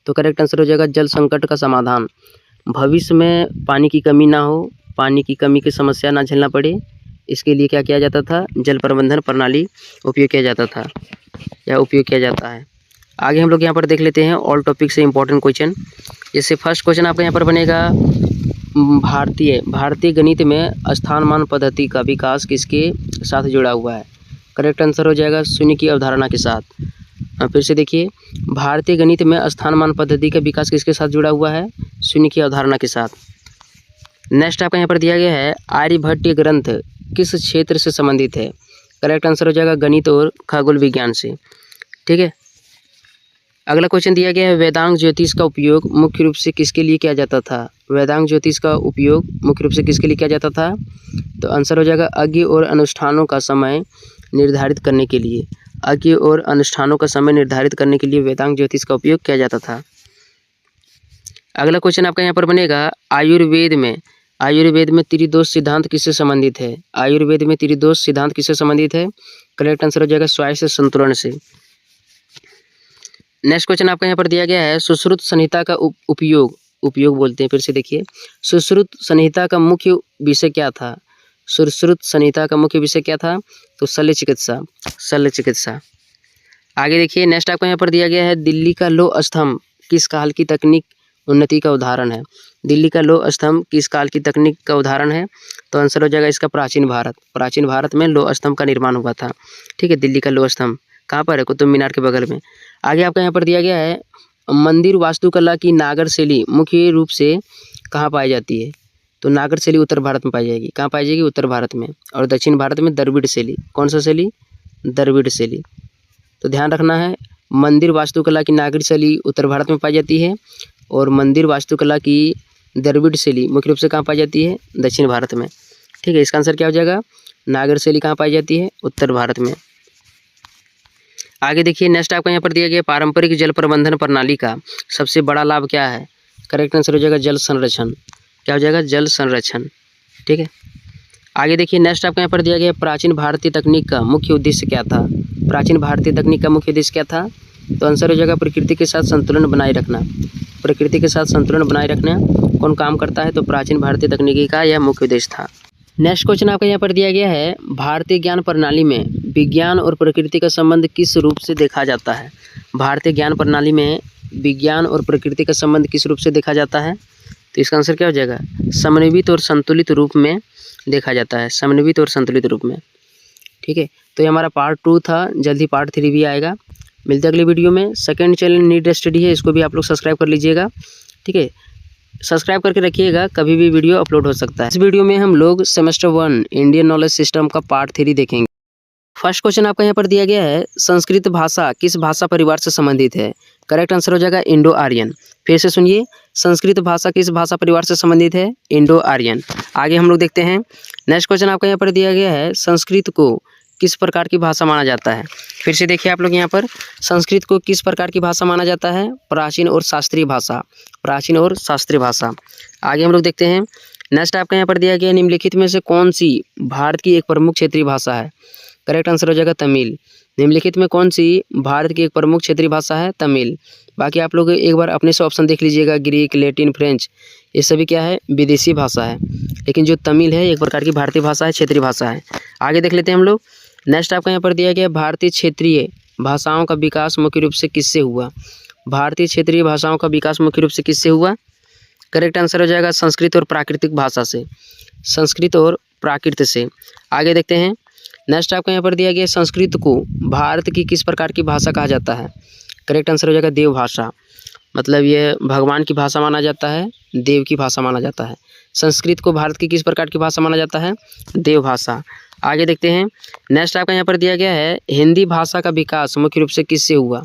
तो करेक्ट आंसर हो जाएगा जल संकट का समाधान। भविष्य में पानी की कमी ना हो, पानी की कमी की समस्या ना झेलना पड़े, इसके लिए क्या किया जाता था? जल प्रबंधन प्रणाली उपयोग किया जाता था या उपयोग किया जाता है। आगे हम लोग यहाँ पर देख लेते हैं ऑल टॉपिक से इम्पोर्टेंट क्वेश्चन। जैसे फर्स्ट क्वेश्चन आपका यहाँ पर बनेगा, भारतीय गणित में स्थानमान पद्धति का विकास किसके साथ जुड़ा हुआ है? करेक्ट आंसर हो जाएगा शून्य की अवधारणा के साथ। फिर से देखिए, भारतीय गणित में स्थानमान पद्धति का विकास किसके साथ जुड़ा हुआ है? शून्य की अवधारणा के साथ। नेक्स्ट आपका यहाँ पर दिया गया है, आर्यभट्टीय ग्रंथ किस क्षेत्र से संबंधित है? करेक्ट आंसर हो जाएगा गणित और खगोल विज्ञान से, ठीक है। अगला क्वेश्चन दिया गया है, वेदांग ज्योतिष का उपयोग मुख्य रूप से किसके लिए किया जाता था? वेदांग ज्योतिष का उपयोग मुख्य रूप से किसके लिए किया जाता था? तो आंसर हो जाएगा यज्ञ और अनुष्ठानों का समय निर्धारित करने के लिए। यज्ञ और अनुष्ठानों का समय निर्धारित करने के लिए वेदांग ज्योतिष का उपयोग किया जाता था। अगला क्वेश्चन आपका यहाँ पर बनेगा, आयुर्वेद में त्रिदोष सिद्धांत किससे संबंधित है? आयुर्वेद में त्रिदोष सिद्धांत किससे संबंधित है? करेक्ट आंसर हो जाएगा स्वास्थ्य संतुलन से। नेक्स्ट क्वेश्चन आपका यहाँ पर दिया गया है, सुश्रुत संहिता का उपयोग बोलते हैं। फिर से देखिए, सुश्रुत संहिता का मुख्य विषय क्या था? सुश्रुत संहिता का मुख्य विषय क्या था? तो शल्य चिकित्सा। आगे देखिए, नेक्स्ट आपका यहाँ पर दिया गया है, दिल्ली का लौह स्तंभ किस काल की तकनीक उन्नति का उदाहरण है? दिल्ली का लौह स्तंभ किस काल की तकनीक का उदाहरण है? तो आंसर हो जाएगा इसका प्राचीन भारत में लौह स्तंभ का निर्माण हुआ था, ठीक है। दिल्ली का लौह स्तंभ कहाँ पर है? कुतुब मीनार के बगल में। आगे आपका यहाँ पर दिया गया है, मंदिर वास्तुकला की नागर शैली मुख्य रूप से कहाँ पाई जाती है? तो नागर शैली उत्तर भारत में पाई जाएगी। कहाँ पाई जाएगी? उत्तर भारत में। और दक्षिण भारत में द्रविड़ शैली। कौन सा शैली? द्रविड़ शैली। तो ध्यान रखना है, मंदिर वास्तुकला की नागर शैली उत्तर भारत में पाई जाती है और मंदिर वास्तुकला की द्रविड़ शैली मुख्य रूप से कहाँ पाई जाती है? दक्षिण भारत में। ठीक है, इसका आंसर क्या हो जाएगा? नागर शैली कहाँ पाई जाती है? उत्तर भारत में। आगे देखिए नेक्स्ट आपका यहाँ पर दिया गया पारंपरिक जल प्रबंधन प्रणाली का सबसे बड़ा लाभ क्या है? करेक्ट आंसर हो जाएगा जल संरक्षण। क्या हो जाएगा? जल संरक्षण। ठीक है, आगे देखिए नेक्स्ट आपका यहाँ पर दिया गया प्राचीन भारतीय तकनीक का मुख्य उद्देश्य क्या था? प्राचीन भारतीय तकनीक का मुख्य उद्देश्य क्या था? तो आंसर हो जाएगा प्रकृति के साथ संतुलन बनाए रखना। प्रकृति के साथ संतुलन बनाए रखना कौन काम करता है? तो प्राचीन भारतीय तकनीकी का यह मुख्य उद्देश्य था। नेक्स्ट क्वेश्चन आपका यहाँ पर दिया गया है भारतीय ज्ञान प्रणाली में विज्ञान और प्रकृति का संबंध किस रूप से देखा जाता है? भारतीय ज्ञान प्रणाली में विज्ञान और प्रकृति का संबंध किस रूप से देखा जाता है? तो इसका आंसर क्या हो जाएगा? समन्वित और संतुलित रूप में देखा जाता है। समन्वित और संतुलित रूप में। ठीक है, तो ये हमारा पार्ट 2 था, जल्दी पार्ट 3 भी आएगा। मिलते अगले वीडियो में। सेकंड चैनल नीट स्टडी है, इसको भी आप लोग सब्सक्राइब कर लीजिएगा। ठीक है, सब्सक्राइब करके रखिएगा, कभी भी वीडियो अपलोड हो सकता है। इस वीडियो में हम लोग सेमेस्टर 1 इंडियन नॉलेज सिस्टम का पार्ट 3 देखेंगे। फर्स्ट क्वेश्चन आपका यहाँ पर दिया गया है संस्कृत भाषा किस भाषा परिवार से संबंधित है? करेक्ट आंसर हो जाएगा इंडो आर्यन। फिर से सुनिए, संस्कृत भाषा किस भाषा परिवार से संबंधित है? Indo Aryan. आगे हम लोग देखते हैं नेक्स्ट क्वेश्चन आपका यहाँ पर दिया गया है संस्कृत को किस प्रकार की भाषा माना जाता है? फिर से देखिए आप लोग यहाँ पर संस्कृत को किस प्रकार की भाषा माना जाता है? प्राचीन और शास्त्रीय भाषा। प्राचीन और शास्त्रीय भाषा। आगे हम लोग देखते हैं नेक्स्ट आपका यहाँ पर दिया गया निम्नलिखित में से कौन सी भारत की एक प्रमुख क्षेत्रीय भाषा है? करेक्ट आंसर हो जाएगा तमिल। निम्नलिखित में कौन सी भारत की एक प्रमुख क्षेत्रीय भाषा है? तमिल। बाकी आप लोग एक बार अपने से ऑप्शन देख लीजिएगा, ग्रीक, लैटिन, फ्रेंच, ये सभी क्या है? विदेशी भाषा है। लेकिन जो तमिल है एक प्रकार की भारतीय भाषा है, क्षेत्रीय भाषा है। आगे देख लेते हैं हम लोग नेक्स्ट आपका यहाँ पर दिया गया भारतीय क्षेत्रीय भाषाओं का विकास मुख्य रूप से किससे हुआ? भारतीय क्षेत्रीय भाषाओं का विकास मुख्य रूप से किससे हुआ? करेक्ट आंसर हो जाएगा संस्कृत और प्राकृतिक भाषा से। संस्कृत और प्राकृत से। आगे देखते हैं नेक्स्ट आपका यहाँ पर दिया गया संस्कृत को भारत की किस प्रकार की भाषा कहा जाता है? करेक्ट आंसर हो जाएगा देव भाषा। मतलब ये भगवान की भाषा माना जाता है, देव की भाषा माना जाता है। संस्कृत को भारत की किस प्रकार की भाषा माना जाता है? देव भाषा। आगे देखते हैं नेक्स्ट आपका यहाँ पर दिया गया है हिंदी भाषा का विकास मुख्य रूप से किससे हुआ?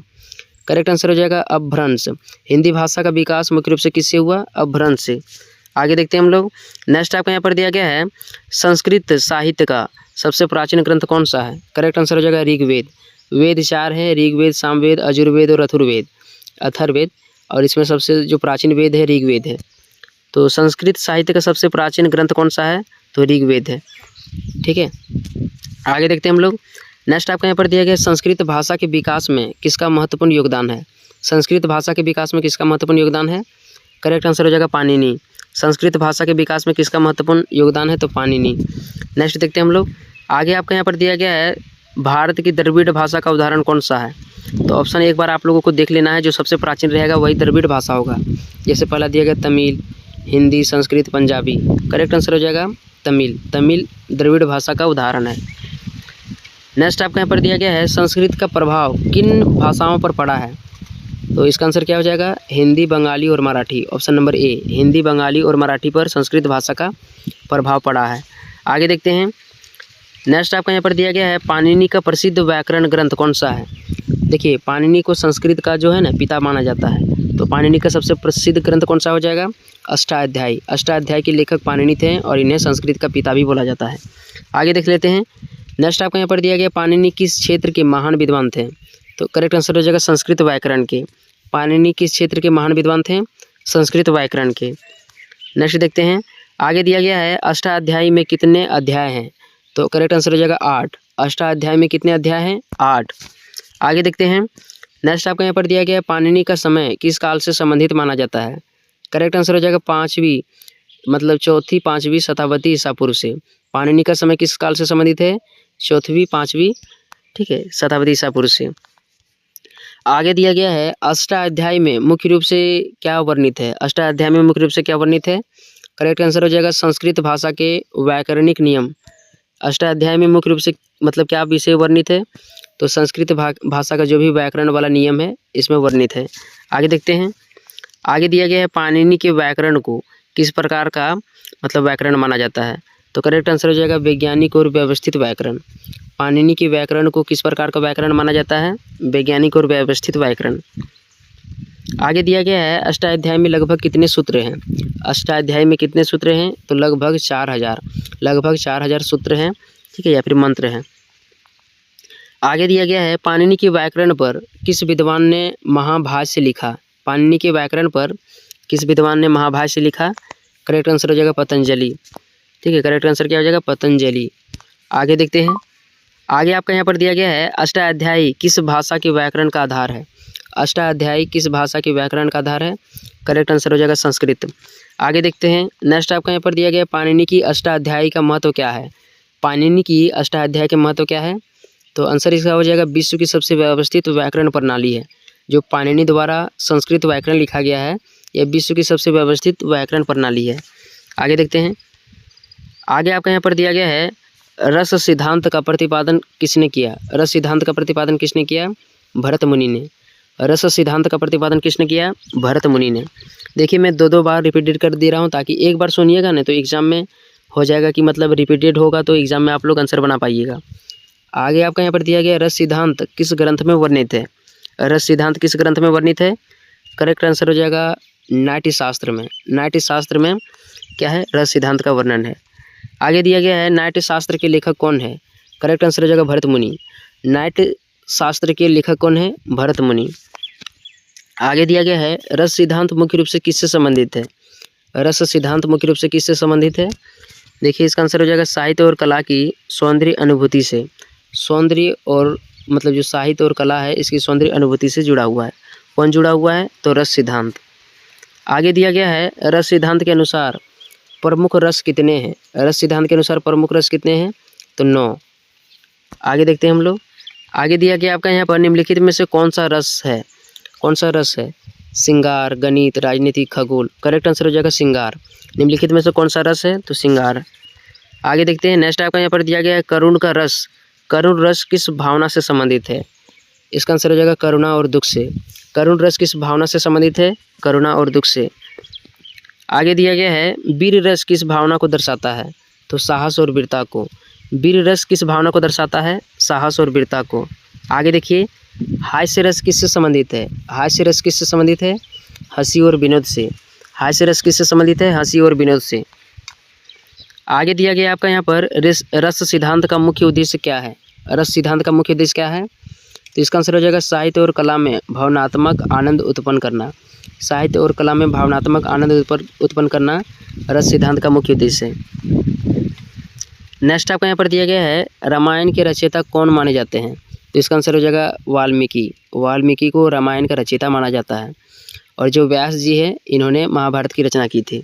करेक्ट आंसर हो जाएगा अपभ्रंश। हिंदी भाषा का विकास मुख्य रूप से किससे हुआ? अपभ्रंश से। आगे देखते हैं हम लोग नेक्स्ट आपका यहाँ पर दिया गया है संस्कृत साहित्य का सबसे प्राचीन ग्रंथ कौन सा है? करेक्ट आंसर हो जाएगा ऋग्वेद। वेद 4 है, ऋग्वेद, सामवेद, यजुर्वेद और अथर्ववेद। और इसमें सबसे जो प्राचीन वेद है ऋग्वेद है। तो संस्कृत साहित्य का सबसे प्राचीन ग्रंथ कौन सा है? तो ऋग्वेद है। ठीक है, आगे देखते हैं हम लोग नेक्स्ट आपका यहाँ पर दिया गया संस्कृत भाषा के विकास में किसका महत्वपूर्ण योगदान है? संस्कृत भाषा के विकास में किसका महत्वपूर्ण योगदान है? करेक्ट आंसर हो जाएगा पाणिनि। संस्कृत भाषा के विकास में किसका महत्वपूर्ण योगदान है? तो पाणिनि। नेक्स्ट देखते हैं हम लोग आगे आपका यहाँ पर दिया गया है भारत की द्रविड़ भाषा का उदाहरण कौन सा है? तो ऑप्शन एक बार आप लोगों को देख लेना है, जो सबसे प्राचीन रहेगा वही द्रविड़ भाषा होगा। जैसे पहला दिया गया तमिल, हिंदी, संस्कृत, पंजाबी। करेक्ट आंसर हो जाएगा तमिल। तमिल द्रविड़ भाषा का उदाहरण है। नेक्स्ट आपका यहाँ पर दिया गया है संस्कृत का प्रभाव किन भाषाओं पर पड़ा है? तो इसका आंसर क्या हो जाएगा? हिंदी, बंगाली और मराठी। ऑप्शन नंबर ए, हिंदी, बंगाली और मराठी पर संस्कृत भाषा का प्रभाव पड़ा है। आगे देखते हैं नेक्स्ट आपका यहाँ पर दिया गया है पाणिनि का प्रसिद्ध व्याकरण ग्रंथ कौन सा है? देखिए पाणिनि को संस्कृत का जो है ना पिता माना जाता है। तो पाणिनि का सबसे प्रसिद्ध ग्रंथ कौन सा हो जाएगा? अष्टाध्यायी। अष्टाध्यायी के लेखक पाणिनि थे और इन्हें संस्कृत का पिता भी बोला जाता है। आगे देख लेते हैं नेक्स्ट आपका यहाँ पर दिया गया पाणिनि किस क्षेत्र के महान विद्वान थे? तो करेक्ट आंसर हो जाएगा संस्कृत व्याकरण के। पाणिनि किस क्षेत्र के महान विद्वान थे? संस्कृत व्याकरण के। नेक्स्ट देखते हैं आगे दिया गया है अष्टाध्यायी में कितने अध्याय हैं? तो करेक्ट आंसर हो जाएगा 8। अष्टाध्यायी में कितने अध्याय हैं? 8। आगे देखते हैं नेक्स्ट आपका यहाँ पर दिया गया है पाणिनि का समय किस काल से संबंधित माना जाता है? करेक्ट आंसर हो जाएगा 5वीं मतलब 4वीं 5वीं शताब्दी ईसा पूर्व से। पाणिनि का समय किस काल से संबंधित है? 4वीं 5वीं ठीक है शताब्दी ईसा पूर्व से। आगे दिया गया है अष्टाध्यायी में मुख्य रूप से क्या वर्णित है? अष्टाध्यायी में मुख्य रूप से क्या वर्णित है? करेक्ट आंसर हो जाएगा संस्कृत भाषा के व्याकरणिक नियम। अष्टाध्यायी में मुख्य रूप से मतलब क्या विषय वर्णित है? तो संस्कृत भाषा का जो भी व्याकरण वाला नियम है इसमें वर्णित है। आगे देखते हैं आगे दिया गया है पाणिनि के व्याकरण को किस प्रकार का मतलब व्याकरण माना जाता है? तो करेक्ट आंसर हो जाएगा वैज्ञानिक और व्यवस्थित व्याकरण। पाणिनि के व्याकरण को किस प्रकार का व्याकरण माना जाता है? वैज्ञानिक और व्यवस्थित व्याकरण। आगे दिया गया है अष्टाध्यायी में लगभग कितने सूत्र हैं। अष्टाध्यायी में कितने सूत्र हैं, तो लगभग 4000 सूत्र हैं, ठीक है, या फिर मंत्र हैं। आगे दिया गया है पाणिनि के व्याकरण पर किस विद्वान ने महाभाष्य लिखा। पाणिनि के व्याकरण पर किस विद्वान ने महाभाष्य लिखा। करेक्ट आंसर हो जाएगा पतंजलि, ठीक है, करेक्ट आंसर क्या हो जाएगा पतंजलि। आगे देखते हैं, आगे आपका यहाँ पर दिया गया है अष्टाध्यायी किस भाषा के व्याकरण का आधार है। अष्टाध्यायी किस भाषा के व्याकरण का आधार है, करेक्ट आंसर हो जाएगा संस्कृत। आगे देखते हैं, नेक्स्ट आपका यहाँ पर दिया गया है पाणिनि की अष्टाध्यायी का महत्व क्या है। पाणिनि की अष्टाध्यायी का महत्व क्या है, तो आंसर इसका हो जाएगा विश्व की सबसे व्यवस्थित व्याकरण प्रणाली है। जो पाणिनि द्वारा संस्कृत व्याकरण लिखा गया है, यह विश्व की सबसे व्यवस्थित व्याकरण प्रणाली है। आगे देखते हैं, आगे आपका यहाँ पर दिया गया है रस सिद्धांत का प्रतिपादन किसने किया। रस सिद्धांत का प्रतिपादन किसने किया, भरत मुनि ने। रस सिद्धांत का प्रतिपादन किसने किया, भरत मुनि ने। देखिए मैं दो बार रिपीटेड कर दे रहा हूँ ताकि एक बार सुनिएगा ना तो एग्जाम में हो जाएगा कि मतलब रिपीटेड होगा तो एग्जाम में आप लोग आंसर बना पाइएगा। आगे आपका यहाँ पर दिया गया रस सिद्धांत किस ग्रंथ में वर्णित है। रस सिद्धांत किस ग्रंथ में वर्णित है, करेक्ट आंसर हो जाएगा नाट्यशास्त्र में। नाट्यशास्त्र में क्या है, रस सिद्धांत का वर्णन है। आगे दिया गया है नाट्यशास्त्र के लेखक कौन है, करेक्ट आंसर हो जाएगा भरत मुनि। नाट्यशास्त्र के लेखक कौन है, भरत मुनि। आगे दिया गया है रस सिद्धांत मुख्य रूप से किससे संबंधित है। रस सिद्धांत मुख्य रूप से किससे संबंधित है, देखिए इसका आंसर हो जाएगा साहित्य और कला की सौंदर्य अनुभूति से। सौंदर्य और मतलब जो साहित्य और कला है इसकी सौंदर्य अनुभूति से जुड़ा हुआ है। कौन जुड़ा हुआ है, तो रस सिद्धांत। आगे दिया गया है रस सिद्धांत के अनुसार प्रमुख रस कितने हैं। रस सिद्धांत के अनुसार प्रमुख रस कितने हैं, तो 9। आगे देखते हैं हम लोग, आगे दिया गया आपका यहाँ पर निम्नलिखित में से कौन सा रस है। कौन सा रस है, श्रृंगार, गणित, राजनीति, खगोल। करेक्ट आंसर हो जाएगा श्रृंगार। निम्नलिखित में से कौन सा रस है, तो श्रृंगार। आगे देखते हैं, नेक्स्ट आपका यहाँ पर दिया गया है करुण का रस। करुण रस किस भावना से संबंधित है, इसका आंसर हो जाएगा करुणा और दुख से। करुण रस किस भावना से संबंधित है, करुणा और दुख से। आगे दिया गया है वीर रस किस भावना को दर्शाता है, तो साहस और वीरता को। वीर रस किस भावना को दर्शाता है, साहस और वीरता को। आगे देखिए हास्य रस किससे संबंधित है। हास्य रस किससे संबंधित है, हंसी और विनोद से। हास्य रस किससे संबंधित है, हंसी और विनोद से। आगे दिया गया आपका यहाँ पर रस सिद्धांत का मुख्य उद्देश्य क्या है। रस सिद्धांत का मुख्य उद्देश्य क्या है, तो इसका आंसर हो जाएगा साहित्य और कला में भावनात्मक आनंद उत्पन्न करना। साहित्य और कला में भावनात्मक आनंद उत्पन्न करना रस सिद्धांत का मुख्य उद्देश्य है। नेक्स्ट आपका यहाँ पर दिया गया है रामायण के रचयिता कौन माने जाते हैं, तो इसका आंसर हो जाएगा वाल्मीकि। वाल्मीकि को रामायण का रचयिता माना जाता है। और जो व्यास जी है इन्होंने महाभारत की रचना की थी।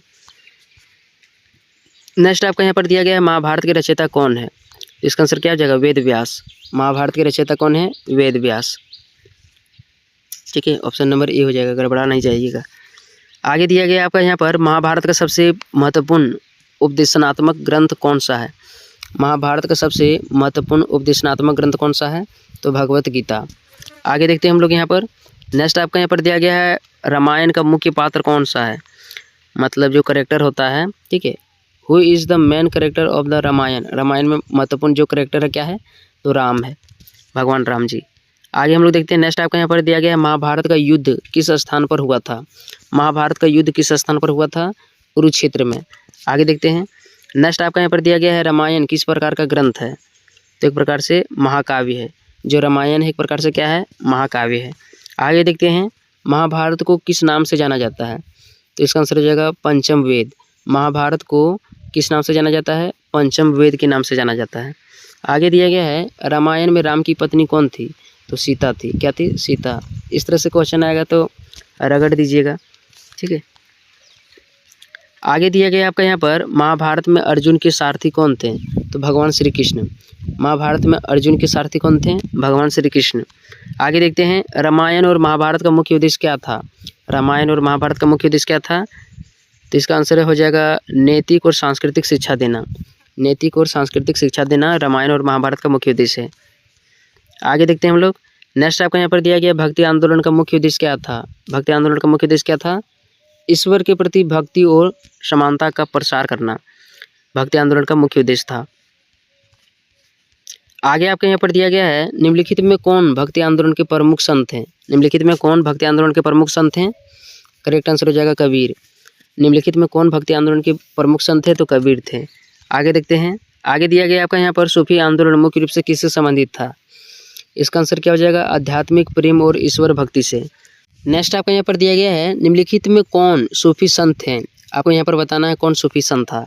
नेक्स्ट आपका यहाँ पर दिया गया है महाभारत के रचयिता कौन है, तो इसका आंसर क्या हो जाएगा, वेद व्यास। महाभारत के रचयिता कौन है, वेद व्यास, ठीक है, ऑप्शन नंबर ए हो जाएगा, गड़बड़ा नहीं जाइएगा। आगे दिया गया आपका यहाँ पर महाभारत का सबसे महत्वपूर्ण उपदेशनात्मक ग्रंथ कौन सा है। महाभारत का सबसे महत्वपूर्ण उपदेशनात्मक ग्रंथ कौन सा है, तो भगवत गीता। आगे देखते हैं हम लोग यहाँ पर, नेक्स्ट आपका यहाँ पर दिया गया है रामायण का मुख्य पात्र कौन सा है, मतलब जो करेक्टर होता है, ठीक है। Who is the main character of the Ramayana. Ramayana में महत्वपूर्ण जो करेक्टर है क्या है, तो राम है, भगवान राम जी। आगे हम लोग देखते हैं, नेक्स्ट आपका यहाँ पर दिया गया है महाभारत का युद्ध किस स्थान पर हुआ था। महाभारत का युद्ध किस स्थान पर हुआ था, कुरुक्षेत्र में। आगे देखते हैं, नेक्स्ट आपका यहाँ पर दिया गया है रामायण किस प्रकार का ग्रंथ है, तो एक प्रकार से महाकाव्य है। जो रामायण है एक प्रकार से क्या है, महाकाव्य है। आगे देखते हैं महाभारत को किस नाम से जाना जाता है, तो इसका आंसर हो जाएगा पंचम वेद। महाभारत को किस नाम से जाना जाता है, पंचम वेद के नाम से जाना जाता है। आगे दिया गया है रामायण में राम की पत्नी कौन थी, तो सीता थी। क्या थी, सीता। इस तरह से क्वेश्चन आएगा तो रगड़ दीजिएगा, ठीक है। आगे दिया गया आपका यहाँ पर महाभारत में अर्जुन के सारथी कौन थे, तो भगवान श्री कृष्ण। महाभारत में अर्जुन के सारथी कौन थे, भगवान श्री कृष्ण। आगे देखते हैं रामायण और महाभारत का मुख्य उद्देश्य क्या था। रामायण और महाभारत का मुख्य उद्देश्य क्या था, तो इसका आंसर हो जाएगा नैतिक और सांस्कृतिक शिक्षा देना। नैतिक और सांस्कृतिक शिक्षा देना रामायण और महाभारत का मुख्य उद्देश्य है। आगे देखते हैं हम लोग, नेक्स्ट आपका यहाँ पर दिया गया भक्ति आंदोलन का मुख्य उद्देश्य क्या था। भक्ति आंदोलन का मुख्य उद्देश्य क्या था, ईश्वर के प्रति भक्ति और समानता का प्रसार करना भक्ति आंदोलन का मुख्य उद्देश्य था। आगे आपके यहाँ पर दिया गया है, निम्नलिखित में कौन भक्ति आंदोलन के प्रमुख संत हैं? निम्नलिखित में कौन भक्ति आंदोलन के प्रमुख संत हैं? करेक्ट आंसर हो जाएगा कबीर। निम्नलिखित में कौन भक्ति आंदोलन के प्रमुख संत थे? तो कबीर थे। आगे देखते हैं, आगे दिया गया आपका यहाँ पर सूफी आंदोलन मुख्य रूप से किससे संबंधित था? इसका आंसर क्या हो जाएगा? आध्यात्मिक प्रेम और ईश्वर भक्ति से। नेक्स्ट आपका यहाँ पर दिया गया है, निम्नलिखित में कौन सूफी संत हैं? आपको यहाँ पर बताना है कौन सूफी संत था।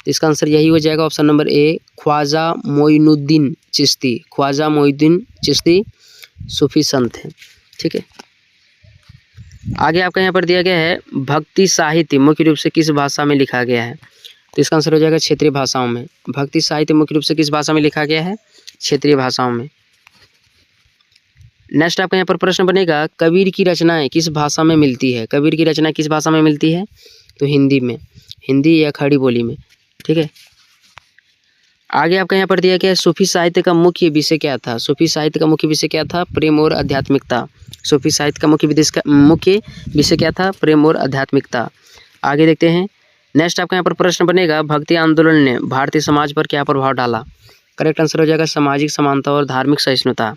तो इसका आंसर यही हो जाएगा option number A, Khwaja Moinuddin Chishti. Khwaja Moinuddin Chishti सूफी संत हैं। ठीक है, आगे आपका यहाँ पर दिया गया है, भक्ति साहित्य मुख्य रूप से किस भाषा में लिखा गया है? तो इसका आंसर हो जाएगा क्षेत्रीय भाषाओं में। भक्ति साहित्य मुख्य रूप से किस भाषा में लिखा गया है? क्षेत्रीय भाषाओं में। नेक्स्ट आपका यहाँ पर प्रश्न बनेगा, कबीर की रचनाएं किस भाषा में मिलती है? कबीर की रचना किस भाषा में मिलती है? तो हिंदी में, हिंदी या खड़ी बोली में। ठीक है, आगे आपका यहाँ पर दिया गया है, सूफी साहित्य का मुख्य विषय क्या था? सूफी साहित्य का मुख्य विषय क्या था? प्रेम और आध्यात्मिकता। सूफी साहित्य का मुख्य विषय क्या था? प्रेम और आध्यात्मिकता। आगे देखते हैं, नेक्स्ट आपका यहाँ पर प्रश्न बनेगा, भक्ति आंदोलन ने भारतीय समाज पर क्या प्रभाव डाला? करेक्ट आंसर हो जाएगा सामाजिक समानता और धार्मिक सहिष्णुता।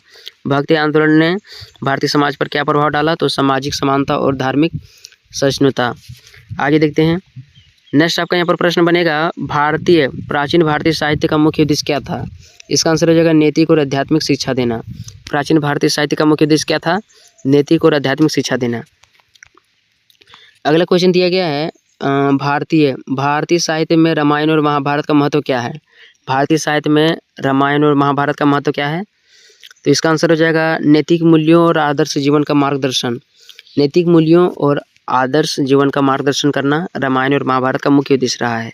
भक्ति आंदोलन ने भारतीय समाज पर क्या प्रभाव डाला? तो सामाजिक समानता और धार्मिक सहिष्णुता। आगे देखते हैं, नेक्स्ट आपका यहाँ पर प्रश्न बनेगा, प्राचीन भारतीय साहित्य का मुख्य उद्देश्य क्या था? इसका आंसर हो जाएगा नैतिक और आध्यात्मिक शिक्षा देना। प्राचीन भारतीय साहित्य का मुख्य उद्देश्य क्या था? नैतिक और आध्यात्मिक शिक्षा देना। अगला क्वेश्चन दिया गया है, भारतीय साहित्य में रामायण और महाभारत का महत्व क्या है? भारतीय साहित्य में रामायण और महाभारत का महत्व क्या है? तो इसका आंसर हो जाएगा नैतिक मूल्यों और आदर्श जीवन का मार्गदर्शन। नैतिक मूल्यों और आदर्श जीवन का मार्गदर्शन करना रामायण और महाभारत का मुख्य उद्देश्य रहा है।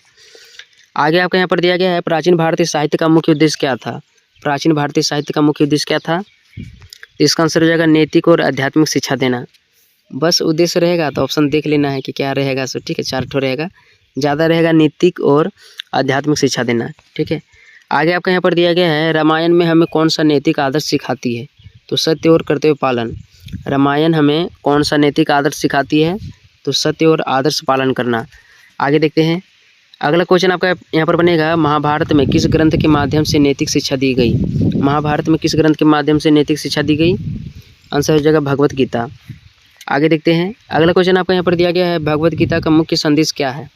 आगे आपका यहाँ पर दिया गया है, प्राचीन भारतीय साहित्य का मुख्य उद्देश्य क्या था? प्राचीन भारतीय साहित्य का मुख्य उद्देश्य क्या था? तो इसका आंसर हो जाएगा नैतिक और आध्यात्मिक शिक्षा देना। बस उद्देश्य रहेगा तो ऑप्शन देख लेना है कि क्या रहेगा। सो ठीक है, 4 ठो रहेगा, ज़्यादा रहेगा नैतिक और आध्यात्मिक शिक्षा देना। ठीक है, आगे आपका यहाँ पर दिया गया है, रामायण में हमें कौन सा नैतिक आदर्श सिखाती है? तो सत्य और कर्तव्य पालन। रामायण हमें कौन सा नैतिक आदर्श सिखाती है? तो सत्य और आदर्श पालन करना। आगे देखते हैं, अगला क्वेश्चन आपका यहाँ पर बनेगा, महाभारत में किस ग्रंथ के माध्यम से नैतिक शिक्षा दी गई? महाभारत में किस ग्रंथ के माध्यम से नैतिक शिक्षा दी गई? आंसर हो जाएगा भगवत गीता। आगे देखते हैं, अगला क्वेश्चन आपका यहाँ पर दिया गया है, भगवत गीता का मुख्य संदेश क्या है?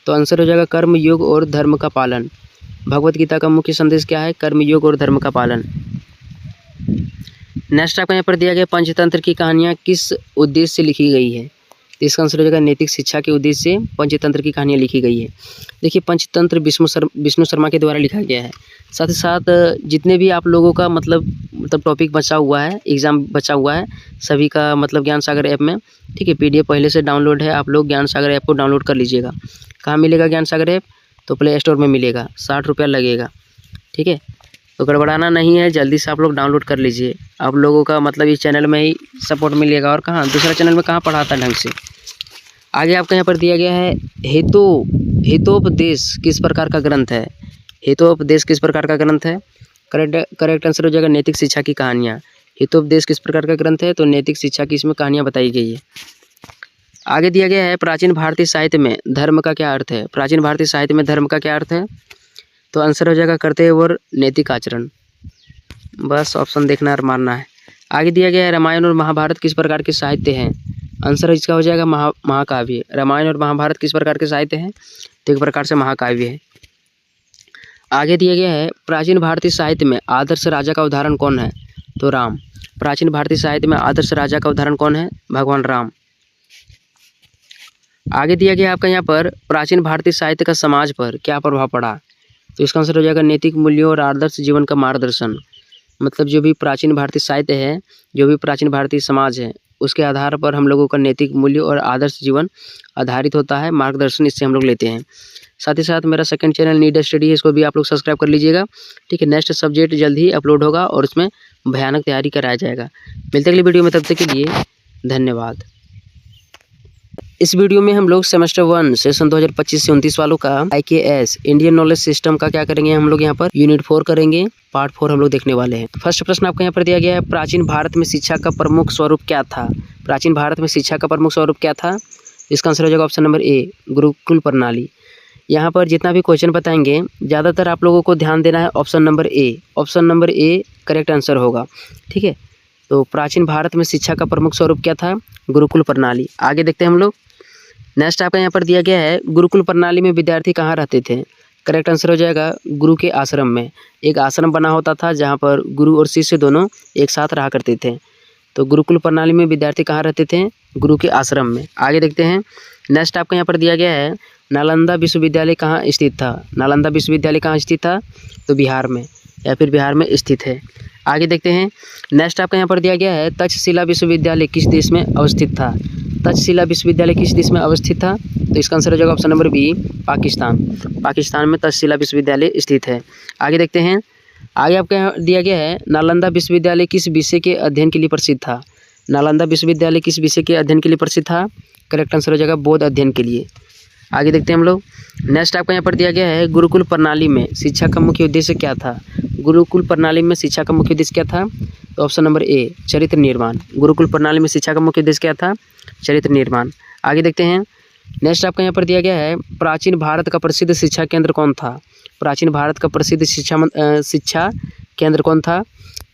तो आंसर हो जाएगा कर्म योग और धर्म का पालन। भगवत गीता का मुख्य संदेश क्या है? कर्म योग और धर्म का पालन। नेक्स्ट आपका यहाँ पर दिया गया, पंचतंत्र की कहानियाँ किस उद्देश्य से लिखी गई है? तो इसका आंसर हो जाएगा नैतिक शिक्षा के उद्देश्य से पंचतंत्र की कहानियाँ लिखी गई है। देखिए, पंचतंत्र विष्णु शर्मा के द्वारा लिखा गया है। साथ ही साथ जितने भी आप लोगों का मतलब टॉपिक बचा हुआ है, एग्ज़ाम बचा हुआ है, सभी का मतलब ज्ञान सागर ऐप में, ठीक है, PDF पहले से डाउनलोड है। आप लोग ज्ञान सागर ऐप को डाउनलोड कर लीजिएगा। कहाँ मिलेगा ज्ञान सागर ऐप? तो प्ले स्टोर में मिलेगा, 60 रुपया लगेगा। ठीक है, तो गड़बड़ाना नहीं है, जल्दी से आप लोग डाउनलोड कर लीजिए। आप लोगों का मतलब इस चैनल में ही सपोर्ट मिलेगा, और कहाँ दूसरा चैनल में कहाँ पढ़ाता ढंग से। आगे आपका यहाँ पर दिया गया है, हितोपदेश किस प्रकार का ग्रंथ है? हितोपदेश किस प्रकार का ग्रंथ है? करेक्ट आंसर हो जाएगा नैतिक शिक्षा की कहानियाँ। हितोपदेश किस प्रकार का ग्रंथ है? तो नैतिक शिक्षा की इसमें कहानियाँ बताई गई है। आगे दिया गया है, प्राचीन भारतीय साहित्य में धर्म का क्या अर्थ है? प्राचीन भारतीय साहित्य में धर्म का क्या अर्थ है? तो आंसर हो जाएगा कर्तव्य और नैतिक आचरण। बस ऑप्शन देखना और मारना है। आगे दिया गया है, रामायण और महाभारत किस प्रकार के साहित्य हैं? आंसर इसका हो जाएगा महाकाव्य। रामायण और महाभारत किस प्रकार के साहित्य हैं? तो एक प्रकार से महाकाव्य है। आगे दिया गया है, प्राचीन भारतीय साहित्य में आदर्श राजा का उदाहरण कौन है? तो राम। प्राचीन भारतीय साहित्य में आदर्श राजा का उदाहरण कौन है? भगवान राम। आगे दिया गया आपका यहाँ पर, प्राचीन भारतीय साहित्य का समाज पर क्या प्रभाव पड़ा? तो इसका आंसर हो जाएगा नैतिक मूल्यों और आदर्श जीवन का मार्गदर्शन। मतलब जो भी प्राचीन भारतीय साहित्य है, जो भी प्राचीन भारतीय समाज है, उसके आधार पर हम लोगों का नैतिक मूल्य और आदर्श जीवन आधारित होता है, मार्गदर्शन इससे हम लोग लेते हैं। साथ ही साथ मेरा सेकंड चैनल नीड स्टडी है, इसको भी आप लोग सब्सक्राइब कर लीजिएगा। ठीक है, नेक्स्ट सब्जेक्ट जल्द ही अपलोड होगा और उसमें भयानक तैयारी कराया जाएगा। मिलते अगली वीडियो में, तब तक के लिए धन्यवाद। इस वीडियो में हम लोग सेमेस्टर 1 सेशन 2025 से 29 वालों का IKS इंडियन नॉलेज सिस्टम का क्या करेंगे, हम लोग यहाँ पर यूनिट 4 करेंगे, पार्ट 4 हम लोग देखने वाले हैं। फर्स्ट प्रश्न आपको यहाँ पर दिया गया है, प्राचीन भारत में शिक्षा का प्रमुख स्वरूप क्या था? प्राचीन भारत में शिक्षा का प्रमुख स्वरूप क्या था? इसका आंसर हो जाएगा ऑप्शन नंबर ए, गुरुकुल प्रणाली। यहाँ पर जितना भी क्वेश्चन बताएंगे ज़्यादातर आप लोगों को ध्यान देना है option number A. Option number A correct answer होगा। ठीक है, तो प्राचीन भारत में शिक्षा का प्रमुख स्वरूप क्या था? गुरुकुल प्रणाली। आगे देखते हैं हम लोग। नेक्स्ट आपका यहाँ पर दिया गया है, गुरुकुल प्रणाली में विद्यार्थी कहाँ रहते थे? करेक्ट आंसर हो जाएगा गुरु के आश्रम में। एक आश्रम बना होता था जहाँ पर गुरु और शिष्य दोनों एक साथ रहा करते थे। तो गुरुकुल प्रणाली में विद्यार्थी कहाँ रहते थे? गुरु के आश्रम में। आगे देखते हैं। नेक्स्ट आपका यहाँ पर दिया गया है, नालंदा विश्वविद्यालय कहाँ स्थित था? नालंदा विश्वविद्यालय कहाँ स्थित था? तो बिहार में, या फिर बिहार में स्थित है। आगे देखते हैं। नेक्स्ट आपका यहाँ पर दिया गया है, तक्षशिला विश्वविद्यालय किस देश में अवस्थित था? तक्षशिला विश्वविद्यालय किस देश में अवस्थित था? तो इसका आंसर हो जाएगा option number B, Pakistan. Pakistan में तक्षशिला विश्वविद्यालय स्थित है। आगे देखते हैं। आगे आपका यहाँ दिया गया है, नालंदा विश्वविद्यालय किस विषय के अध्ययन के लिए प्रसिद्ध था? नालंदा विश्वविद्यालय किस विषय के अध्ययन के लिए प्रसिद्ध था? करेक्ट आंसर हो जाएगा बौद्ध अध्ययन के लिए। आगे देखते हैं हम लोग। नेक्स्ट आपका यहाँ पर दिया गया है, गुरुकुल प्रणाली में शिक्षा का मुख्य उद्देश्य क्या था? गुरुकुल प्रणाली में शिक्षा का मुख्य उद्देश्य क्या था? तो ऑप्शन नंबर ए, चरित्र निर्माण। गुरुकुल प्रणाली में शिक्षा का मुख्य उद्देश्य क्या था? चरित्र निर्माण। आगे देखते हैं। नेक्स्ट आपका यहाँ पर दिया गया है, प्राचीन भारत का प्रसिद्ध शिक्षा केंद्र कौन था? प्राचीन भारत का प्रसिद्ध शिक्षा केंद्र कौन था?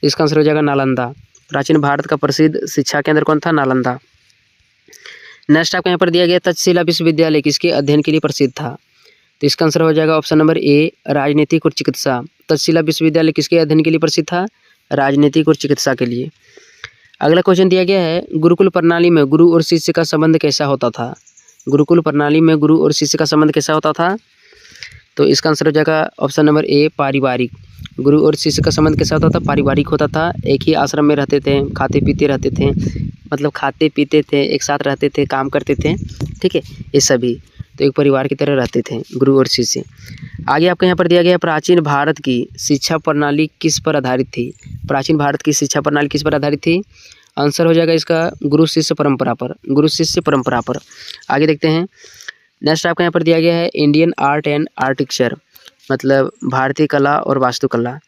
इसका आंसर हो जाएगा नालंदा। प्राचीन भारत का प्रसिद्ध शिक्षा केंद्र कौन था? नालंदा। नेक्स्ट आपको यहाँ पर दिया गया, तक्षशिला विश्वविद्यालय किसके अध्ययन के लिए प्रसिद्ध था? तो इसका आंसर हो जाएगा ऑप्शन नंबर ए, राजनीतिक और चिकित्सा। तक्षशिला विश्वविद्यालय किसके अध्ययन के लिए प्रसिद्ध था? राजनीतिक और चिकित्सा के लिए। अगला क्वेश्चन दिया गया है, गुरुकुल प्रणाली में गुरु और शिष्य का संबंध कैसा होता था? गुरुकुल प्रणाली में गुरु और शिष्य का संबंध कैसा होता था? तो इसका आंसर हो जाएगा ऑप्शन नंबर ए, पारिवारिक। गुरु और शिष्य का संबंध कैसा होता था? पारिवारिक होता था। एक ही आश्रम में रहते थे, खाते पीते रहते थे, मतलब खाते पीते थे, एक साथ रहते थे, काम करते थे। ठीक है, ये सभी तो एक परिवार की तरह रहते थे गुरु और शिष्य। आगे आपको यहाँ पर दिया गया, प्राचीन भारत की शिक्षा प्रणाली किस पर आधारित थी? प्राचीन भारत की शिक्षा प्रणाली किस पर आधारित थी? आंसर हो जाएगा इसका गुरु शिष्य परंपरा पर। गुरु शिष्य परंपरा पर। आगे देखते हैं। नेक्स्ट आपको यहाँ पर दिया गया है, इंडियन आर्ट एंड आर्किटेक्चर, मतलब भारतीय कला और वास्तुकला।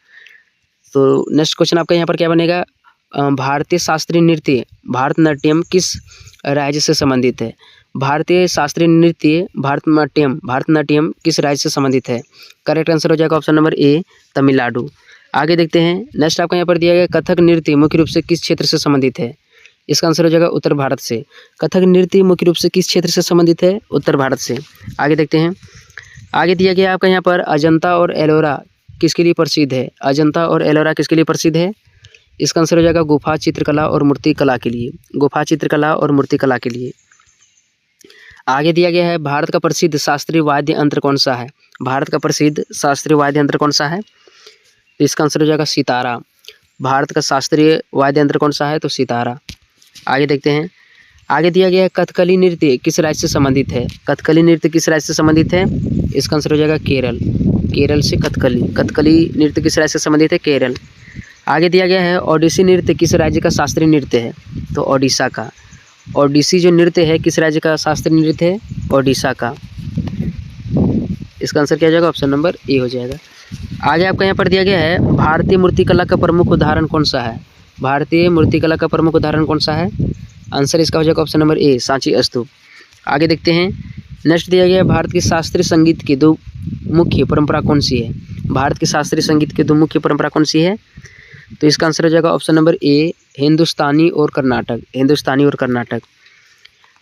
तो नेक्स्ट क्वेश्चन आपका यहाँ पर क्या बनेगा, भारतीय शास्त्रीय नृत्य भारतनाट्यम किस राज्य से संबंधित है? भारतीय शास्त्रीय नृत्य भारतनाट्यम किस राज्य से संबंधित है? करेक्ट आंसर हो जाएगा ऑप्शन नंबर ए, तमिलनाडु। आगे देखते हैं। नेक्स्ट आपको यहाँ पर दिया गया, कथक नृत्य मुख्य रूप से किस क्षेत्र से संबंधित है? इसका आंसर हो जाएगा उत्तर भारत से। कथक नृत्य मुख्य रूप से किस क्षेत्र से संबंधित है? उत्तर भारत से। आगे देखते हैं। आगे दिया गया आपका यहाँ पर, अजंता और एलोरा किसके लिए प्रसिद्ध है? अजंता और एलोरा किसके लिए प्रसिद्ध है? इसका आंसर हो जाएगा गुफा चित्रकला और मूर्तिकला के लिए। गुफा चित्रकला और मूर्तिकला के लिए। आगे दिया गया है, भारत का प्रसिद्ध शास्त्रीय वाद्य यंत्र कौन सा है? भारत का प्रसिद्ध शास्त्रीय वाद्य यंत्र कौन सा है? तो इसका आंसर हो जाएगा सितारा। भारत का शास्त्रीय वाद्य यंत्र कौन सा है? तो सितारा। आगे देखते हैं। आगे दिया गया है, कथकली नृत्य किस राज्य से संबंधित है? कथकली नृत्य किस राज्य से संबंधित है? इसका आंसर हो जाएगा केरल। केरल से कथकली। कथकली नृत्य किस राज्य से संबंधित है? केरल। आगे दिया गया है, ओडिसी नृत्य किस राज्य का शास्त्रीय नृत्य है? तो ओडिशा का। ओडिसी जो नृत्य है किस राज्य का शास्त्रीय नृत्य है? ओडिशा का। इसका आंसर क्या हो जाएगा? ऑप्शन नंबर ए हो जाएगा। आगे आपका यहाँ पर दिया गया है, भारतीय मूर्तिकला का प्रमुख उदाहरण कौन सा है? भारतीय मूर्तिकला का प्रमुख उदाहरण कौन सा है? आंसर इसका हो जाएगा ऑप्शन नंबर ए, सांची स्तूप। आगे देखते हैं। नेक्स्ट दिया गया है, भारत के शास्त्रीय संगीत की दो मुख्य परंपरा कौन सी है? भारत के शास्त्रीय संगीत की दो मुख्य परंपरा कौन सी है? तो इसका आंसर हो जाएगा ऑप्शन नंबर ए, हिंदुस्तानी और कर्नाटक। हिंदुस्तानी और कर्नाटक।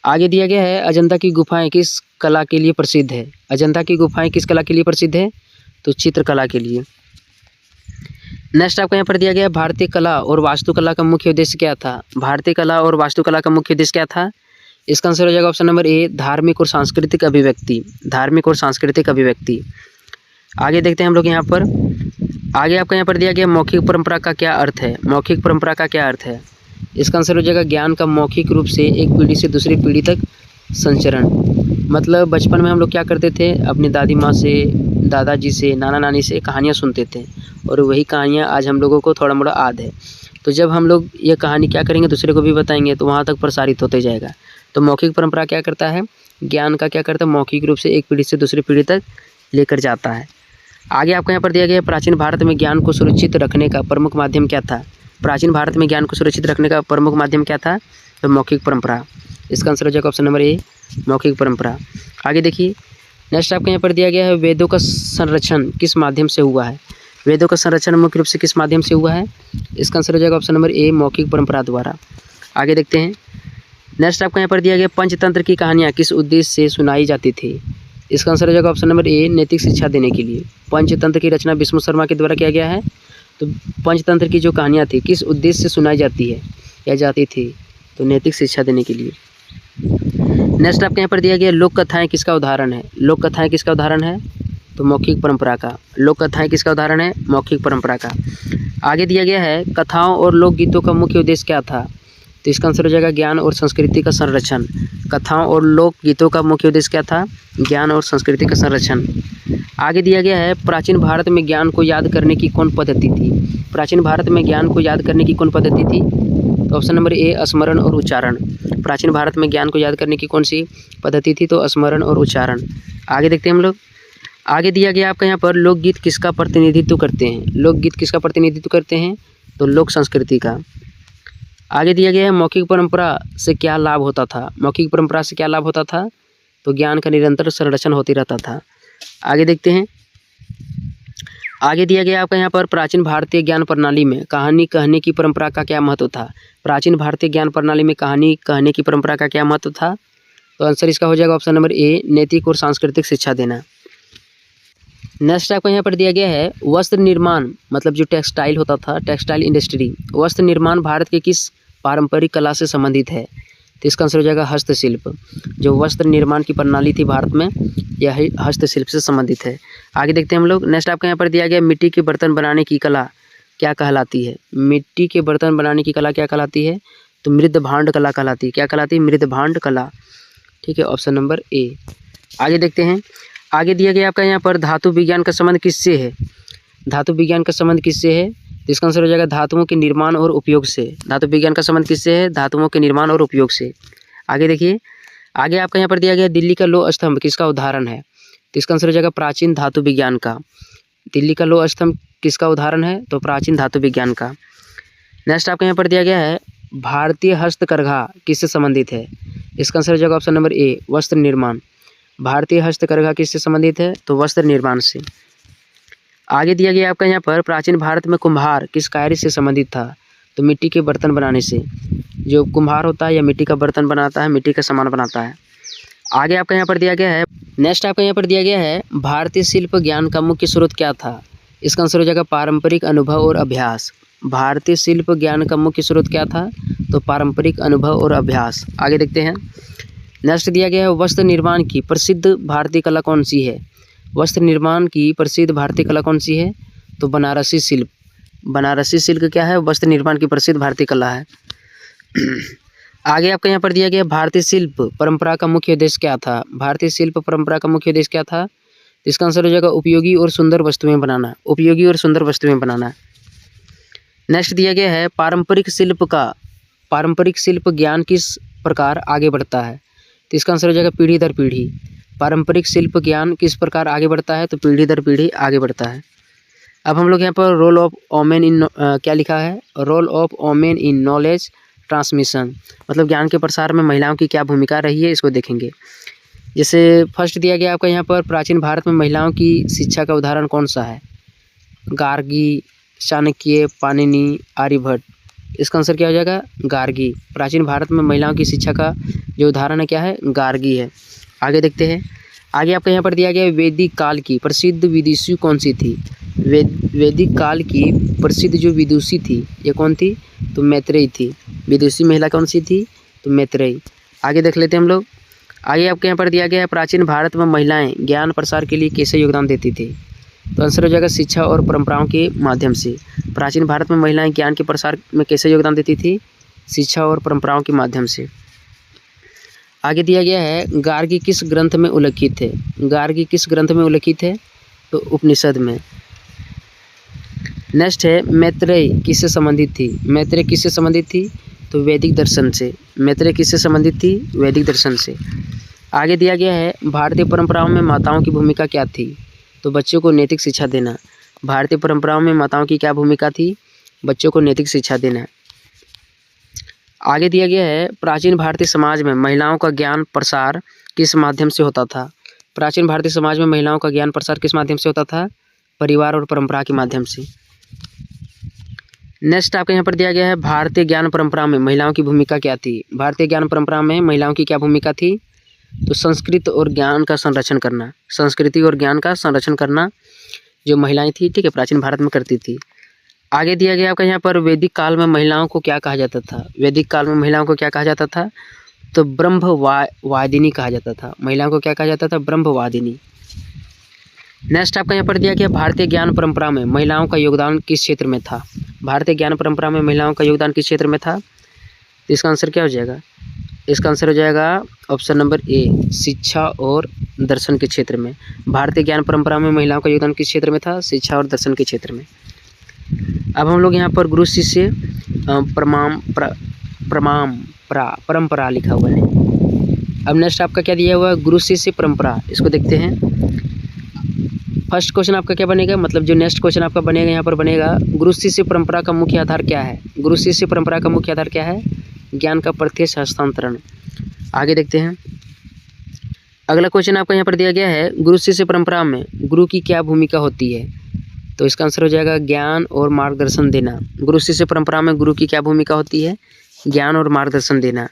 आगे दिया गया है, अजंता की गुफाएं किस कला के लिए प्रसिद्ध है? अजंता की गुफाएं किस कला के लिए प्रसिद्ध है? तो चित्रकला के लिए। नेक्स्ट आपको यहाँ पर दिया गया, भारतीय कला और वास्तुकला का मुख्य उद्देश्य क्या था? भारतीय कला और वास्तुकला का मुख्य उद्देश्य क्या था? इसका आंसर हो जाएगा ऑप्शन नंबर ए, धार्मिक और सांस्कृतिक अभिव्यक्ति। धार्मिक और सांस्कृतिक अभिव्यक्ति। आगे देखते हैं हम लोग यहाँ पर। आगे आपका यहाँ पर दिया गया, मौखिक परंपरा का क्या अर्थ है? मौखिक परंपरा का क्या अर्थ है? इसका आंसर हो जाएगा ज्ञान का मौखिक रूप से एक पीढ़ी से दूसरी पीढ़ी तक संचरण। मतलब बचपन में हम लोग क्या करते थे, अपनी दादी माँ से, दादाजी से, नाना नानी से कहानियाँ सुनते थे, और वही कहानियाँ आज हम लोगों को थोड़ा मोड़ा याद है। तो जब हम लोग ये कहानी क्या करेंगे, दूसरे को भी बताएंगे, तो वहाँ तक प्रसारित होते जाएगा। तो मौखिक परंपरा क्या करता है? ज्ञान का क्या करता है? मौखिक रूप से एक पीढ़ी से दूसरी पीढ़ी तक लेकर जाता है। आगे आपको यहाँ पर दिया गया है, प्राचीन भारत में ज्ञान को सुरक्षित रखने का प्रमुख माध्यम क्या था? प्राचीन भारत में ज्ञान को सुरक्षित रखने का प्रमुख माध्यम क्या था? तो मौखिक परंपरा। इसका आंसर हो जाएगा ऑप्शन नंबर ए, मौखिक परंपरा। आगे देखिए, नेक्स्ट आपके यहाँ पर दिया गया है वेदों का संरक्षण किस माध्यम से हुआ है। वेदों का संरक्षण मुख्य रूप से किस माध्यम से हुआ है। इसका आंसर हो जाएगा ऑप्शन नंबर ए, मौखिक परंपरा द्वारा। आगे देखते हैं। नेक्स्ट आपको यहाँ पर दिया गया पंचतंत्र की कहानियाँ किस उद्देश्य से सुनाई जाती थी। इसका आंसर हो जाएगा ऑप्शन नंबर ए, नैतिक शिक्षा देने के लिए। पंचतंत्र की रचना विष्णु शर्मा के द्वारा किया गया है। तो पंचतंत्र की जो कहानियाँ थी किस उद्देश्य से सुनाई जाती है या जाती थी, तो नैतिक शिक्षा देने के लिए। नेक्स्ट आपके यहाँ पर दिया गया लोक कथाएँ किसका उदाहरण है। लोक कथाएँ किसका उदाहरण है, तो मौखिक परंपरा का। लोक कथाएँ किसका उदाहरण है, मौखिक परंपरा का। आगे दिया गया है कथाओं और लोकगीतों का मुख्य उद्देश्य क्या था। तो इसका आंसर हो जाएगा ज्ञान और संस्कृति का संरक्षण। कथाओं और लोकगीतों का मुख्य उद्देश्य क्या था, ज्ञान और संस्कृति का संरक्षण। आगे दिया गया है प्राचीन भारत में ज्ञान को याद करने की कौन पद्धति थी। प्राचीन भारत में ज्ञान को याद करने की कौन पद्धति थी, तो ऑप्शन नंबर ए, स्मरण और उच्चारण। प्राचीन भारत में ज्ञान को याद करने की कौन सी पद्धति थी, तो स्मरण और उच्चारण। आगे देखते हैं हम लोग। आगे दिया गया आपका यहाँ पर लोकगीत किसका प्रतिनिधित्व करते हैं। लोकगीत किसका प्रतिनिधित्व करते हैं, तो लोक संस्कृति का। आगे दिया गया है मौखिक परंपरा से क्या लाभ होता था। मौखिक परंपरा से क्या लाभ होता था, तो ज्ञान का निरंतर संरक्षण होते रहता था। आगे देखते हैं। आगे दिया गया आपका यहाँ पर प्राचीन भारतीय ज्ञान प्रणाली में कहानी कहने की परंपरा का क्या महत्व था। प्राचीन भारतीय ज्ञान प्रणाली में कहानी कहने की परंपरा का क्या महत्व था, तो आंसर इसका हो जाएगा ऑप्शन नंबर ए, नैतिक और सांस्कृतिक शिक्षा देना। नेक्स्ट आपको यहाँ पर दिया गया है वस्त्र निर्माण, मतलब जो टेक्सटाइल होता था, टेक्सटाइल इंडस्ट्री, वस्त्र निर्माण भारत के किस पारंपरिक कला से संबंधित है। तो इसका आंसर हो जाएगा हस्तशिल्प। जो वस्त्र निर्माण की प्रणाली थी भारत में, यह हस्तशिल्प से संबंधित है। आगे देखते हैं हम लोग। नेक्स्ट आपको यहाँ पर दिया गया मिट्टी के बर्तन बनाने की कला क्या कहलाती है। मिट्टी के बर्तन बनाने की कला क्या कहलाती है, तो मृद भांड कला कहलाती है। क्या कहलाती है, मृद भांड कला। ठीक है, ऑप्शन नंबर ए। आगे देखते हैं। आगे दिया गया आपका यहाँ पर धातु विज्ञान का संबंध किससे है। धातु विज्ञान का संबंध किससे है, तो इसका आंसर हो जाएगा धातुओं के निर्माण और उपयोग से। धातु विज्ञान का संबंध किससे है, धातुओं के निर्माण और उपयोग से। आगे देखिए। आगे आपका यहाँ पर दिया गया दिल्ली का लौह स्तंभ किसका उदाहरण है। तो इसका आंसर हो जाएगा प्राचीन धातु विज्ञान का। दिल्ली का लौह स्तंभ किसका उदाहरण है, तो प्राचीन धातु विज्ञान का। नेक्स्ट आपका यहाँ पर दिया गया है भारतीय हस्तकरघा किससे संबंधित है। इसका आंसर हो जाएगा ऑप्शन नंबर ए, वस्त्र निर्माण। भारतीय हस्तकरघा किससे संबंधित है, तो वस्त्र निर्माण से। आगे दिया गया आपका यहाँ पर प्राचीन भारत में कुम्हार किस कार्य से संबंधित था। तो मिट्टी के बर्तन बनाने से। जो कुम्हार होता है या मिट्टी का बर्तन बनाता है, मिट्टी का सामान बनाता है। आगे आपका यहाँ पर दिया गया है। नेक्स्ट आपका यहाँ पर दिया गया है भारतीय शिल्प ज्ञान का मुख्य स्रोत क्या था। इसका आंसर हो जाएगा पारंपरिक अनुभव और अभ्यास। भारतीय शिल्प ज्ञान का मुख्य स्रोत क्या था, तो पारंपरिक अनुभव और अभ्यास। आगे देखते हैं। नेक्स्ट दिया गया है वस्त्र निर्माण की प्रसिद्ध भारतीय कला कौन सी है। वस्त्र निर्माण की प्रसिद्ध भारतीय कला कौन सी है, तो बनारसी शिल्प। बनारसी शिल्प क्या है, वस्त्र निर्माण की प्रसिद्ध भारतीय कला है। आगे आपका यहाँ पर दिया गया भारतीय शिल्प परंपरा का मुख्य उद्देश्य क्या था। भारतीय शिल्प परंपरा का मुख्य उद्देश्य क्या था, इसका आंसर हो जाएगा उपयोगी और सुंदर वस्तुएं बनाना। उपयोगी और सुंदर वस्तुएं बनाना। नेक्स्ट दिया गया है पारंपरिक शिल्प ज्ञान किस प्रकार आगे बढ़ता है। तो इसका आंसर हो जाएगा पीढ़ी दर पीढ़ी। पारंपरिक शिल्प ज्ञान किस प्रकार आगे बढ़ता है, तो पीढ़ी दर पीढ़ी आगे बढ़ता है। अब हम लोग यहाँ पर रोल ऑफ वोमेन इन क्या लिखा है, role of women in knowledge transmission, मतलब ज्ञान के प्रसार में महिलाओं की क्या भूमिका रही है, इसको देखेंगे। जैसे फर्स्ट दिया गया आपका यहाँ पर प्राचीन भारत में महिलाओं की शिक्षा का उदाहरण कौन सा है। गार्गी, चाणक्य, पाणिनि, आर्यभट्ट। इसका आंसर क्या हो जाएगा, गार्गी। प्राचीन भारत में महिलाओं की शिक्षा का जो उदाहरण है क्या है, गार्गी है। आगे देखते हैं। आगे आपका यहाँ पर दिया गया वैदिक काल की प्रसिद्ध विदुषी कौन सी थी। वैदिक काल की प्रसिद्ध जो विदुषी थी ये कौन थी, तो मैत्रेयी थी। विदुषी महिला कौन सी थी, तो मैत्रेयी। आगे देख लेते हैं हम लोग। आगे आपके यहाँ पर दिया गया है प्राचीन भारत में महिलाएं ज्ञान प्रसार के लिए कैसे योगदान देती थी। तो आंसर हो जाएगा शिक्षा और परंपराओं के माध्यम से। प्राचीन भारत में महिलाएं ज्ञान के प्रसार में कैसे योगदान देती थी, शिक्षा और परंपराओं के माध्यम से। आगे दिया गया है गार्गी किस ग्रंथ में उल्लिखित है। गार्गी किस ग्रंथ में उल्लिखित है, तो उपनिषद में। नेक्स्ट है मैत्रेयी किससे संबंधित थी। मैत्रेयी किससे संबंधित थी, तो वैदिक दर्शन से। मैत्रेयी किससे संबंधित थी, वैदिक दर्शन से। आगे दिया गया है भारतीय परंपराओं में माताओं की भूमिका क्या थी। तो बच्चों को नैतिक शिक्षा देना। भारतीय परंपराओं में माताओं की क्या भूमिका थी, बच्चों को नैतिक शिक्षा देना। आगे दिया गया है प्राचीन भारतीय समाज में महिलाओं का ज्ञान प्रसार किस माध्यम से होता था। प्राचीन भारतीय समाज में महिलाओं का ज्ञान प्रसार किस माध्यम से होता था? परिवार और परंपरा के माध्यम से। नेक्स्ट आपके यहाँ पर दिया गया है भारतीय ज्ञान परंपरा में महिलाओं की भूमिका क्या थी? भारतीय ज्ञान परंपरा में महिलाओं की क्या भूमिका थी? तो संस्कृति और ज्ञान का संरक्षण करना, संस्कृति और ज्ञान का संरक्षण करना जो महिलाएं थी, ठीक है, प्राचीन भारत में करती थी। आगे दिया गया आपका यहाँ पर वैदिक काल में महिलाओं को क्या कहा जाता था? वैदिक काल में महिलाओं को क्या कहा जाता था? तो ब्रह्मवादिनी कहा जाता था। महिलाओं को क्या कहा जाता था? ब्रह्मवादिनी। नेक्स्ट आपका यहाँ पर दिया गया भारतीय ज्ञान परंपरा में महिलाओं का योगदान किस क्षेत्र में था? भारतीय ज्ञान परंपरा में महिलाओं का योगदान किस क्षेत्र में था? तो इसका आंसर क्या हो जाएगा? इसका आंसर हो जाएगा ऑप्शन नंबर ए, शिक्षा और दर्शन के क्षेत्र में। भारतीय ज्ञान परंपरा में महिलाओं का योगदान किस क्षेत्र में था? शिक्षा और दर्शन के क्षेत्र में। अब हम लोग यहाँ पर गुरु शिष्य परंपरा लिखा हुआ है। अब नेक्स्ट आपका क्या दिया हुआ है? गुरु शिष्य परंपरा। इसको देखते हैं। फर्स्ट क्वेश्चन आपका क्या बनेगा, मतलब जो नेक्स्ट क्वेश्चन आपका बनेगा यहाँ पर बनेगा गुरु शिष्य परंपरा का मुख्य आधार क्या है? गुरु शिष्य परंपरा का मुख्य आधार क्या है? ज्ञान का प्रत्यक्ष हस्तांतरण। आगे देखते हैं। अगला क्वेश्चन आपका यहाँ पर दिया गया है गुरु शिष्य परंपरा में गुरु की क्या भूमिका होती है? तो इसका आंसर हो जाएगा ज्ञान और मार्गदर्शन देना। गुरु शिष्य परंपरा में गुरु की क्या भूमिका होती है? ज्ञान और मार्गदर्शन देना।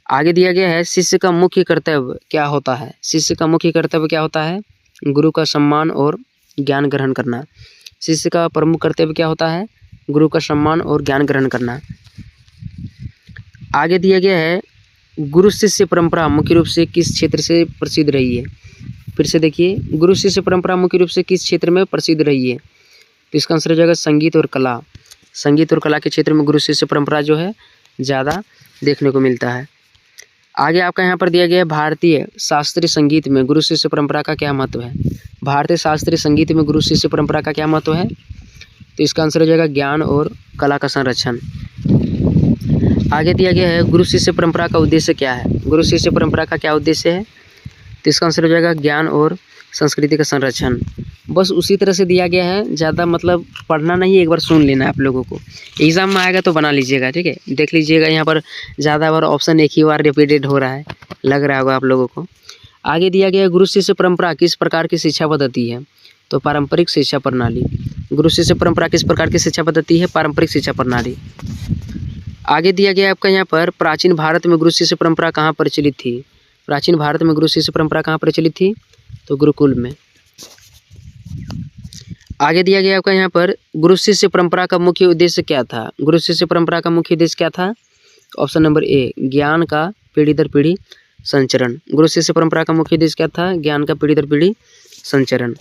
आगे दिया गया है शिष्य का मुख्य कर्तव्य क्या होता है? शिष्य का मुख्य कर्तव्य क्या होता है? गुरु का सम्मान और ज्ञान ग्रहण करना। शिष्य का प्रमुख कर्तव्य क्या होता है? गुरु का सम्मान और ज्ञान ग्रहण करना। आगे दिया गया है गुरु शिष्य परंपरा मुख्य रूप से किस क्षेत्र से प्रसिद्ध रही है? फिर से देखिए, गुरु शिष्य परंपरा मुख्य रूप से किस क्षेत्र में प्रसिद्ध रही है? तो इसका आंसर हो जाएगा संगीत और कला। संगीत और कला के क्षेत्र में गुरु शिष्य परंपरा जो है ज़्यादा देखने को मिलता है। आगे आपका यहाँ पर दिया गया है भारतीय शास्त्रीय संगीत में गुरु शिष्य परंपरा का क्या महत्व है? भारतीय शास्त्रीय संगीत में गुरु शिष्य परंपरा का क्या महत्व है? तो इसका आंसर हो जाएगा ज्ञान और कला का संरक्षण। आगे दिया गया है गुरु शिष्य परंपरा का उद्देश्य क्या है? गुरु शिष्य परंपरा का क्या उद्देश्य है? तो इसका आंसर हो जाएगा ज्ञान और संस्कृति का संरक्षण। बस उसी तरह से दिया गया है, ज़्यादा मतलब पढ़ना नहीं, एक बार सुन लेना आप लोगों को। एग्ज़ाम में आएगा तो बना लीजिएगा, ठीक है। देख लीजिएगा यहाँ पर ज़्यादा बार ऑप्शन एक ही बार रिपीटेड हो रहा है, लग रहा होगा आप लोगों को। आगे दिया गया है गुरु शिष्य परंपरा किस प्रकार की शिक्षा पद्धति है? तो पारंपरिक शिक्षा प्रणाली। गुरु शिष्य परंपरा किस प्रकार की शिक्षा पद्धति है? पारंपरिक शिक्षा प्रणाली। आगे दिया गया आपका यहाँ पर प्राचीन भारत में गुरु शिष्य परंपरा कहाँ प्रचलित थी? प्राचीन भारत में गुरु शिष्य परंपरा कहाँ प्रचलित थी? तो गुरुकुल में। आगे दिया गया आपका यहाँ पर गुरु शिष्य परंपरा का मुख्य उद्देश्य क्या था? गुरु शिष्य परंपरा का मुख्य उद्देश्य क्या था? ऑप्शन नंबर ए, ज्ञान का पीढ़ी दर पीढ़ी संचरण। गुरु शिष्य परंपरा का मुख्य उद्देश्य क्या था? ज्ञान का पीढ़ी दर पीढ़ी संचरण।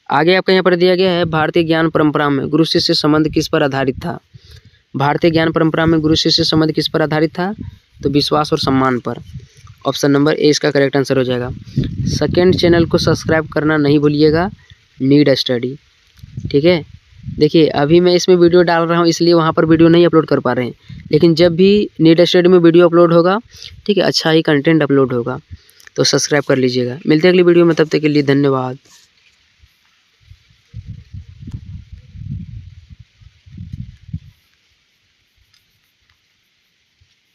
आगे आपका यहाँ पर दिया गया है भारतीय ज्ञान परंपरा में गुरु शिष्य संबंध किस पर आधारित था? भारतीय ज्ञान परंपरा में गुरु शिष्य संबंध किस पर आधारित था? तो विश्वास और सम्मान पर। ऑप्शन नंबर ए इसका करेक्ट आंसर हो जाएगा। सेकंड चैनल को सब्सक्राइब करना नहीं भूलिएगा, नीड स्टडी, ठीक है। देखिए अभी मैं इसमें वीडियो डाल रहा हूँ इसलिए वहाँ पर वीडियो नहीं अपलोड कर पा रहे हैं, लेकिन जब भी नीड स्टडी में वीडियो अपलोड होगा, ठीक है, अच्छा ही कंटेंट अपलोड होगा, तो सब्सक्राइब कर लीजिएगा। मिलते हैं अगली वीडियो में, तब तक के लिए धन्यवाद।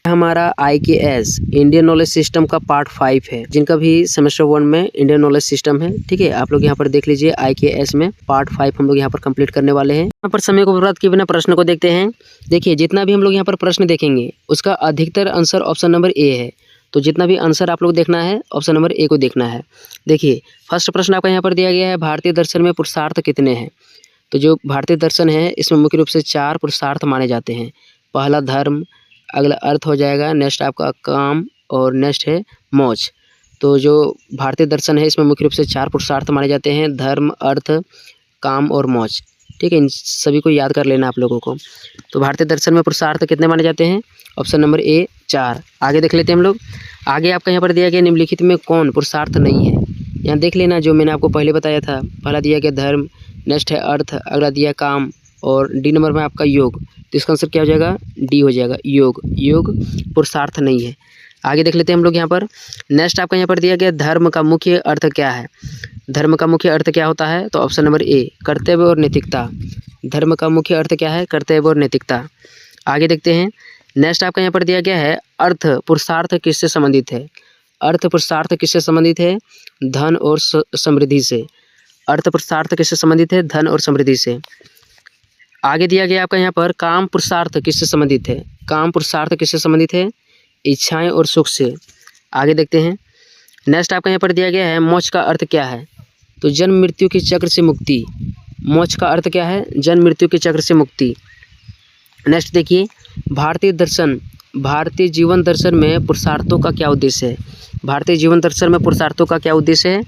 हमारा IKS इंडियन नॉलेज सिस्टम का पार्ट 5 है, जिनका भी सेमेस्टर 1 में इंडियन नॉलेज सिस्टम है, ठीक है। आप लोग यहाँ पर देख लीजिए IKS में पार्ट 5 हम लोग यहाँ पर कंप्लीट करने वाले हैं। यहाँ पर समय को बर्बाद किए बिना प्रश्न को देखते हैं। देखिए जितना भी हम लोग यहाँ पर प्रश्न देखेंगे उसका अधिकतर आंसर ऑप्शन नंबर ए है, तो जितना भी आंसर आप लोग देखना है ऑप्शन नंबर ए को देखना है। देखिए फर्स्ट प्रश्न आपका यहाँ पर दिया गया है भारतीय दर्शन में पुरुषार्थ कितने हैं? तो जो भारतीय दर्शन है इसमें मुख्य रूप से 4 पुरुषार्थ माने जाते हैं। पहला धर्म, अगला अर्थ हो जाएगा, नेक्स्ट आपका काम और नेक्स्ट है मौज। तो जो भारतीय दर्शन है इसमें मुख्य रूप से 4 पुरुषार्थ माने जाते हैं, धर्म, अर्थ, काम और मौज, ठीक है। इन सभी को याद कर लेना आप लोगों को। तो भारतीय दर्शन में पुरुषार्थ कितने माने जाते हैं? ऑप्शन नंबर ए 4। आगे देख लेते हैं हम लोग। आगे आपका यहाँ पर दिया गया निम्नलिखित में कौन पुरुषार्थ नहीं है? यहाँ देख लेना, जो मैंने आपको पहले बताया था। पहला दिया गया धर्म, नेक्स्ट है अर्थ, अगला दिया काम और डी नंबर में आपका योग। तो इसका आंसर क्या हो जाएगा? डी हो जाएगा, योग। योग पुरुषार्थ नहीं है। आगे देख लेते हैं हम लोग यहाँ पर। नेक्स्ट आपका यहाँ पर दिया गया धर्म का मुख्य अर्थ क्या है? धर्म का मुख्य अर्थ क्या होता है? तो ऑप्शन नंबर ए कर्तव्य और नैतिकता। धर्म का मुख्य अर्थ क्या है? कर्तव्य और नैतिकता। आगे देखते हैं। नेक्स्ट आपका यहाँ पर दिया गया है अर्थ पुरुषार्थ किससे संबंधित है? अर्थ पुरुषार्थ किससे संबंधित है? धन और समृद्धि से। अर्थ पुरुषार्थ किससे संबंधित है? धन और समृद्धि से। आगे दिया गया आपका यहाँ पर काम पुरुषार्थ किससे संबंधित है? काम पुरुषार्थ किससे संबंधित है? इच्छाएं और सुख से। आगे देखते हैं। नेक्स्ट आपका यहाँ पर दिया गया है मोक्ष का अर्थ क्या है? तो जन्म मृत्यु के चक्र से मुक्ति। मोक्ष का अर्थ क्या है? जन्म मृत्यु के चक्र से मुक्ति। नेक्स्ट देखिए, भारतीय दर्शन, भारतीय जीवन दर्शन में पुरुषार्थों का क्या उद्देश्य है? भारतीय जीवन दर्शन में पुरुषार्थों का क्या उद्देश्य है?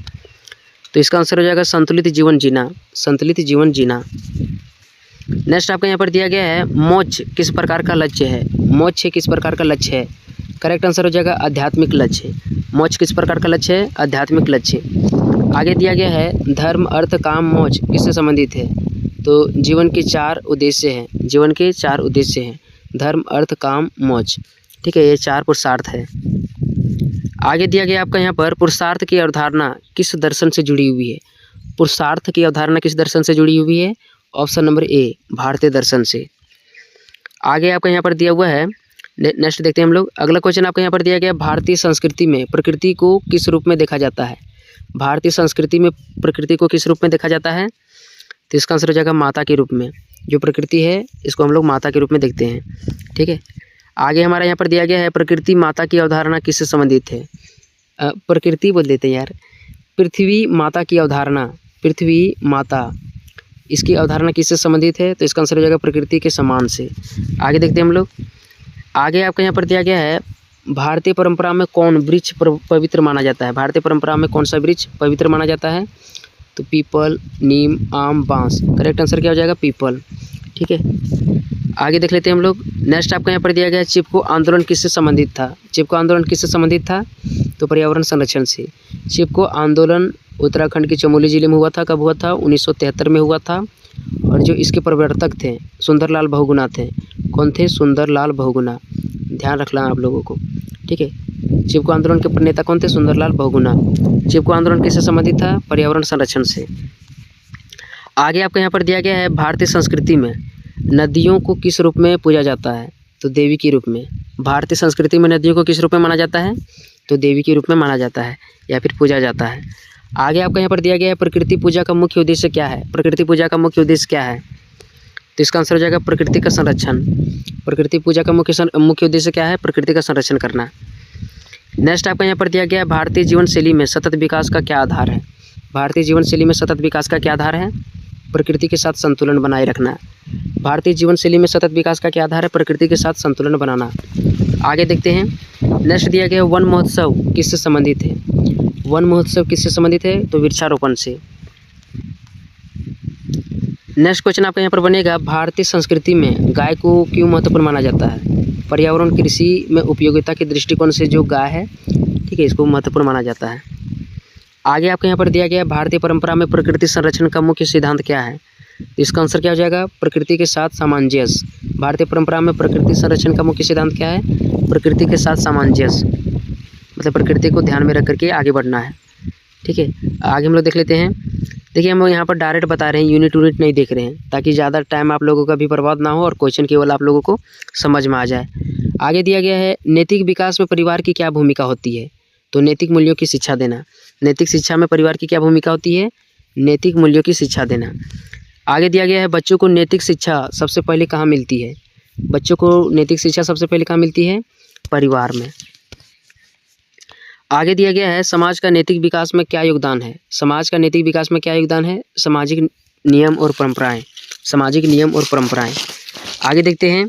तो इसका आंसर हो जाएगा संतुलित जीवन जीना। संतुलित जीवन जीना। नेक्स्ट आपका यहाँ पर दिया गया है मोक्ष किस प्रकार का लक्ष्य है? मोक्ष किस प्रकार का लक्ष्य है? करेक्ट आंसर हो जाएगा आध्यात्मिक लक्ष्य। मोक्ष किस प्रकार का लक्ष्य है? आध्यात्मिक लक्ष्य। आगे दिया गया है धर्म अर्थ काम मोक्ष किससे संबंधित है? तो जीवन के 4 उद्देश्य हैं। जीवन के 4 उद्देश्य हैं, धर्म अर्थ काम मोक्ष। ठीक है, ये 4 पुरुषार्थ है। आगे दिया गया आपका यहाँ पर पुरुषार्थ की अवधारणा किस दर्शन से जुड़ी हुई है? पुरुषार्थ की अवधारणा किस दर्शन से जुड़ी हुई है? ऑप्शन नंबर ए, भारतीय दर्शन से। आगे आपका यहाँ पर दिया हुआ है, नेक्स्ट देखते हैं हम लोग। अगला क्वेश्चन आपका यहाँ पर दिया गया, भारतीय संस्कृति में प्रकृति को किस रूप में देखा जाता है? भारतीय संस्कृति में प्रकृति को किस रूप में देखा जाता है? तो इसका आंसर हो जाएगा माता के रूप में। जो प्रकृति है इसको हम लोग माता के रूप में देखते हैं। ठीक है, आगे हमारा यहाँ पर दिया गया है प्रकृति माता की अवधारणा किससे संबंधित है? प्रकृति बोल देते हैं यार, पृथ्वी माता की अवधारणा, पृथ्वी माता, इसकी अवधारणा किससे संबंधित है? तो इसका आंसर हो जाएगा प्रकृति के समान से। आगे देखते हैं हम लोग। आगे आपका यहाँ पर दिया गया है भारतीय परंपरा में कौन वृक्ष पवित्र माना जाता है? भारतीय परंपरा में कौन सा वृक्ष पवित्र माना जाता है? तो पीपल, नीम, आम, बांस। करेक्ट आंसर क्या हो जाएगा? पीपल। ठीक है, आगे देख लेते हैं हम लोग। नेक्स्ट आपका यहाँ पर दिया गया है चिपको आंदोलन किससे संबंधित था? चिपको आंदोलन किससे संबंधित था? तो पर्यावरण संरक्षण से। चिपको आंदोलन उत्तराखंड के चमोली जिले में हुआ था। कब हुआ था? 1973 में हुआ था। और जो इसके प्रवर्तक थे सुंदरलाल बहुगुणा थे। कौन थे? सुंदरलाल बहुगुणा। ध्यान रखना आप लोगों को। ठीक है, चिपको आंदोलन के प्रणेता कौन थे? सुंदरलाल बहुगुणा। चिपको आंदोलन किससे संबंधित था? पर्यावरण संरक्षण से। आगे आपको यहाँ पर दिया गया है भारतीय संस्कृति में नदियों को किस रूप में पूजा जाता है? तो देवी के रूप में। भारतीय संस्कृति में नदियों को किस रूप में माना जाता है? तो देवी के रूप में माना जाता है या फिर पूजा जाता है। आगे आपको यहाँ पर दिया गया है प्रकृति पूजा का मुख्य उद्देश्य क्या है? प्रकृति पूजा का मुख्य उद्देश्य क्या है? तो इसका आंसर हो जाएगा प्रकृति का संरक्षण। प्रकृति पूजा का मुख्य उद्देश्य क्या है? प्रकृति का संरक्षण करना। नेक्स्ट आपका यहाँ पर दिया गया है भारतीय जीवन शैली में सतत विकास का क्या आधार है? भारतीय जीवन शैली में सतत विकास का क्या आधार है? प्रकृति के साथ संतुलन बनाए रखना। भारतीय जीवन शैली में सतत विकास का क्या आधार है? प्रकृति के साथ संतुलन बनाना। आगे देखते हैं। नेक्स्ट दिया गया है वन महोत्सव किससे संबंधित है? वन महोत्सव किससे संबंधित है? तो वृक्षारोपण से। नेक्स्ट क्वेश्चन आपका यहाँ पर बनेगा भारतीय संस्कृति में गाय को क्यों महत्वपूर्ण माना जाता है? पर्यावरण कृषि में उपयोगिता के दृष्टिकोण से जो गाय है, ठीक है, इसको महत्वपूर्ण माना जाता है। आगे आपको यहाँ पर दिया गया है भारतीय परंपरा में प्रकृति संरक्षण का मुख्य सिद्धांत क्या है? इसका आंसर क्या हो जाएगा? प्रकृति के साथ सामंजस्य। भारतीय परंपरा में प्रकृति संरक्षण का मुख्य सिद्धांत क्या है? प्रकृति के साथ सामंजस्य, मतलब प्रकृति को ध्यान में रख करके आगे बढ़ना है। ठीक है, आगे हम लोग देख लेते हैं। देखिए, हम लोग यहाँ पर डायरेक्ट बता रहे हैं, यूनिट नहीं देख रहे हैं, ताकि ज़्यादा टाइम आप लोगों का भी बर्बाद ना हो और क्वेश्चन केवल आप लोगों को समझ में आ जाए। आगे दिया गया है नैतिक विकास में परिवार की क्या भूमिका होती है? तो नैतिक मूल्यों की शिक्षा देना। नैतिक शिक्षा में परिवार की क्या भूमिका होती है? नैतिक मूल्यों की शिक्षा देना। आगे दिया गया है बच्चों को नैतिक शिक्षा सबसे पहले कहाँ मिलती है? बच्चों को नैतिक शिक्षा सबसे पहले कहाँ मिलती है? परिवार में। आगे दिया गया है समाज का नैतिक विकास में क्या योगदान है? समाज का नैतिक विकास में क्या योगदान है? सामाजिक नियम और परंपराएं। सामाजिक नियम और परंपराएं। आगे देखते हैं।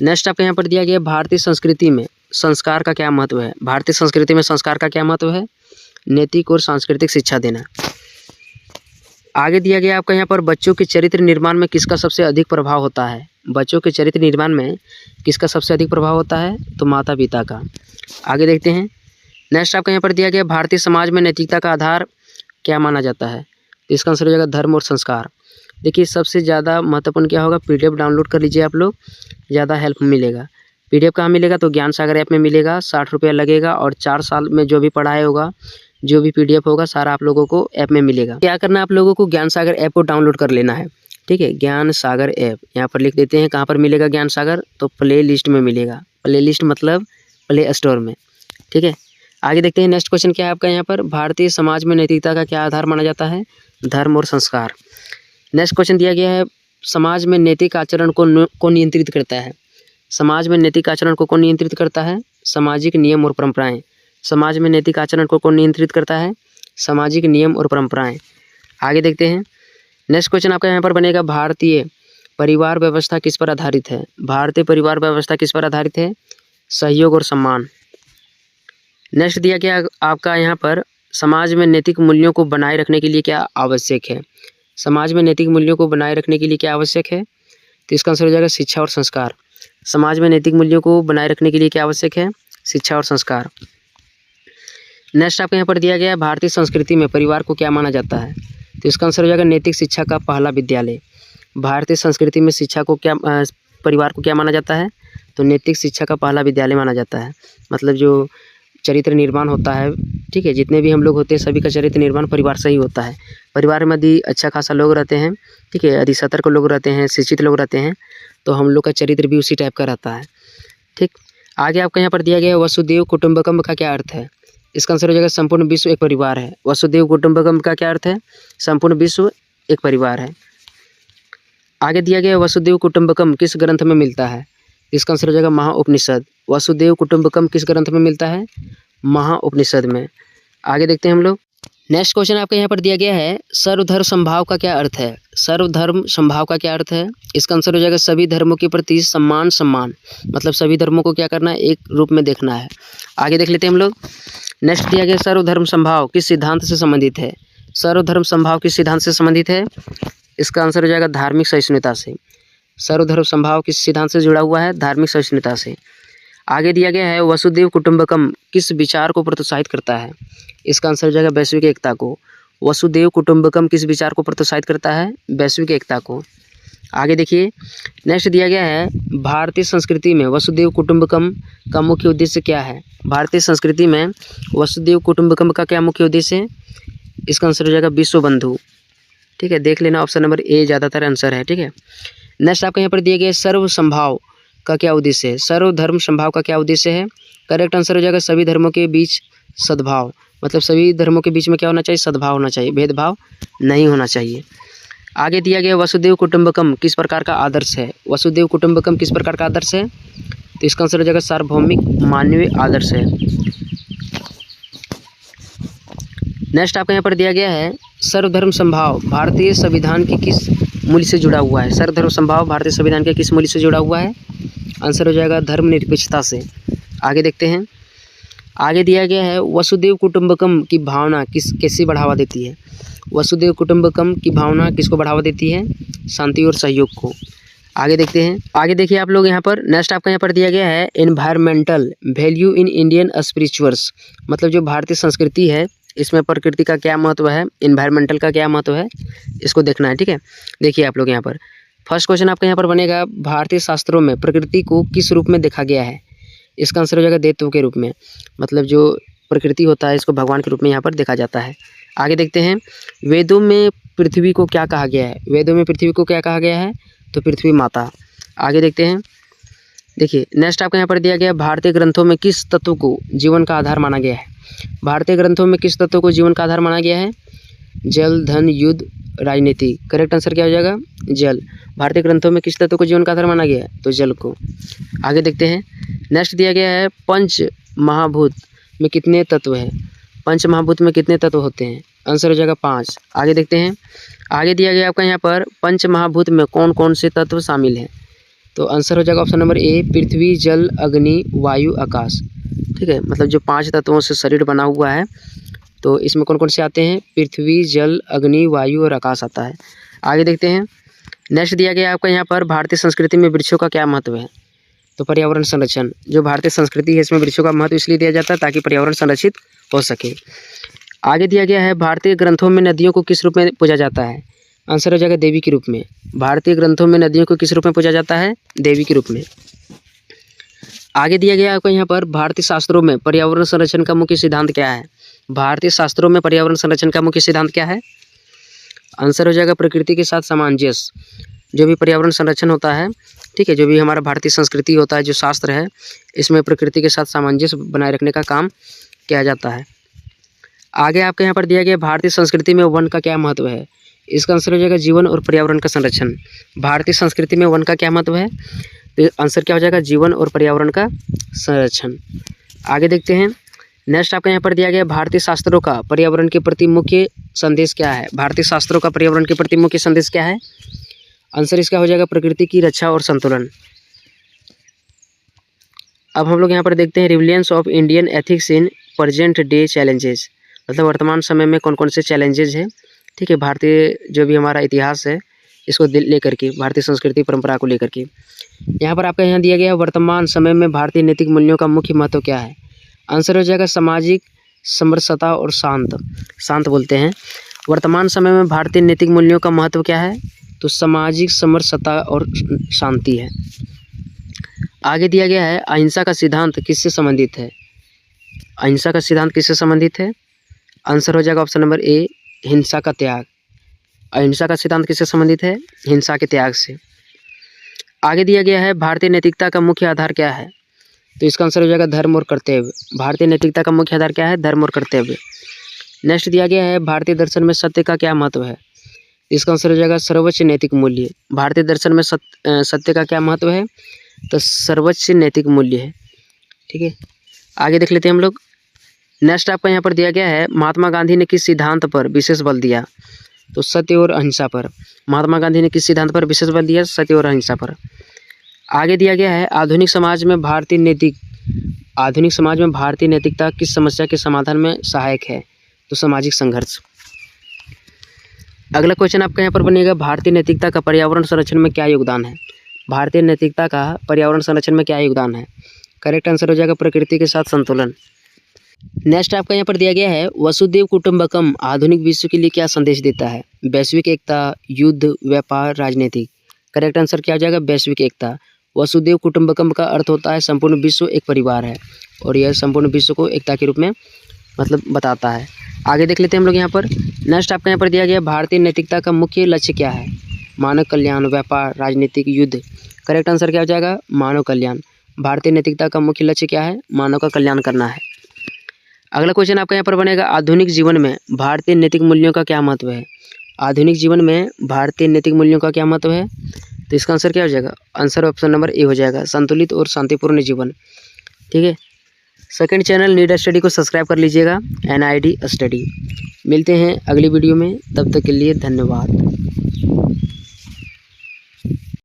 नेक्स्ट आपके यहाँ पर दिया गया भारतीय संस्कृति में संस्कार का क्या महत्व है? भारतीय संस्कृति में संस्कार का क्या महत्व है? नैतिक और सांस्कृतिक शिक्षा देना। आगे दिया गया आपका यहाँ पर बच्चों के चरित्र निर्माण में किसका सबसे अधिक प्रभाव होता है? बच्चों के चरित्र निर्माण में किसका सबसे अधिक प्रभाव होता है? तो माता पिता का। आगे देखते हैं। नेक्स्ट आपका यहाँ पर दिया गया भारतीय समाज में नैतिकता का आधार क्या माना जाता है? तो इसका आंसर हो जाएगा धर्म और संस्कार। देखिए, सबसे ज़्यादा महत्वपूर्ण क्या होगा? पीडीएफ डाउनलोड कर लीजिए आप लोग, ज़्यादा हेल्प मिलेगा। पीडीएफ कहाँ मिलेगा? तो ज्ञान सागर ऐप में मिलेगा। 60 रुपया लगेगा और 4 साल में जो भी पढ़ाई होगा, जो भी पीडीएफ होगा, सारा आप लोगों को ऐप में मिलेगा। क्या करना है आप लोगों को? ज्ञान सागर ऐप को डाउनलोड कर लेना है। ठीक है, ज्ञान सागर ऐप यहाँ पर लिख देते हैं। कहाँ पर मिलेगा ज्ञान सागर? तो प्ले लिस्ट में मिलेगा। प्ले लिस्ट मतलब प्ले स्टोर में। ठीक है, आगे देखते हैं नेक्स्ट क्वेश्चन क्या है आपका यहाँ पर, भारतीय समाज में नैतिकता का क्या आधार माना जाता है, धर्म और संस्कार। नेक्स्ट क्वेश्चन दिया गया है, समाज में नैतिक आचरण को नियंत्रित करता है। समाज में नैतिक आचरण को कौन नियंत्रित करता है, सामाजिक नियम और परंपराएं। समाज में नैतिक आचरण को कौन नियंत्रित करता है, सामाजिक नियम और परंपराएं। आगे देखते हैं नेक्स्ट क्वेश्चन आपका यहाँ पर बनेगा, भारतीय परिवार व्यवस्था किस पर आधारित है। भारतीय परिवार व्यवस्था किस पर आधारित है, सहयोग और सम्मान। नेक्स्ट दिया गया आपका यहाँ पर, समाज में नैतिक मूल्यों को बनाए रखने के लिए क्या आवश्यक है। समाज में नैतिक मूल्यों को बनाए रखने के लिए क्या आवश्यक है, तो इसका आंसर हो जाएगा शिक्षा और संस्कार। समाज में नैतिक मूल्यों को बनाए रखने के लिए क्या आवश्यक है, शिक्षा और संस्कार। नेक्स्ट आपको यहाँ पर दिया गया है, भारतीय संस्कृति में परिवार को क्या माना जाता है, तो इसका आंसर हो जाएगा नैतिक शिक्षा का पहला विद्यालय। भारतीय संस्कृति में शिक्षा को क्या परिवार को क्या माना जाता है, तो नैतिक शिक्षा का पहला विद्यालय माना जाता है। मतलब जो चरित्र निर्माण होता है, ठीक है, जितने भी हम लोग होते हैं सभी का चरित्र निर्माण परिवार से ही होता है। परिवार में यदि अच्छा खासा लोग रहते हैं, ठीक है, यदि सतर्क लोग रहते हैं, शिक्षित लोग रहते हैं, तो हम लोग का चरित्र भी उसी टाइप का रहता है। ठीक, आगे आपका यहाँ पर दिया गया है, वसुदेव कुटुंबकम का क्या अर्थ है। इसका आंसर हो जाएगा संपूर्ण विश्व एक परिवार है। वसुदेव कुटुंबकम का क्या अर्थ है, संपूर्ण विश्व एक परिवार है। आगे दिया गया है, वसुदेव कुटुंबकम किस ग्रंथ में मिलता है। इसका आंसर हो जाएगा महाउपनिषद। वसुदेव कुटुंबकम किस ग्रंथ में मिलता है, महाउपनिषद में। आगे देखते हैं हम लोग नेक्स्ट क्वेश्चन आपके यहाँ पर दिया गया है, सर्वधर्म समभाव का क्या अर्थ है। सर्वधर्म समभाव का क्या अर्थ है, इसका आंसर हो जाएगा सभी धर्मों के प्रति सम्मान। मतलब सभी धर्मों को क्या करना है, एक रूप में देखना है। आगे देख लेते हैं हम लोग नेक्स्ट दिया गया, सर्वधर्म समभाव किस सिद्धांत से संबंधित है। सर्वधर्म समभाव किस सिद्धांत से संबंधित है, इसका आंसर हो जाएगा धार्मिक सहिष्णुता से। सर्वधर्म समभाव किस सिद्धांत से जुड़ा हुआ है, धार्मिक सहिष्णुता से। आगे दिया गया है, वसुदेव कुटुंबकम किस विचार को प्रोत्साहित करता है। इसका आंसर हो जाएगा वैश्विक एकता को। वसुदेव कुटुंबकम किस विचार को प्रोत्साहित करता है, वैश्विक एकता को। आगे देखिए नेक्स्ट दिया गया है, भारतीय संस्कृति में वसुदेव कुटुंबकम का मुख्य उद्देश्य क्या है। भारतीय संस्कृति में वसुदेव कुटुंबकम का क्या मुख्य उद्देश्य है, इसका आंसर हो जाएगा विश्व बंधु। ठीक है, देख लेना ऑप्शन नंबर ए ज़्यादातर आंसर है। ठीक है, नेक्स्ट आपको यहाँ पर दिए गए, सर्व संभाव का क्या उद्देश्य है। सर्वधर्म संभाव का क्या उद्देश्य है, करेक्ट आंसर हो जाएगा सभी धर्मों के बीच सद्भाव। मतलब सभी धर्मों के बीच में क्या होना चाहिए, सद्भाव होना चाहिए, भेदभाव नहीं होना चाहिए। आगे दिया गया, वसुदेव कुटुंबकम किस प्रकार का आदर्श है। वसुदेव कुटुंबकम किस प्रकार का आदर्श है, तो इसका आंसर हो जाएगा सार्वभौमिक मानवीय आदर्श है। नेक्स्ट आपको यहाँ पर दिया गया है, सर्वधर्म संभाव भारतीय संविधान के किस मूल्य से जुड़ा हुआ है। सर्वधर्म संभाव भारतीय संविधान के किस मूल्य से जुड़ा हुआ है, आंसर हो जाएगा धर्मनिरपेक्षता से। आगे देखते हैं, आगे दिया गया है, वसुदेव कुटुंबकम की भावना कैसे बढ़ावा देती है। वसुदेव कुटुंबकम की भावना किसको बढ़ावा देती है, शांति और सहयोग को। आगे देखते हैं, आगे देखिए आप लोग यहाँ पर नेक्स्ट आपका यहाँ पर दिया गया है, environmental value in Indian spirituals. मतलब जो भारतीय संस्कृति है इसमें प्रकृति का क्या महत्व है, एनवायरमेंटल का क्या महत्व है, इसको देखना है। ठीक है, देखिए आप लोग यहाँ पर फर्स्ट क्वेश्चन आपका यहाँ पर बनेगा, भारतीय शास्त्रों में प्रकृति को किस रूप में देखा गया है। इसका आंसर हो जाएगा देवत्व के रूप में। मतलब जो प्रकृति होता है इसको भगवान के रूप में यहाँ पर देखा जाता है। आगे देखते हैं, वेदों में पृथ्वी को क्या कहा गया है। वेदों में पृथ्वी को क्या कहा गया है, तो पृथ्वी माता। आगे देखते हैं, देखिए नेक्स्ट आपको यहाँ पर दिया गया, भारतीय ग्रंथों में किस तत्व को जीवन का आधार माना गया है। भारतीय ग्रंथों में किस तत्व को जीवन का आधार माना गया है, जल, धन, युद्ध, राजनीति। करेक्ट आंसर क्या हो जाएगा, जल। भारतीय ग्रंथों में किस तत्व को जीवन का आधार माना गया है, तो जल को। आगे देखते हैं, नेक्स्ट दिया गया है, पंच महाभूत में कितने तत्व हैं। पंच महाभूत में कितने तत्व होते हैं, आंसर हो जाएगा 5। आगे देखते हैं, आगे दिया गया आपका यहाँ पर, पंच महाभूत में कौन कौन से तत्व शामिल हैं, तो आंसर हो जाएगा ऑप्शन नंबर ए, पृथ्वी, जल, अग्नि, वायु, आकाश। ठीक है, मतलब जो 5 तत्वों से शरीर बना हुआ है, तो इसमें कौन कौन से आते हैं, पृथ्वी, जल, अग्नि, वायु और आकाश आता है। आगे देखते हैं, नेक्स्ट दिया गया आपका यहाँ पर, भारतीय संस्कृति में वृक्षों का क्या महत्व है, तो पर्यावरण संरक्षण। जो भारतीय संस्कृति है इसमें वृक्षों का महत्व इसलिए दिया जाता है ताकि पर्यावरण संरक्षित हो सके। आगे दिया गया है, भारतीय ग्रंथों में नदियों को किस रूप में पूजा जाता है, आंसर हो जाएगा देवी के रूप में। भारतीय ग्रंथों में नदियों को किस रूप में पूजा जाता है, देवी के रूप में। आगे दिया गया आपको यहाँ पर, भारतीय शास्त्रों में पर्यावरण संरक्षण का मुख्य सिद्धांत क्या है। भारतीय शास्त्रों में पर्यावरण संरक्षण का मुख्य सिद्धांत क्या है, आंसर हो जाएगा प्रकृति के साथ सामंजस्य। जो भी पर्यावरण संरक्षण होता है, ठीक है, जो भी हमारा भारतीय संस्कृति होता है, जो शास्त्र है, इसमें प्रकृति के साथ सामंजस्य बनाए रखने का काम किया जाता है। आगे आपके यहाँ पर दिया गया भारतीय संस्कृति में वन का क्या महत्व है। इसका आंसर हो जाएगा जीवन और पर्यावरण का संरक्षण। भारतीय संस्कृति में वन का क्या महत्व है, तो आंसर क्या हो जाएगा जीवन और पर्यावरण का संरक्षण। आगे देखते हैं। नेक्स्ट आपका यहाँ पर दिया गया भारतीय शास्त्रों का पर्यावरण के प्रति मुख्य संदेश क्या है। भारतीय शास्त्रों का पर्यावरण के प्रति मुख्य संदेश क्या है, आंसर इसका हो जाएगा प्रकृति की रक्षा और संतुलन। अब हम लोग यहाँ पर देखते हैं relevance of Indian ethics in present day challenges, मतलब वर्तमान समय में कौन कौन से चैलेंजेस हैं। ठीक है, भारतीय जो भी हमारा इतिहास है इसको लेकर के, भारतीय संस्कृति परंपरा को लेकर के। यहाँ पर आपका यहाँ दिया गया वर्तमान समय में भारतीय नैतिक मूल्यों का मुख्य महत्व क्या है, आंसर हो जाएगा सामाजिक समरसता और शांत बोलते हैं। वर्तमान समय में भारतीय नैतिक मूल्यों का महत्व क्या है, तो सामाजिक समरसता और शांति है। आगे दिया गया है अहिंसा का सिद्धांत किससे संबंधित है। अहिंसा का सिद्धांत किससे संबंधित है, आंसर हो जाएगा ऑप्शन नंबर ए हिंसा का त्याग। अहिंसा का सिद्धांत किससे संबंधित है, हिंसा के त्याग से। आगे दिया गया है भारतीय नैतिकता का मुख्य आधार क्या है, तो इसका आंसर हो जाएगा धर्म और कर्तव्य। भारतीय नैतिकता का मुख्य आधार क्या है, धर्म और कर्तव्य। नेक्स्ट दिया गया है भारतीय दर्शन में सत्य का क्या महत्व है, इसका आंसर हो जाएगा सर्वोच्च नैतिक मूल्य। भारतीय दर्शन में सत्य का क्या महत्व है, तो सर्वोच्च नैतिक मूल्य है। ठीक है, आगे देख लेते हैं हम लोग। नेक्स्ट आपका यहाँ पर दिया गया है महात्मा गांधी ने किस सिद्धांत पर विशेष बल दिया, तो सत्य और अहिंसा पर। महात्मा गांधी ने किस सिद्धांत पर विशेष बल दिया, सत्य और अहिंसा पर। आगे दिया गया है आधुनिक समाज में भारतीय नैतिकता किस समस्या के समाधान में सहायक है, तो सामाजिक संघर्ष। अगला क्वेश्चन आपका यहाँ पर बनेगा भारतीय नैतिकता का पर्यावरण संरक्षण में क्या योगदान है। भारतीय नैतिकता का पर्यावरण संरक्षण में क्या योगदान है, करेक्ट आंसर हो जाएगा प्रकृति के साथ संतुलन। नेक्स्ट आपका यहाँ पर दिया गया है वसुधैव कुटुंबकम आधुनिक विश्व के लिए क्या संदेश देता है, वैश्विक एकता, युद्ध, व्यापार, राजनीतिक। करेक्ट आंसर क्या हो जाएगा वैश्विक एकता। वसुधैव कुटुंबकम का अर्थ होता है संपूर्ण विश्व एक परिवार है, और यह संपूर्ण विश्व को एकता के रूप में मतलब बताता है। आगे देख लेते हैं हम लोग यहाँ पर। नेक्स्ट आपका यहाँ पर दिया गया भारतीय नैतिकता का मुख्य लक्ष्य क्या है, मानव कल्याण, व्यापार, राजनीतिक, युद्ध। करेक्ट आंसर क्या हो जाएगा मानव कल्याण। भारतीय नैतिकता का मुख्य लक्ष्य क्या है, मानव का कल्याण करना है। अगला क्वेश्चन आपका यहाँ पर बनेगा आधुनिक जीवन में भारतीय नैतिक मूल्यों का क्या महत्व है। आधुनिक जीवन में भारतीय नैतिक मूल्यों का क्या महत्व है, तो इसका आंसर क्या हो जाएगा, आंसर ऑप्शन नंबर ए हो जाएगा संतुलित और शांतिपूर्ण जीवन। ठीक है, सेकंड चैनल नीड स्टडी को सब्सक्राइब कर लीजिएगा, NID स्टडी। मिलते हैं अगली वीडियो में, तब तक के लिए धन्यवाद।